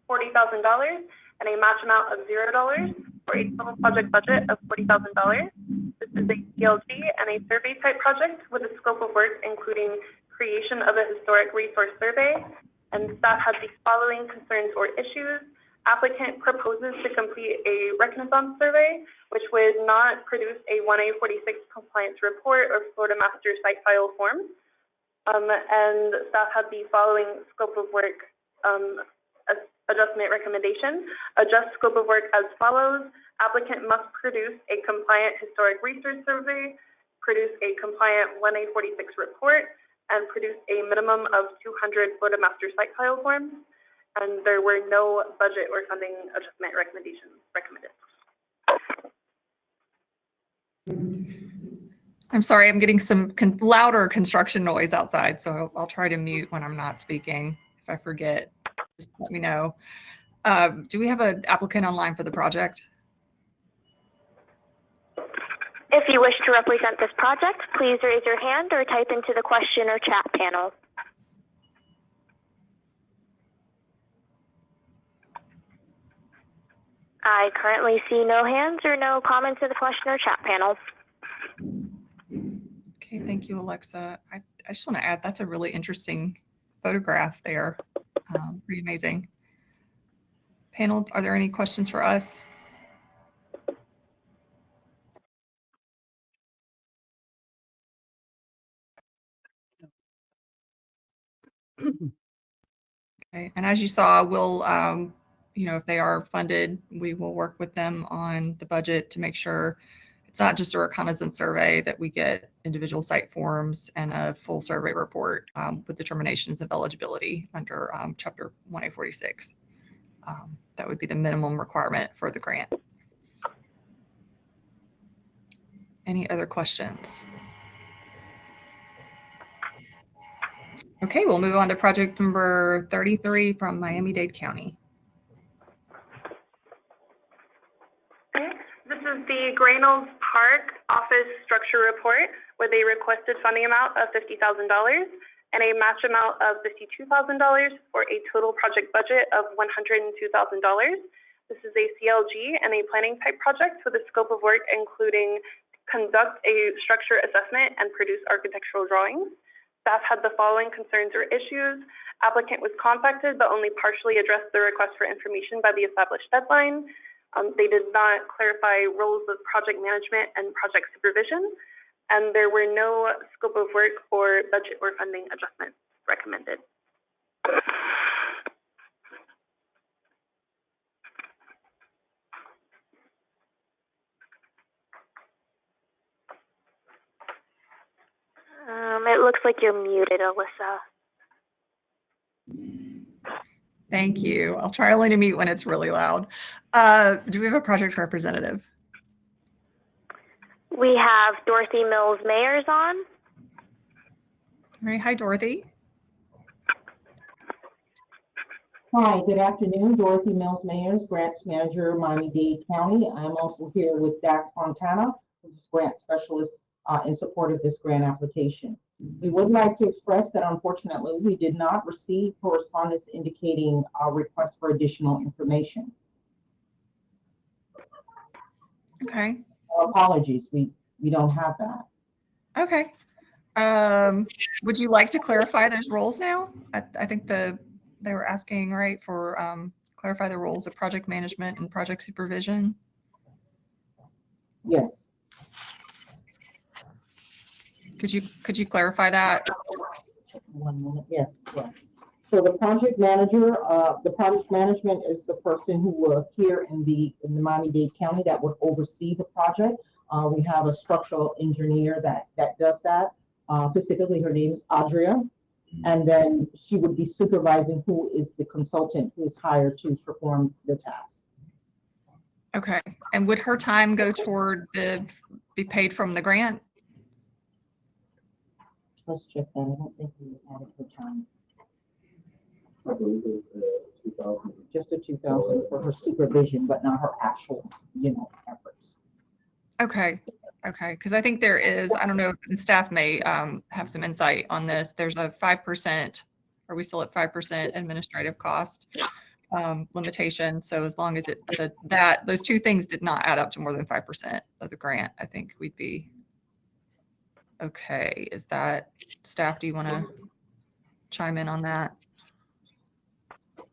and a match amount of $0 for a total project budget of $40,000. This is a CLG and a survey type project with a scope of work including creation of a historic resource survey, and staff has the following concerns or issues. Applicant proposes to complete a Reconnaissance survey, which would not produce a 1A46 compliance report or Florida Master Site File form. And staff had the following scope of work adjustment recommendation. Adjust scope of work as follows. Applicant must produce a compliant historic research survey, produce a compliant 1A46 report, and produce a minimum of 200 Florida Master Site File forms. And there were no budget or funding adjustment recommendations recommended. I'm sorry, I'm getting some louder construction noise outside, so I'll try to mute when I'm not speaking. If I forget, just let me know. Do we have an applicant online for the project? If you wish to represent this project, please raise your hand or type into the question or chat panel. I currently see no hands or no comments in the question or chat panel. Okay, thank you, Alexa. I just want to add, that's a really interesting photograph there. Pretty amazing. Panel, are there any questions for us? Okay, and as you saw, we'll, if they are funded, we will work with them on the budget to make sure it's not just a reconnaissance survey, that we get individual site forms and a full survey report with determinations of eligibility under Chapter 1A46. That would be the minimum requirement for the grant. Any other questions? Okay, we'll move on to project number 33 from Miami-Dade County. This is the Graynolds Park Office Structure Report, where they requested funding amount of $50,000 and a match amount of $52,000 for a total project budget of $102,000. This is a CLG and a planning type project with a scope of work including conduct a structure assessment and produce architectural drawings. Staff had the following concerns or issues. Applicant was contacted but only partially addressed the request for information by the established deadline. They did not clarify roles of project management and project supervision, and there were no scope of work or budget or funding adjustments recommended. It looks like you're muted, Alyssa. Thank you. I'll try only to mute when it's really loud. Do we have a project representative? We have Dorothy Mills Mayers on. All right. Hi, Dorothy. Hi, good afternoon. Dorothy Mills Mayers, Grants Manager, Miami-Dade County. I'm also here with Dax Fontana, who's Grant Specialist in support of this grant application. We would like to express that unfortunately we did not receive correspondence indicating a request for additional information. Okay. Our apologies, we don't have that. Okay. Would you like to clarify those roles now? I think they were asking, right, for clarify the roles of project management and project supervision. Yes. Could you clarify that? 1 minute. Yes. So the project manager, the project management is the person who will appear in the Miami-Dade County that would oversee the project. We have a structural engineer that does that. Specifically, her name is Adria. And then she would be supervising who is the consultant who is hired to perform the task. Okay. And would her time go toward be paid from the grant? Let's check that. I don't think we added her time. I believe it was 2,000. Just a 2,000 for her supervision, but not her actual, efforts. Okay. Okay. Because I think there is, I don't know, and staff may have some insight on this. There's a 5%, are we still at 5% administrative cost limitation? So as long as those two things did not add up to more than 5% of the grant, I think we'd be okay. Is that, staff, do you want to chime in on that?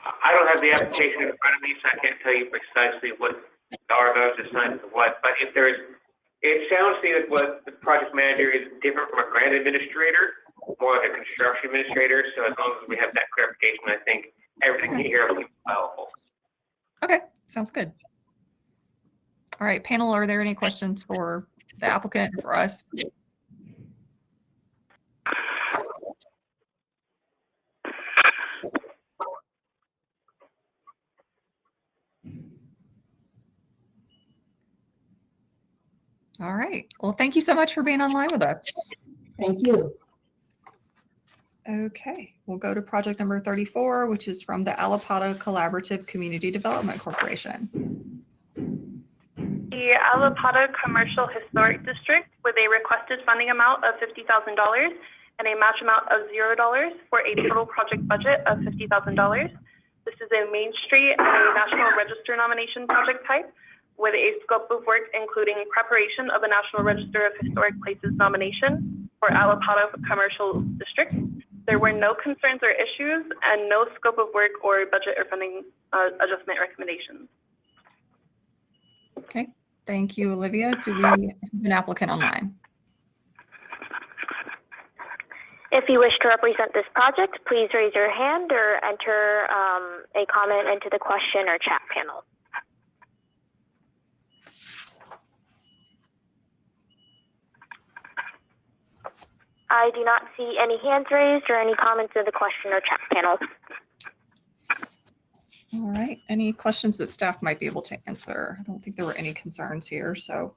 I don't have the application in front of me, so I can't tell you precisely what dollar amounts assigned to what, but if there's, it sounds to me that what the project manager is different from a grant administrator, more like a construction administrator. So as long as we have that clarification, I think everything here will be helpful. Okay, sounds good. All right, panel, are there any questions for the applicant or for us? All right. Well, thank you so much for being online with us. Thank you. Okay, we'll go to project number 34, which is from the Alapato Collaborative Community Development Corporation. The Alapato Commercial Historic District with a requested funding amount of $50,000 and a match amount of $0 for a total project budget of $50,000. This is a Main Street and a National Register nomination project type with a scope of work including preparation of a National Register of Historic Places nomination for Alapato Commercial District. There were no concerns or issues and no scope of work or budget or funding adjustment recommendations. Okay, thank you, Olivia. Do we have an applicant online? If you wish to represent this project, please raise your hand or enter a comment into the question or chat panel. I do not see any hands raised or any comments in the question or chat panel. All right, any questions that staff might be able to answer? I don't think there were any concerns here, so.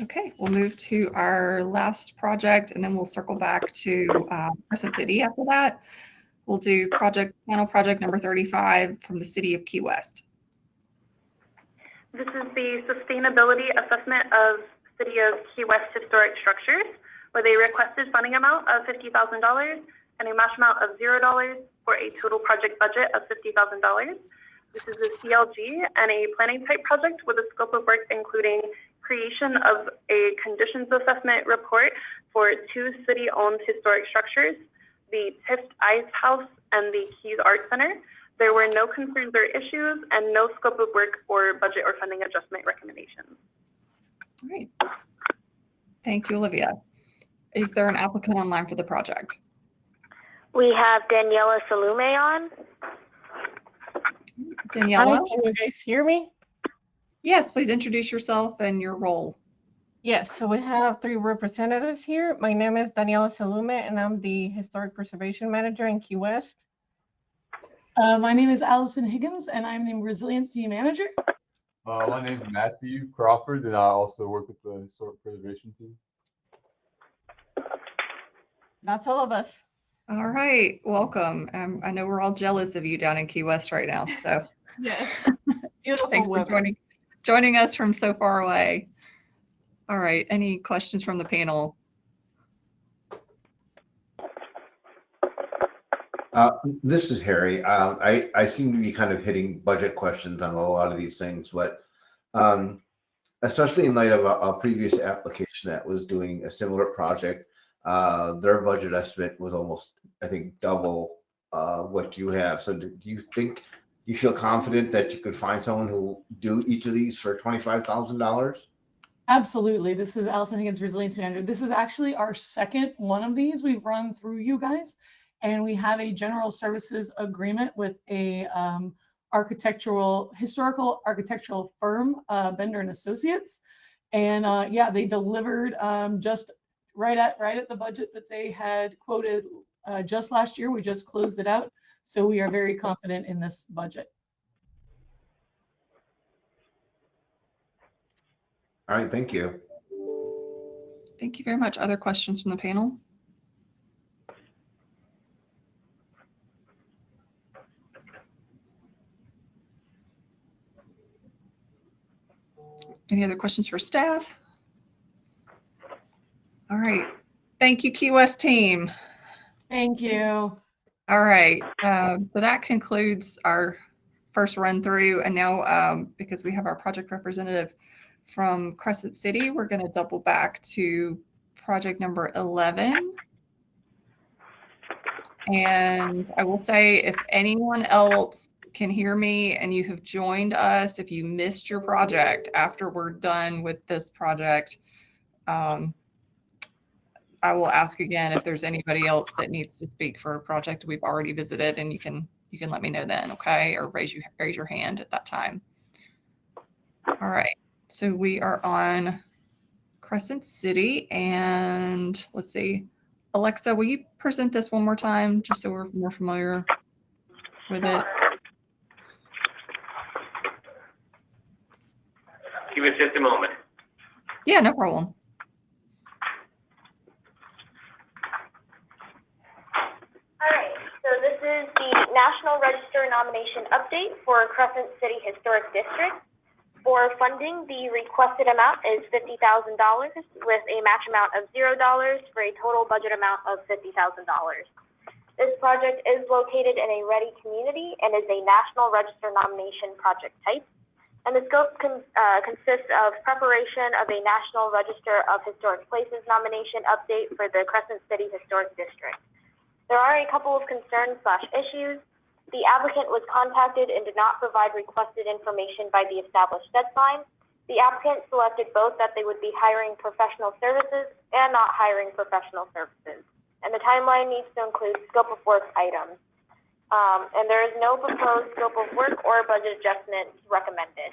Okay, we'll move to our last project and then we'll circle back to Crescent City after that. We'll do panel project number 35 from the City of Key West. This is the sustainability assessment of City of Key West historic structures with a requested funding amount of $50,000 and a match amount of $0 for a total project budget of $50,000. This is a CLG and a planning type project with a scope of work including creation of a conditions assessment report for 2 city-owned historic structures, the Tift Ice House and the Keys Art Center. There were no concerns or issues and no scope of work or budget or funding adjustment recommendations. All right. Thank you, Olivia. Is there an applicant online for the project? We have Daniela Salume on. Daniela? Hi, can you guys hear me? Yes, please introduce yourself and your role. Yes, so we have 3 representatives here. My name is Daniela Salume, and I'm the Historic Preservation Manager in Key West. My name is Allison Higgins, and I'm the Resiliency Manager. My name is Matthew Crawford, and I also work with the Historic Preservation team. That's all of us. All right, welcome. I know we're all jealous of you down in Key West right now, so Yes. Beautiful thanks for weather. joining us from so far away. All right, any questions from the panel? This is Harry. I seem to be kind of hitting budget questions on a lot of these things, but especially in light of a previous application that was doing a similar project, their budget estimate was almost, I think, double what you have. So do you feel confident that you could find someone who will do each of these for $25,000? Absolutely. This is Allison Higgins, Resiliency Manager. This is actually our second one of these we've run through you guys, and we have a general services agreement with a historical architectural firm, Bender and Associates, and yeah, they delivered just right at the budget that they had quoted just last year. We just closed it out, so we are very confident in this budget. All right, thank you. Thank you very much. Other questions from the panel? Any other questions for staff? All right. Thank you, Key West team. Thank you. All right. So that concludes our first run through. And now, because we have our project representative from Crescent City, we're going to double back to project number 11. And I will say, if anyone else can hear me and you have joined us, if you missed your project after we're done with this project, I will ask again if there's anybody else that needs to speak for a project we've already visited, and you can let me know then, okay? Or raise your hand at that time. All right, so we are on Crescent City, and let's see, Alexa, will you present this one more time just so we're more familiar with it? Give us just a moment. Yeah, no problem. All right, so this is the National Register nomination update for Crescent City Historic District. For funding, the requested amount is $50,000 with a match amount of $0 for a total budget amount of $50,000. This project is located in a ready community and is a National Register nomination project type. And the scope consists of preparation of a National Register of Historic Places nomination update for the Crescent City Historic District. There are a couple of concerns/issues. The applicant was contacted and did not provide requested information by the established deadline. The applicant selected both that they would be hiring professional services and not hiring professional services. And the timeline needs to include scope of work items. And there is no proposed scope of work or budget adjustment recommended.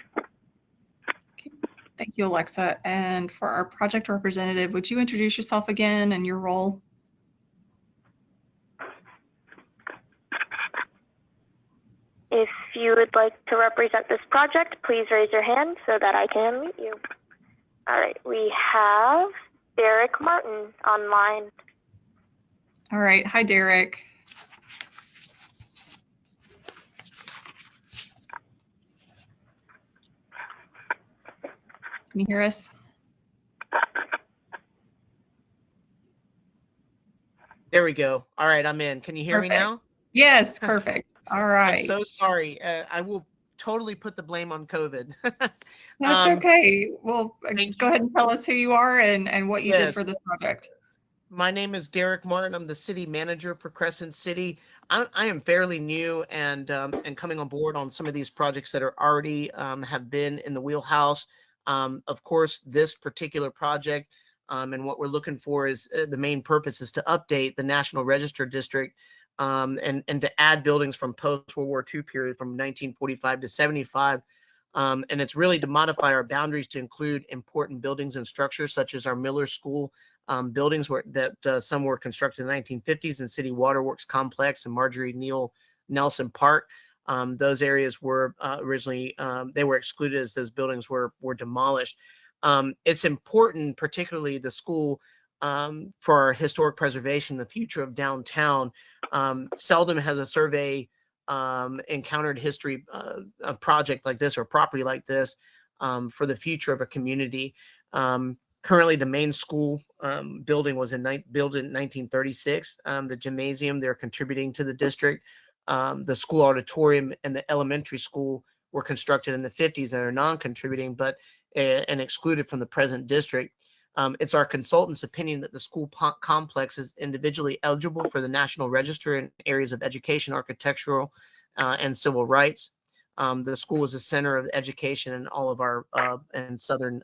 Okay. Thank you, Alexa. And for our project representative, would you introduce yourself again and your role? If you would like to represent this project, please raise your hand so that I can unmute you. All right, we have Derek Martin online. All right. Hi, Derek. Can you hear us? There we go. All right, I'm in. Can you hear me now? Yes, perfect. All right. I'm so sorry. I will totally put the blame on COVID. That's okay. Well, go ahead and tell us who you are and what you did Yes. for this project. My name is Derek Martin. I'm the city manager for Crescent City. I am fairly new and coming on board on some of these projects that are already have been in the wheelhouse. Of course, this particular project and what we're looking for is the main purpose is to update the National Register District and to add buildings from post-World War II period from 1945 to 75. And it's really to modify our boundaries to include important buildings and structures such as our Miller School buildings that some were constructed in the 1950s and City Waterworks Complex and Marjorie Neal Nelson Park. Those areas were originally, they were excluded as those buildings were demolished. It's important, particularly the school, for our historic preservation, the future of downtown. Seldom has a survey encountered history, a project like this or property like this for the future of a community. Currently, the main school building was built in 1936. The gymnasium, they're contributing to the district. The school auditorium and the elementary school were constructed in the 50s and are non-contributing, but and excluded from the present district. It's our consultant's opinion that the school complex is individually eligible for the National Register in areas of education, architectural, and civil rights. The school is the center of education in all of our in southern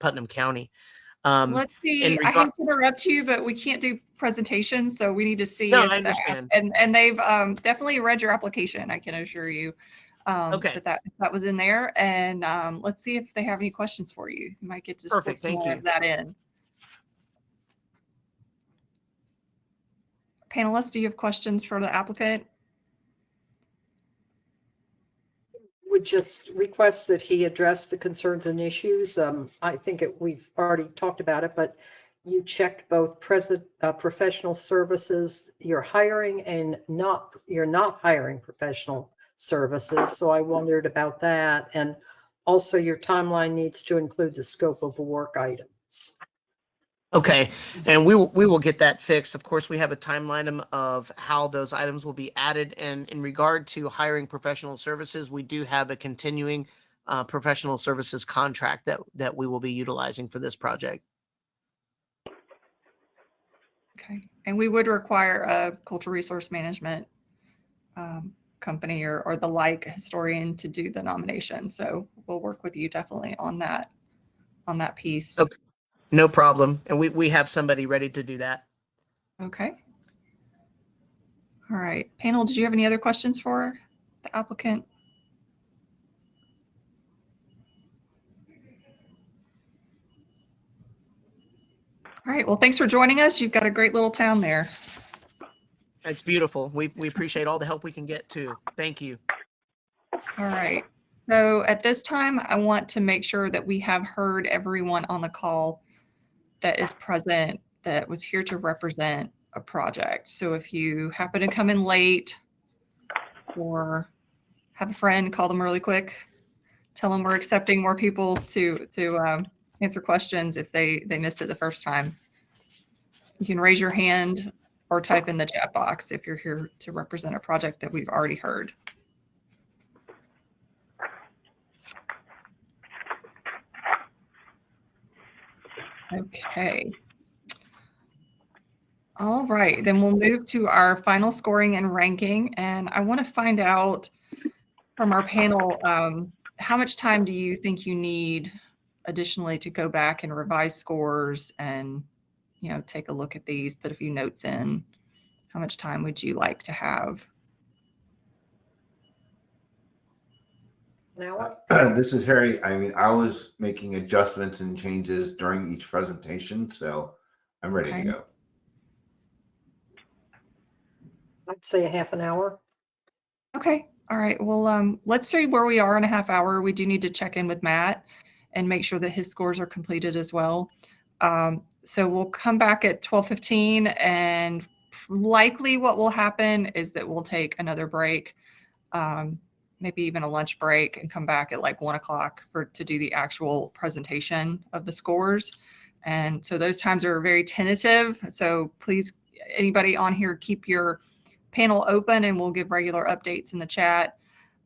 Putnam County. Let's see. I hate to interrupt you, but we can't do presentations, so we need to see No, if I understand. and they've definitely read your application. I can assure you Okay. that was in there. And let's see if they have any questions for you. You might get to Perfect. slip some Thank more you. of that in. Panelists, do you have questions for the applicant? Would just request that he address the concerns and issues. I think we've already talked about it, but you checked both professional services, you're hiring and you're not hiring professional services. So I wondered about that. And also your timeline needs to include the scope of work items. Okay, and we will get that fixed. Of course, we have a timeline of how those items will be added. And in regard to hiring professional services, we do have a continuing professional services contract that we will be utilizing for this project. Okay, and we would require a cultural resource management company or the like historian to do the nomination. So we'll work with you definitely on that piece. Okay, no problem. And we have somebody ready to do that. Okay. All right, panel, did you have any other questions for the applicant? All right, well, thanks for joining us. You've got a great little town there. It's beautiful. We appreciate all the help we can get too. Thank you. All right. So at this time, I want to make sure that we have heard everyone on the call that is present that was here to represent a project. So if you happen to come in late or have a friend, call them really quick, tell them we're accepting more people to answer questions if they missed it the first time. You can raise your hand or type in the chat box if you're here to represent a project that we've already heard. Okay. All right, then we'll move to our final scoring and ranking. And I want to find out from our panel, how much time do you think you need additionally to go back and revise scores and, you know, take a look at these, put a few notes in? How much time would you like to have? This is I was making adjustments and changes during each presentation, so I'm ready to go. I'd say a half an hour. Okay. All right. Well, let's see where we are in a half hour. We do need to check in with Matt and make sure that his scores are completed as well. So we'll come back at 12:15, and likely what will happen is that we'll take another break, maybe even a lunch break, and come back at like 1 o'clock to do the actual presentation of the scores. And so those times are very tentative. So please, anybody on here, keep your panel open and we'll give regular updates in the chat.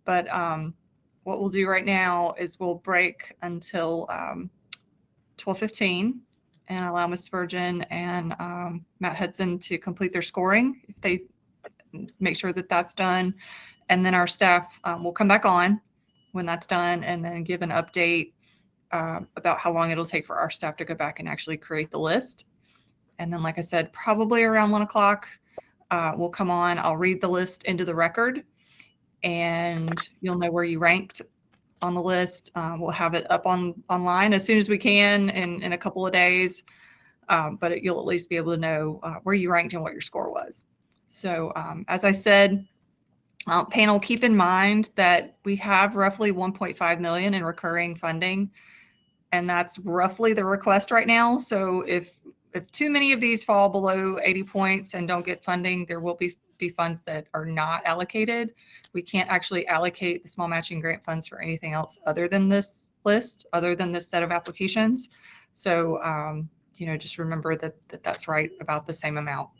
But what we'll do right now is we'll break until 12:15 and allow Ms. Spurgeon and Matt Hudson to complete their scoring if they make sure that that's done. And then our staff will come back on when that's done and then give an update about how long it'll take for our staff to go back and actually create the list. And then, like I said, probably around 1 o'clock, we'll come on. I'll read the list into the record and you'll know where you ranked on the list. We'll have it up online as soon as we can in a couple of days, but you'll at least be able to know where you ranked and what your score was. So as I said, Panel, keep in mind that we have roughly 1.5 million in recurring funding, and that's roughly the request right now. So if too many of these fall below 80 points and don't get funding, there will be funds that are not allocated. We can't actually allocate the small matching grant funds for anything else other than this list, other than this set of applications. So, you know, just remember that that's right about the same amount.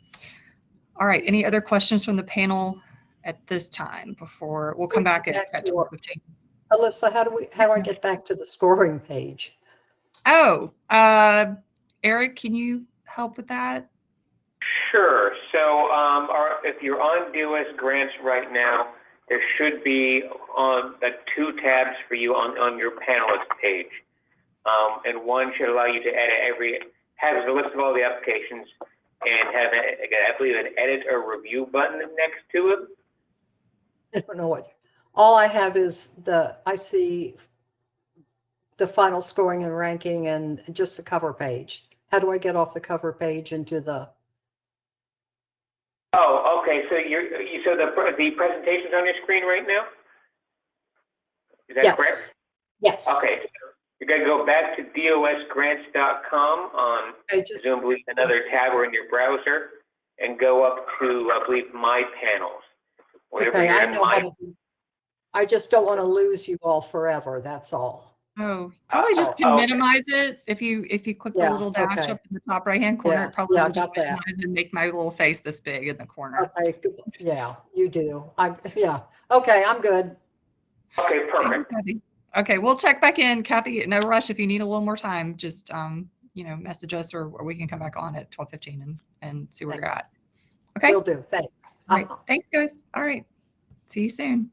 All right, any other questions from the panel at this time before we'll come back at 12:15? Alyssa, how do I get back to the scoring page? Oh, Eric, can you help with that? Sure. So if you're on DOS grants right now, there should be on two tabs for you on your panelist page. And one should allow you to edit has a list of all the applications and have, I believe, an edit or review button next to it. I don't know what. All I have is I see the final scoring and ranking and just the cover page. How do I get off the cover page into the? Oh, okay. So so the presentation's on your screen right now? Is that correct? Yes. Okay. So you're going to go back to dosgrants.com on Zoom, believe another tab or in your browser, and go up to, I believe, My Panels. Okay, I know how to do. I just don't want to lose you all forever. That's all. Oh, probably just can minimize it if you click the little dash up in the top right hand corner. It probably will just minimize and make my little face this big in the corner. Okay, yeah, you do. Yeah. Okay, I'm good. Okay, perfect. Okay, we'll check back in, Kathy. No rush. If you need a little more time, just you know, message us or we can come back on at 12:15 and see where you're at. Okay. Will do. Thanks. All right. Thanks, guys. All right. See you soon.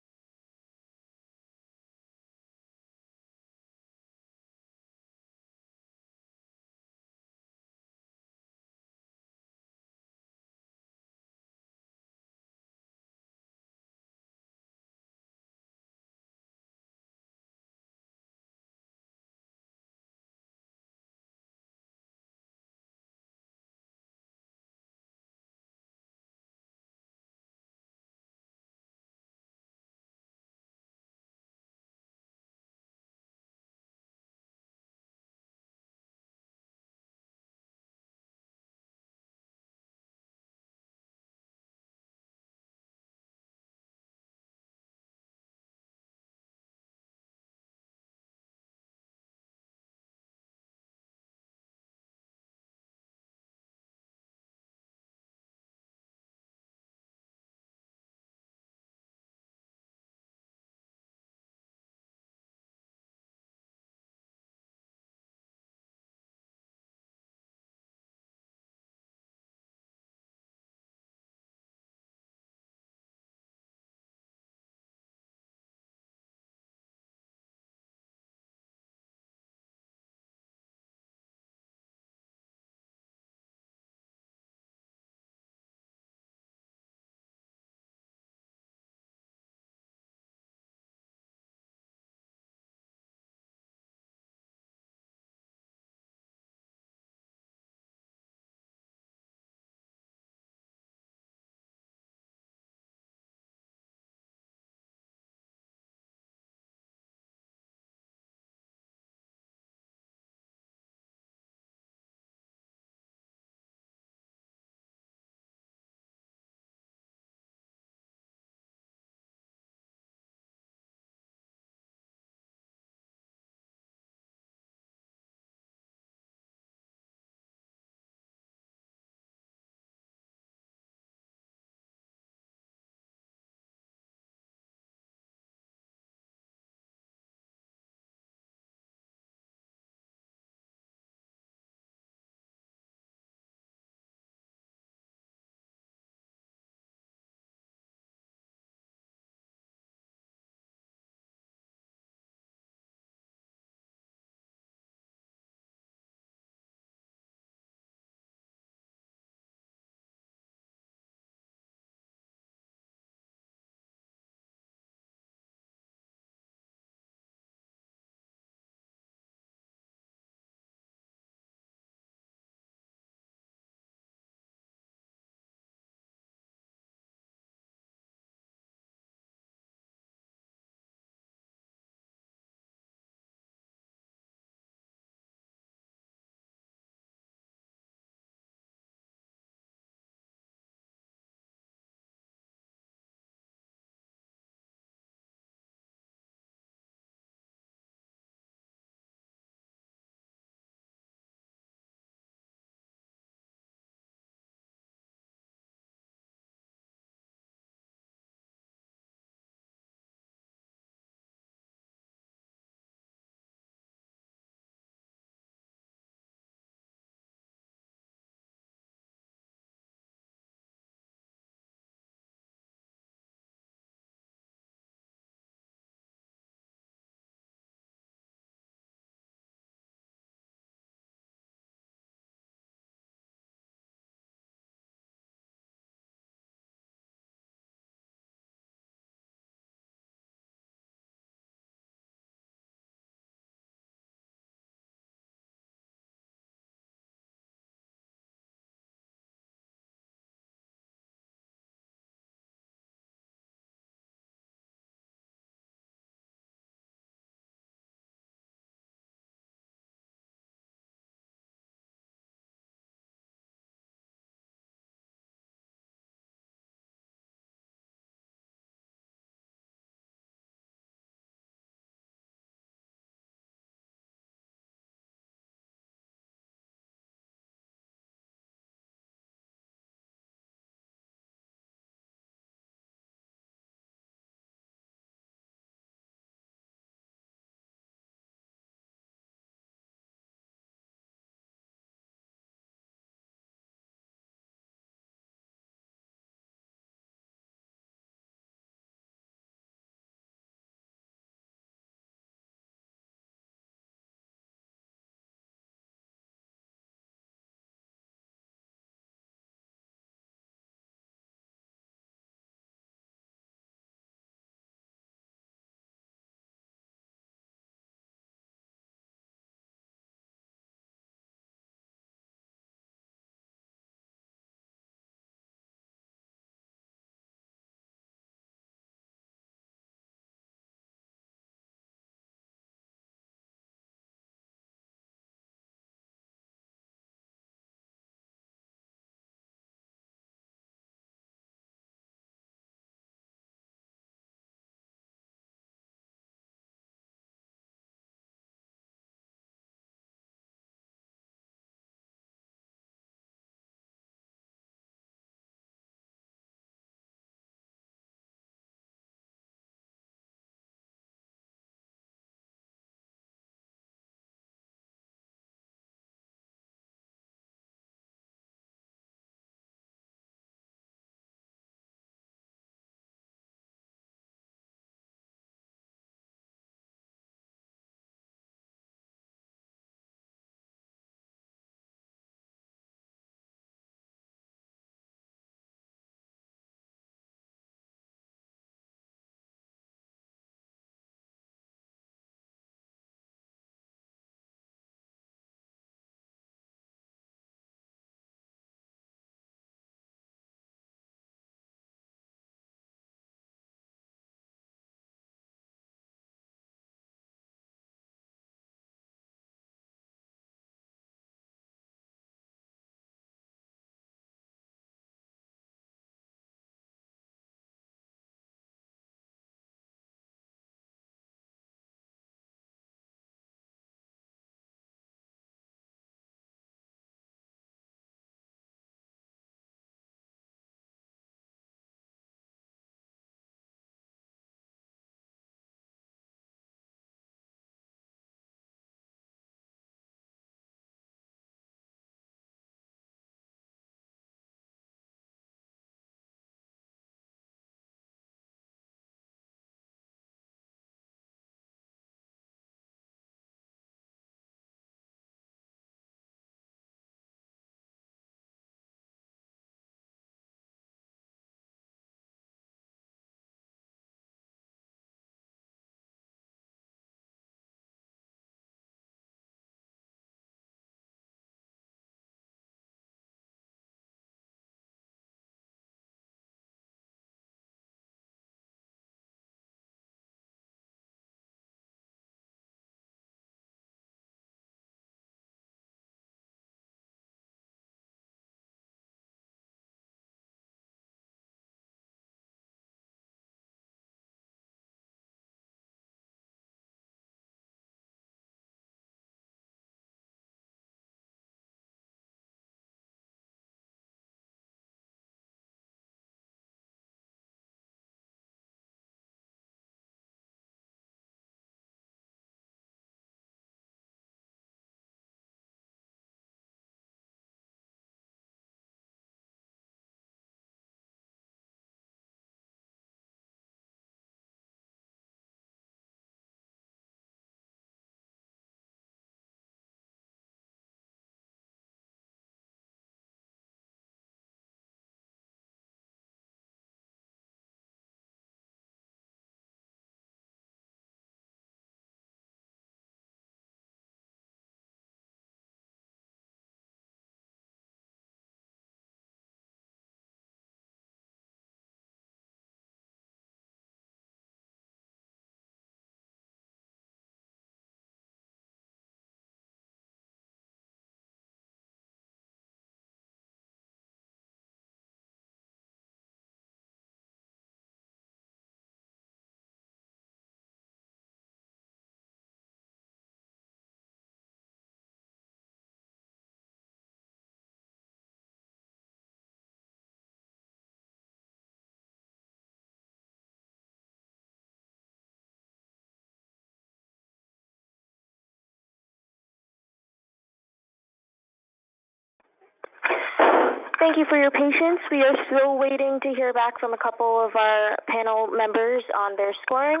Thank you for your patience. We are still waiting to hear back from a couple of our panel members on their scoring.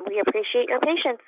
We appreciate your patience.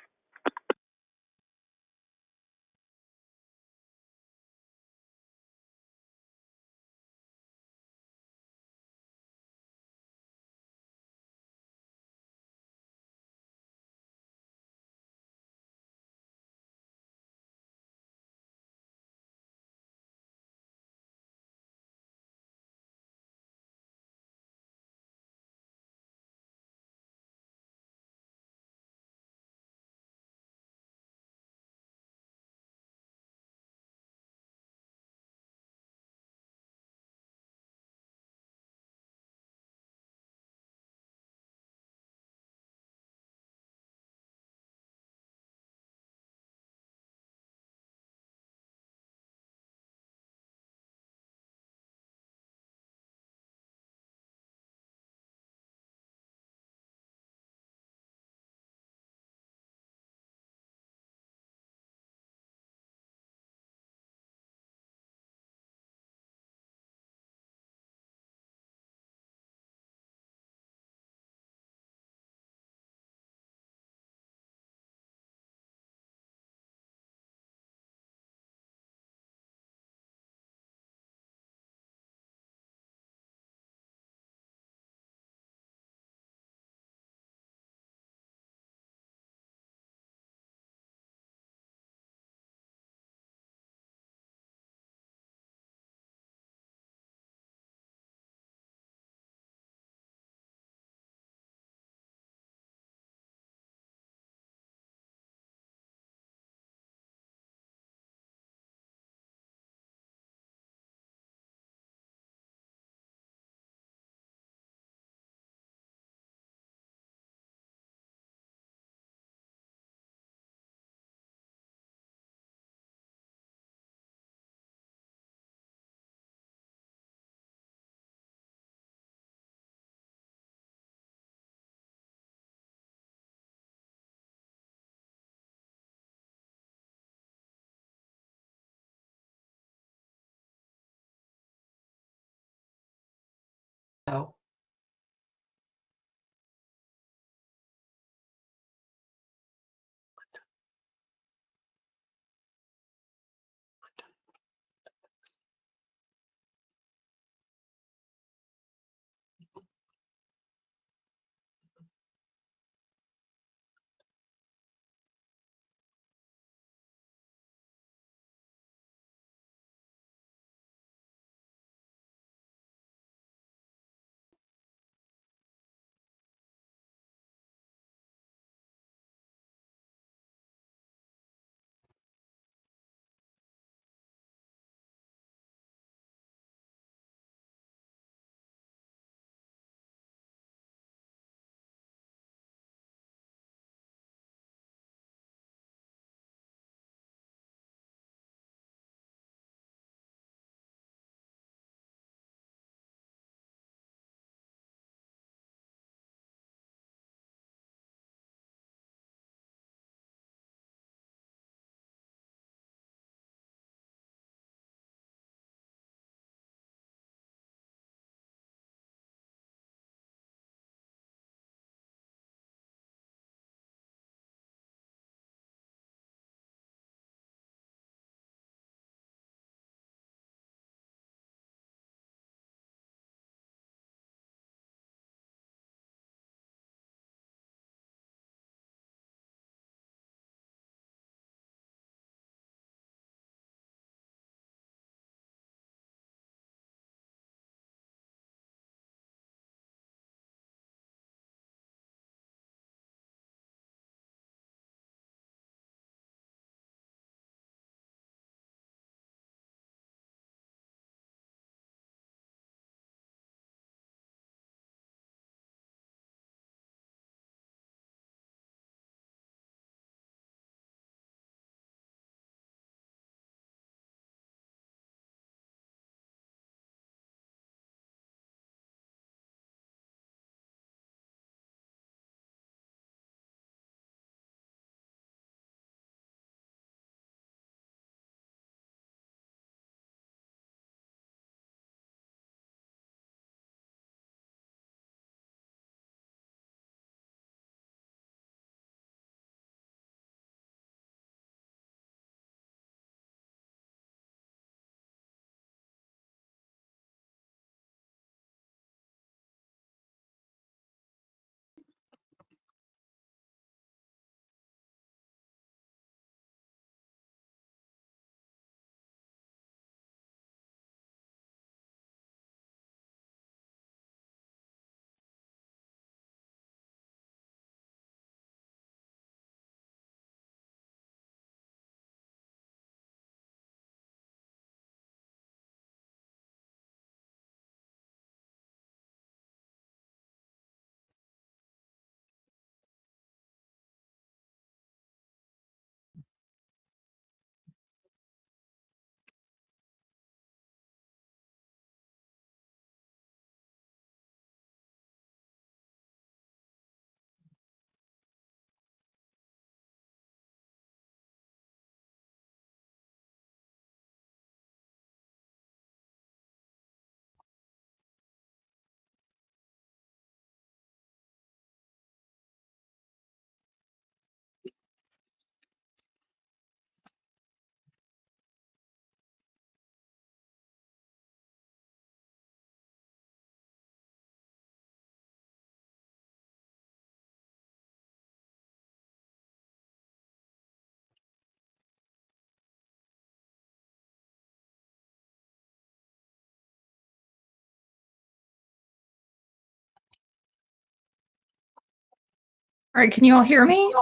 right, can you all hear me?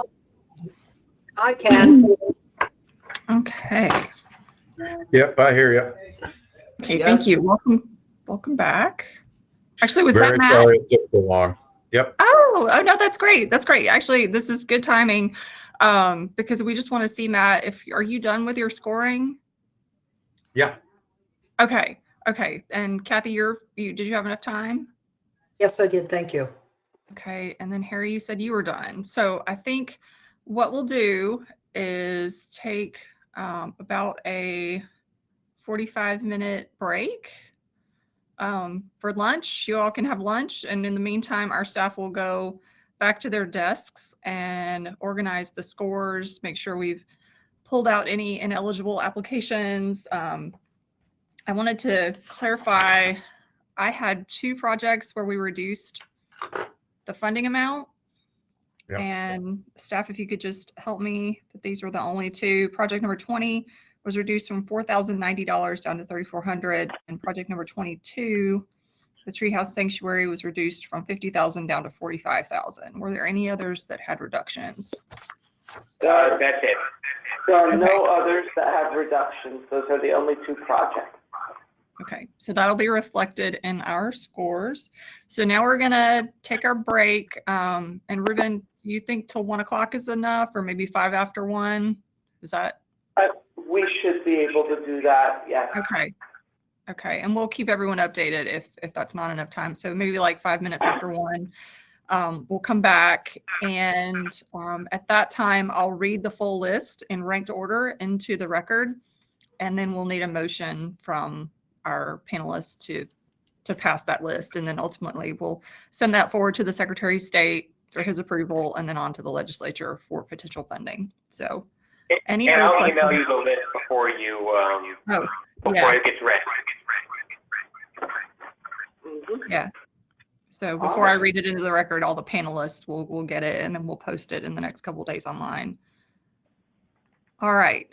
I can. Okay. Yep, I hear you. Okay, thank you. Welcome back. Actually, was that Very Matt? sorry it took so long. Yep. Oh no, that's great. That's great. Actually, this is good timing because we just want to see, Matt, are you done with your scoring? Yeah. Okay. Okay. And Kathy, did you have enough time? Yes, I did. Thank you. Okay. And then Harry, you said you were done. So I think what we'll do is take about a 45-minute break for lunch. You all can have lunch. And in the meantime, our staff will go back to their desks and organize the scores, make sure we've pulled out any ineligible applications. I wanted to clarify, I had 2 projects where we reduced the funding amount. Yep. And staff, if you could just help me that these were the only 2. Project number 20 was reduced from $4,090 down to $3,400, and project number 22, the Treehouse Sanctuary, was reduced from $50,000 down to $45,000. Were there any others that had reductions? That's it. There are no others that have reductions. Those are the only 2 projects. Okay, so that'll be reflected in our scores. So now we're gonna take our break. And Ruben, do you think till 1 o'clock is enough, or maybe 5 after 1? Is that? We should be able to do that, yes. Okay. Okay, and we'll keep everyone updated if that's not enough time. So maybe like 5 minutes after 1, we'll come back, and at that time, I'll read the full list in ranked order into the record, and then we'll need a motion from our panelists to pass that list, and then ultimately we'll send that forward to the Secretary of State for his approval, and then on to the legislature for potential funding. So, and I'll email you the list before it gets ready. Yeah. So before I read it into the record, all the panelists will get it, and then we'll post it in the next couple of days online. All right.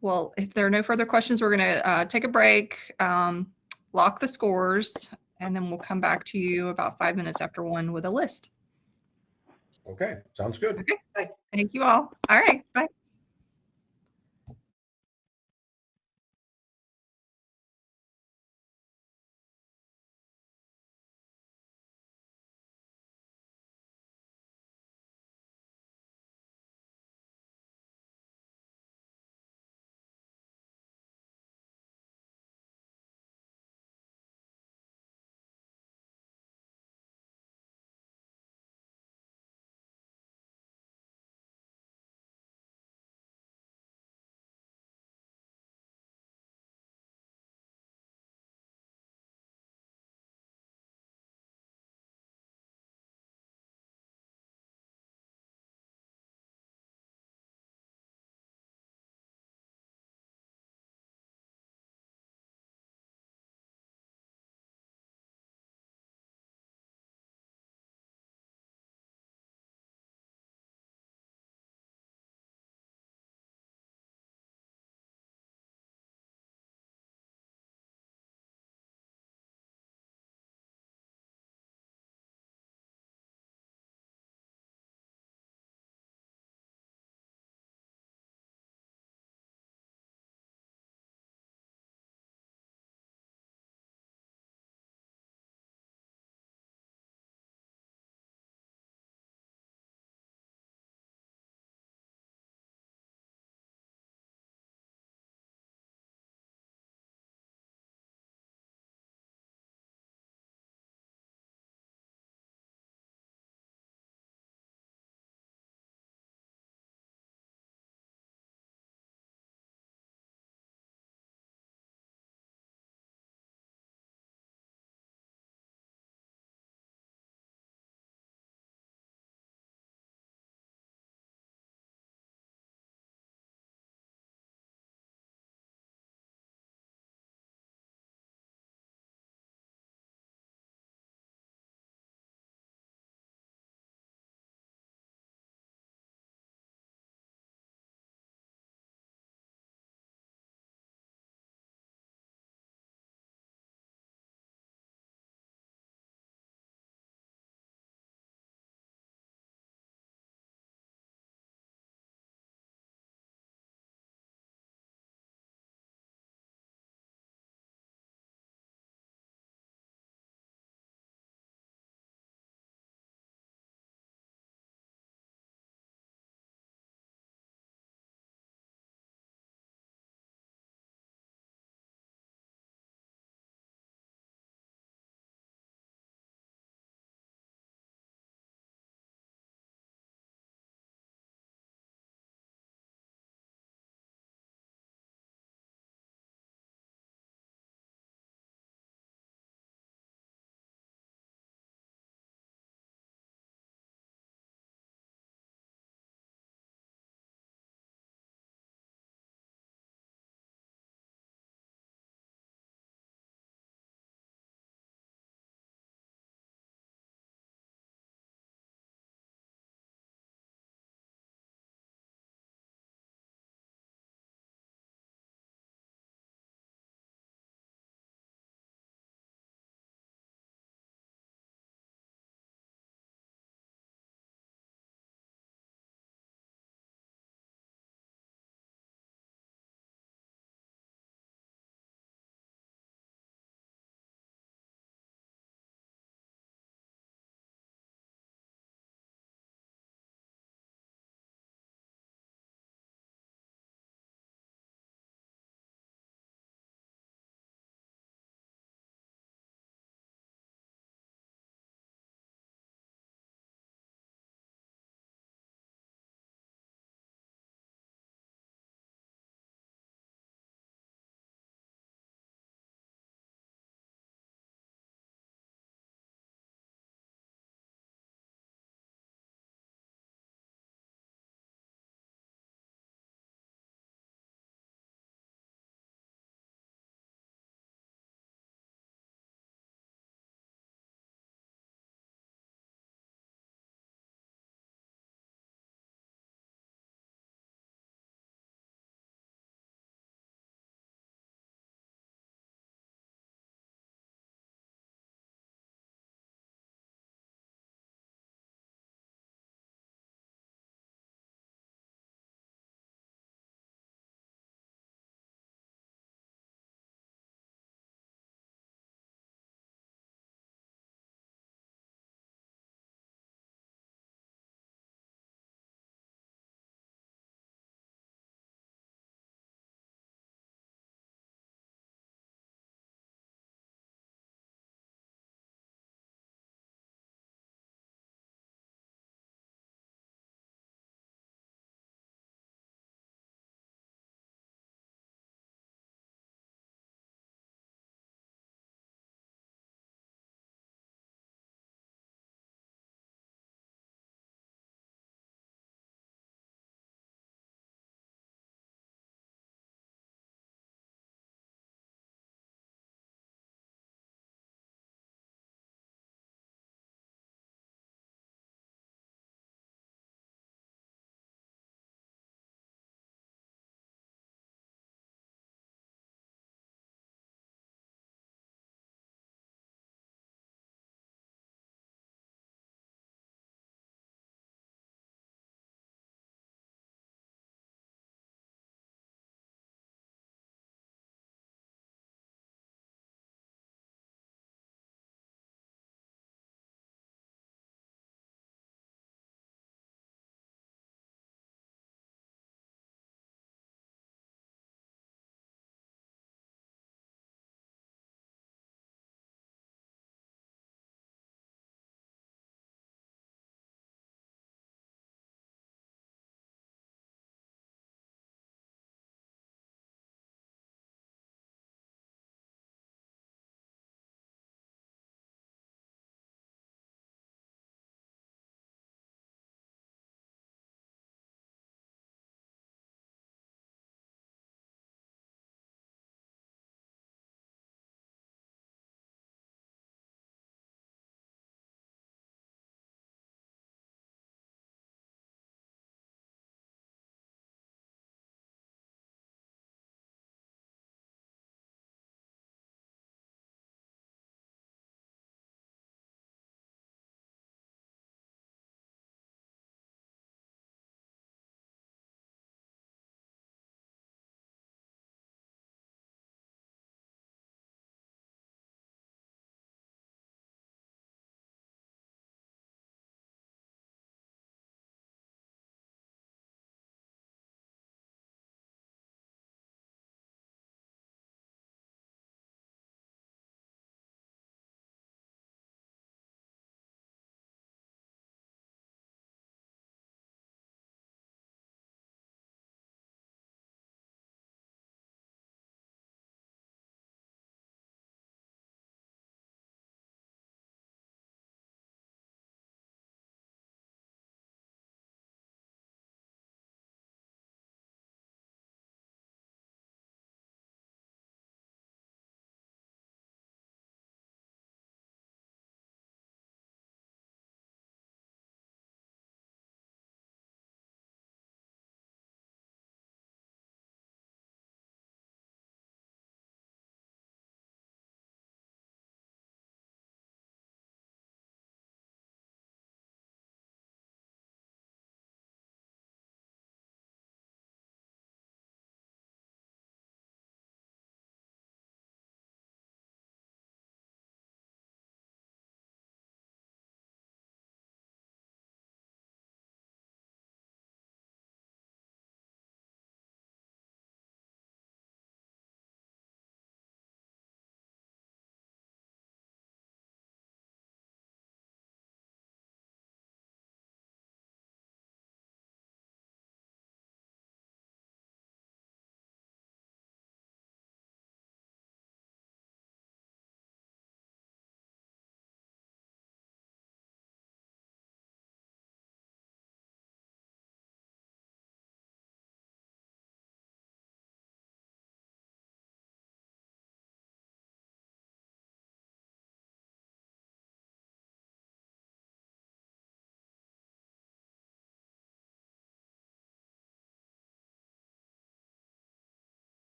Well, if there are no further questions, we're going to take a break, lock the scores, and then we'll come back to you about 5 minutes after 1 with a list. Okay, sounds good. Okay. Thank you all. All right. Bye.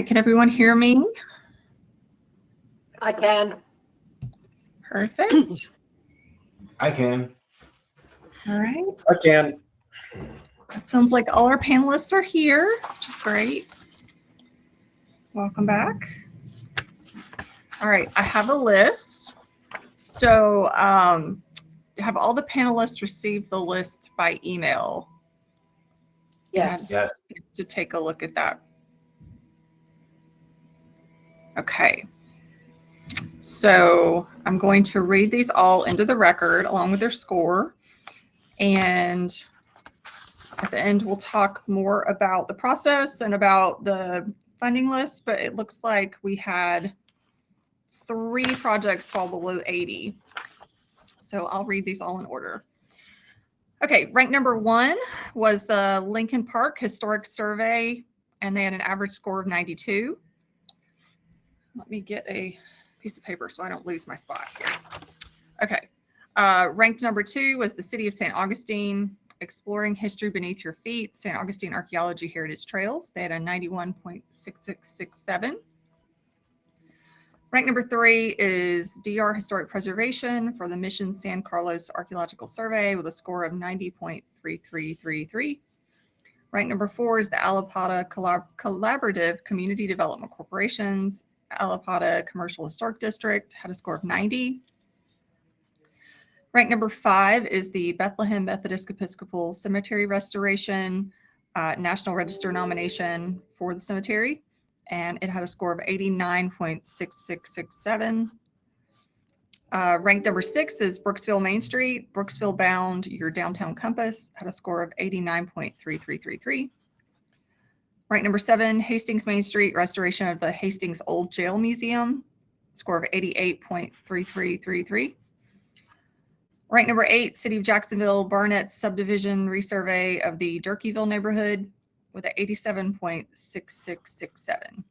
right, can everyone hear me? I can. Perfect. I can. All right. I can. It sounds like all our panelists are here, which is great. Welcome back. All right, I have a list. So have all the panelists received the list by email? Yes. Yes. To take a look at that. Okay. So I'm going to read these all into the record along with their score. And at the end, we'll talk more about the process and about the funding list, but it looks like we had 3 projects fall below 80. So I'll read these all in order. Okay, rank number 1 was the Lincoln Park Historic Survey, and they had an average score of 92. Let me get a piece of paper so I don't lose my spot here. Okay, ranked number 2 was the City of St. Augustine, Exploring History Beneath Your Feet, St. Augustine Archaeology Heritage Trails. They had a 91.6667. Rank number 3 is DR Historic Preservation for the Mission San Carlos Archaeological Survey with a score of 90.3333. Rank number 4 is the Alapata Collaborative Community Development Corporation's Alapata Commercial Historic District, had a score of 90. Rank number 5 is the Bethlehem Methodist Episcopal Cemetery Restoration, National Register nomination for the cemetery, and it had a score of 89.6667. Rank number 6 is Brooksville Main Street, Brooksville Bound, your downtown compass, had a score of 89.3333. Rank number 7, Hastings Main Street, restoration of the Hastings Old Jail Museum, score of 88.3333. Rank number 8, City of Jacksonville, Barnett Subdivision resurvey of the Durkeeville neighborhood with an 87.6667.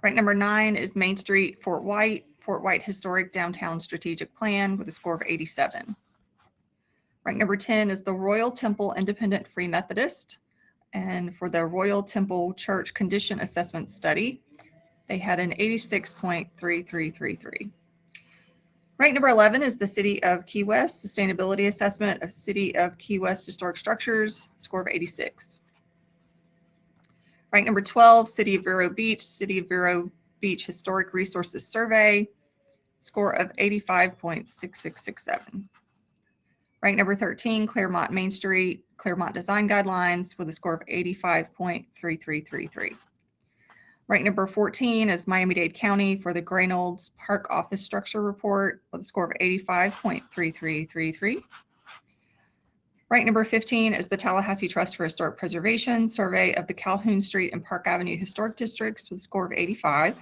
Rank number 9 is Main Street, Fort White Historic Downtown Strategic Plan with a score of 87. Rank number 10 is the Royal Temple Independent Free Methodist. And for the Royal Temple Church Condition Assessment Study, they had an 86.3333. Rank number 11 is the City of Key West Sustainability Assessment of City of Key West Historic Structures, score of 86. Rank number 12, City of Vero Beach Historic Resources Survey, score of 85.6667. Rank number 13, Claremont Main Street, Claremont Design Guidelines with a score of 85.3333. Rank number 14 is Miami-Dade County for the Graynolds Park Office Structure Report with a score of 85.3333. Rank number 15 is the Tallahassee Trust for Historic Preservation Survey of the Calhoun Street and Park Avenue Historic Districts with a score of 85.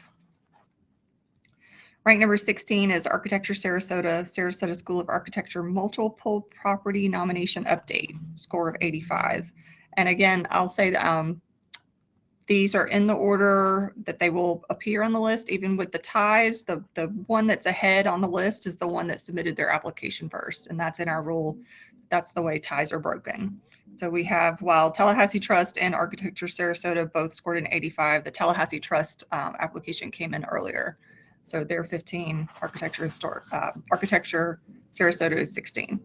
Rank number 16 is Architecture Sarasota School of Architecture Multiple Property Nomination Update, score of 85. And again, I'll say that these are in the order that they will appear on the list, even with the ties. The one that's ahead on the list is the one that submitted their application first, and that's in our rule. That's the way ties are broken. So we have, while Tallahassee Trust and Architecture Sarasota both scored an 85, the Tallahassee Trust application came in earlier. So they're 15, Architecture Sarasota is 16.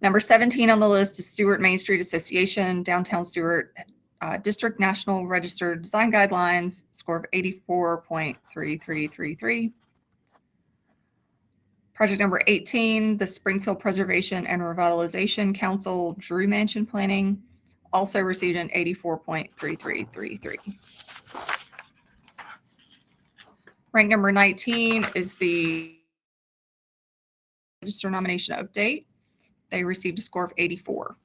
Number 17 on the list is Stewart Main Street Association, Downtown Stewart District National Register Design Guidelines, score of 84.3333. Project number 18, the Springfield Preservation and Revitalization Council Drew Mansion Planning, also received an 84.3333. Rank number 19 is the Register Nomination Update. They received a score of 84.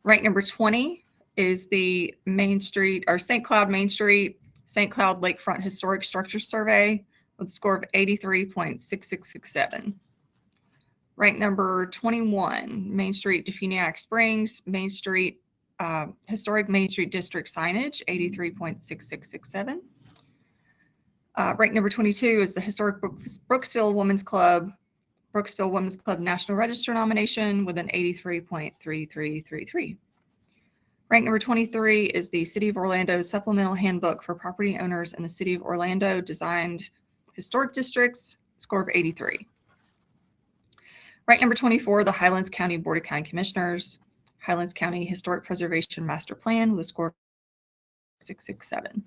Rank number 20 is the Main Street or St. Cloud Main Street, St. Cloud Lakefront Historic Structure Survey with a score of 83.6667. Rank number 21, Main Street Defuniak Springs, Main Street Historic Main Street District Signage, 83.6667. Rank number 22 is the Historic Brooksville Women's Club National Register nomination with an 83.3333. Rank number 23 is the City of Orlando Supplemental Handbook for Property Owners in the City of Orlando Designed Historic Districts, score of 83. Rank number 24, the Highlands County Board of County Commissioners, Highlands County Historic Preservation Master Plan with a score of 667.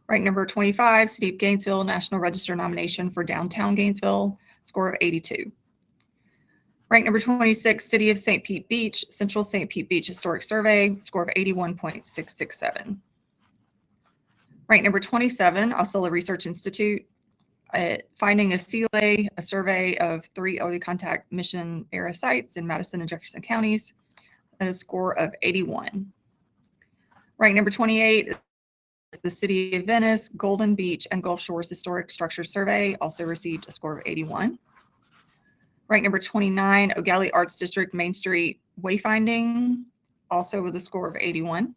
Rank number 25, City of Gainesville National Register nomination for Downtown Gainesville, score of 82. Rank number 26, City of St. Pete Beach, Central St. Pete Beach Historic Survey, score of 81.667. Rank number 27, Osceola Research Institute, finding a CLA, a survey of 3 early contact mission era sites in Madison and Jefferson counties, at a score of 81. Rank number 28, the City of Venice, Golden Beach, and Gulf Shores Historic Structures Survey, also received a score of 81. Rank number 29, O'Galley Arts District Main Street Wayfinding, also with a score of 81.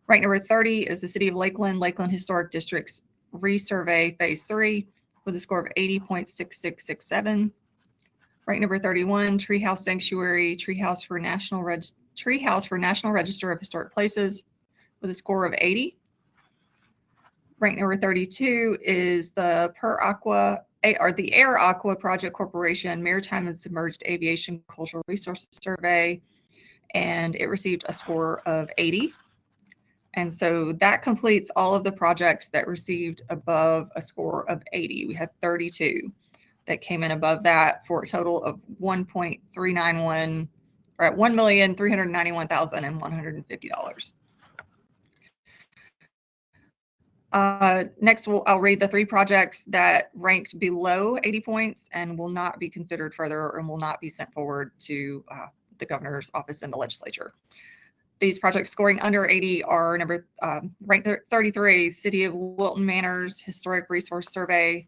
Rank number 30 is the City of Lakeland, Lakeland Historic Districts Resurvey Phase 3 with a score of 80.6667. Rank number 31, Treehouse Sanctuary, Treehouse for National Register of Historic Places with a score of 80. Rank number 32 is the Air Aqua Project Corporation Maritime and Submerged Aviation Cultural Resources Survey, and it received a score of 80. And so that completes all of the projects that received above a score of 80. We had 32 that came in above that for a total of $1.391, or at $1,391,150. Next, I'll read the 3 projects that ranked below 80 points and will not be considered further and will not be sent forward to the governor's office and the legislature. These projects scoring under 80 are rank 33, City of Wilton Manors Historic Resource Survey,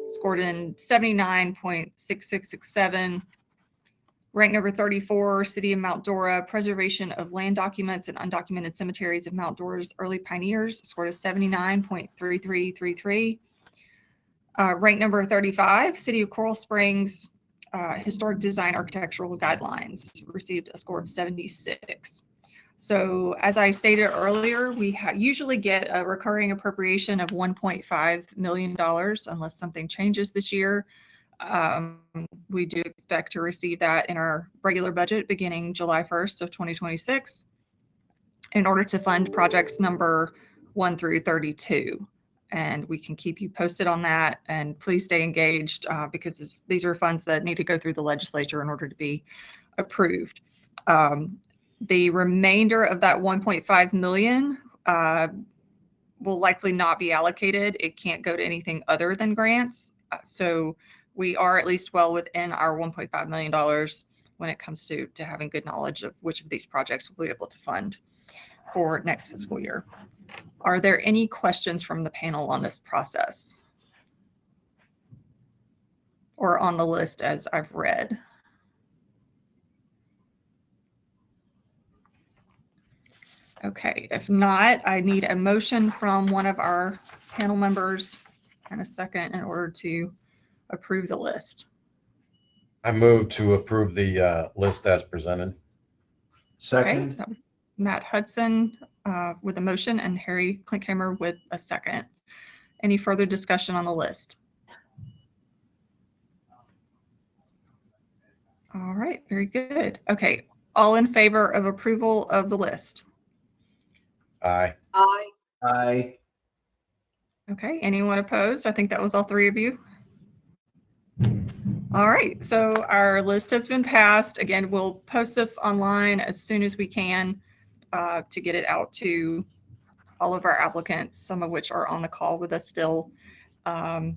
scored in 79.6667. Rank number 34, City of Mount Dora, Preservation of Land Documents and Undocumented Cemeteries of Mount Dora's Early Pioneers, scored as 79.3333. Rank number 35, City of Coral Springs, Historic Design Architectural Guidelines, received a score of 76. So as I stated earlier, we usually get a recurring appropriation of $1.5 million unless something changes this year. We do expect to receive that in our regular budget beginning July 1st of 2026 in order to fund projects number 1 through 32. And we can keep you posted on that, and please stay engaged because these are funds that need to go through the legislature in order to be approved. The remainder of that 1.5 million will likely not be allocated. It can't go to anything other than grants. So we are at least well within our $1.5 million when it comes to having good knowledge of which of these projects we'll be able to fund for next fiscal year. Are there any questions from the panel on this process or on the list as I've read? Okay, if not, I need a motion from one of our panel members and a second in order to approve the list. I move to approve the list as presented. Second. Okay, that was Matt Hudson with a motion and Harry Klinkhammer with a second. Any further discussion on the list? All right, very good. Okay, all in favor of approval of the list? Aye. Aye. Aye. Okay, anyone opposed? I think that was all 3 of you. All right, so our list has been passed. Again, we'll post this online as soon as we can to get it out to all of our applicants, some of which are on the call with us still. Let's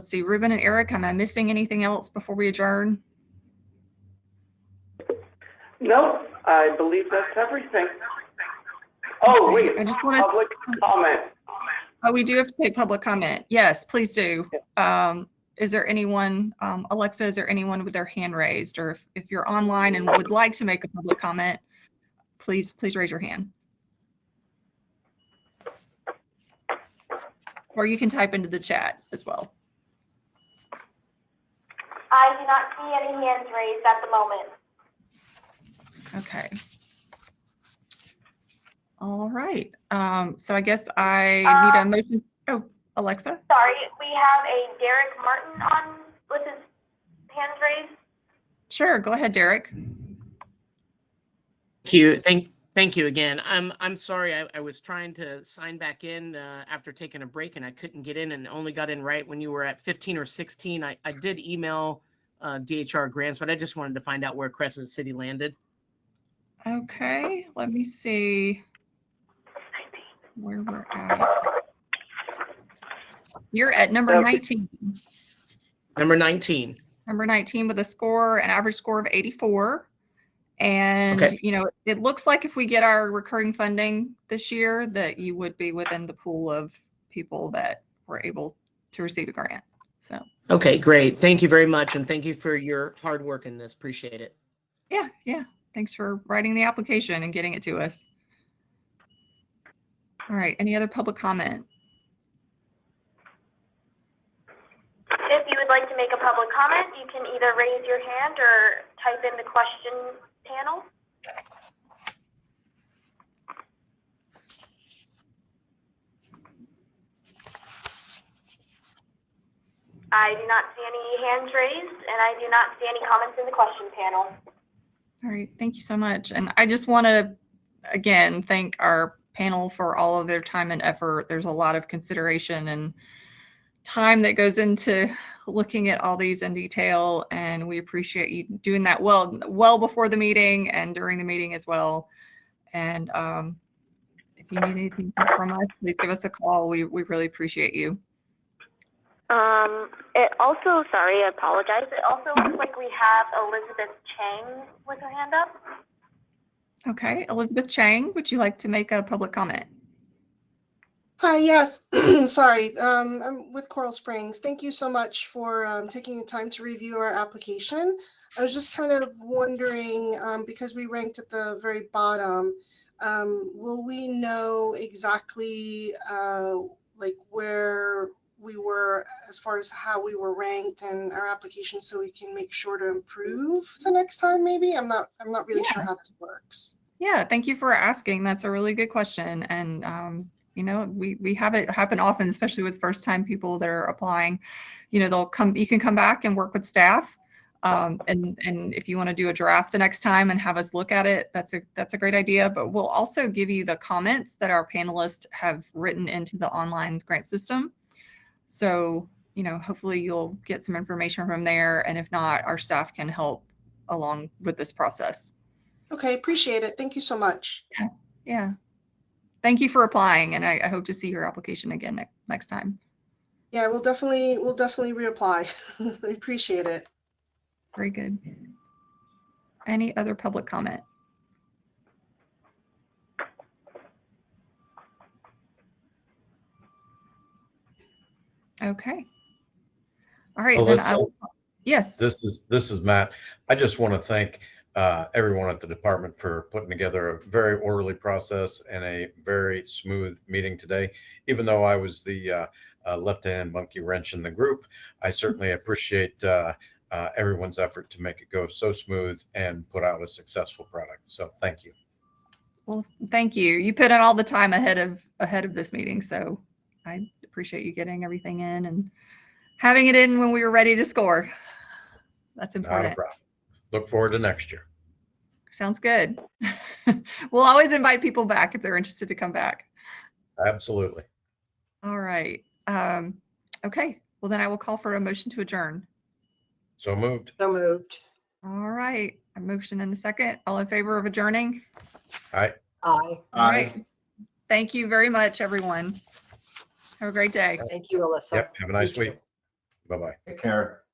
see, Ruben and Eric, am I missing anything else before we adjourn? No, I believe that's everything. Oh, wait, I just want public comment. Oh, we do have to take public comment. Yes, please do. Is there anyone, Alexa, is there anyone with their hand raised? Or if you're online and would like to make a public comment, please raise your hand. Or you can type into the chat as well. I do not see any hands raised at the moment. Okay. All right. So I guess I need a motion. Oh, Alexa. Sorry, we have a Derek Martin on with his hands raised. Sure. Go ahead, Derek. Thank you. Thank you again. I'm sorry. I was trying to sign back in after taking a break, and I couldn't get in, and only got in right when you were at 15 or 16. I did email DHR grants, but I just wanted to find out where Crescent City landed. Okay. Let me see where we're at. You're at number 19. Number 19. Number 19 with a score, an average score of 84. And, Okay. you know, it looks like if we get our recurring funding this year, that you would be within the pool of people that were able to receive a grant. So. Okay, great. Thank you very much. And thank you for your hard work in this. Appreciate it. Yeah, yeah. Thanks for writing the application and getting it to us. All right. Any other public comment? If you would like to make a public comment, you can either raise your hand or type in the question panel. I do not see any hands raised, and I do not see any comments in the question panel. All right, thank you so much. And I just want to, again, thank our panel for all of their time and effort. There's a lot of consideration and time that goes into looking at all these in detail, and we appreciate you doing that well before the meeting and during the meeting as well. And if you need anything from us, please give us a call. We really appreciate you. It also, sorry, I apologize. It also looks like we have Elizabeth Chang with her hand up. Okay, Elizabeth Chang, would you like to make a public comment? Hi, yes, sorry, I'm with Coral Springs. Thank you so much for taking the time to review our application. I was just kind of wondering, because we ranked at the very bottom, will we know exactly like where we were as far as how we were ranked in our application, so we can make sure to improve the next time? Maybe I'm not really sure how this works. Yeah, thank you for asking. That's a really good question. And you know, we have it happen often, especially with first-time people that are applying. You know, you can come back and work with staff. And if you want to do a draft the next time and have us look at it, that's a great idea. But we'll also give you the comments that our panelists have written into the online grant system. So, you know, hopefully you'll get some information from there. And if not, our staff can help along with this process. Okay, appreciate it. Thank you so much. Yeah. Yeah. Thank you for applying, and I hope to see your application again next time. Yeah, we'll definitely reapply. I appreciate it. Very good. Any other public comment? Okay. All right. Alyssa, yes. This is Matt. I just want to thank everyone at the department for putting together a very orderly process and a very smooth meeting today. Even though I was the left-hand monkey wrench in the group, I certainly appreciate everyone's effort to make it go so smooth and put out a successful product. So thank you. Well, thank you. You put in all the time ahead of this meeting, so I appreciate you getting everything in and having it in when we were ready to score. That's important. Not a problem. Look forward to next year. Sounds good. We'll always invite people back if they're interested to come back. Absolutely. All right. Okay. Well, then I will call for a motion to adjourn. So moved. So moved. All right. A motion and a second. All in favor of adjourning? Aye. Aye. All right. Thank you very much, everyone. Have a great day. Thank you, Alyssa. Yep. Have a nice week. Bye-bye. Take care.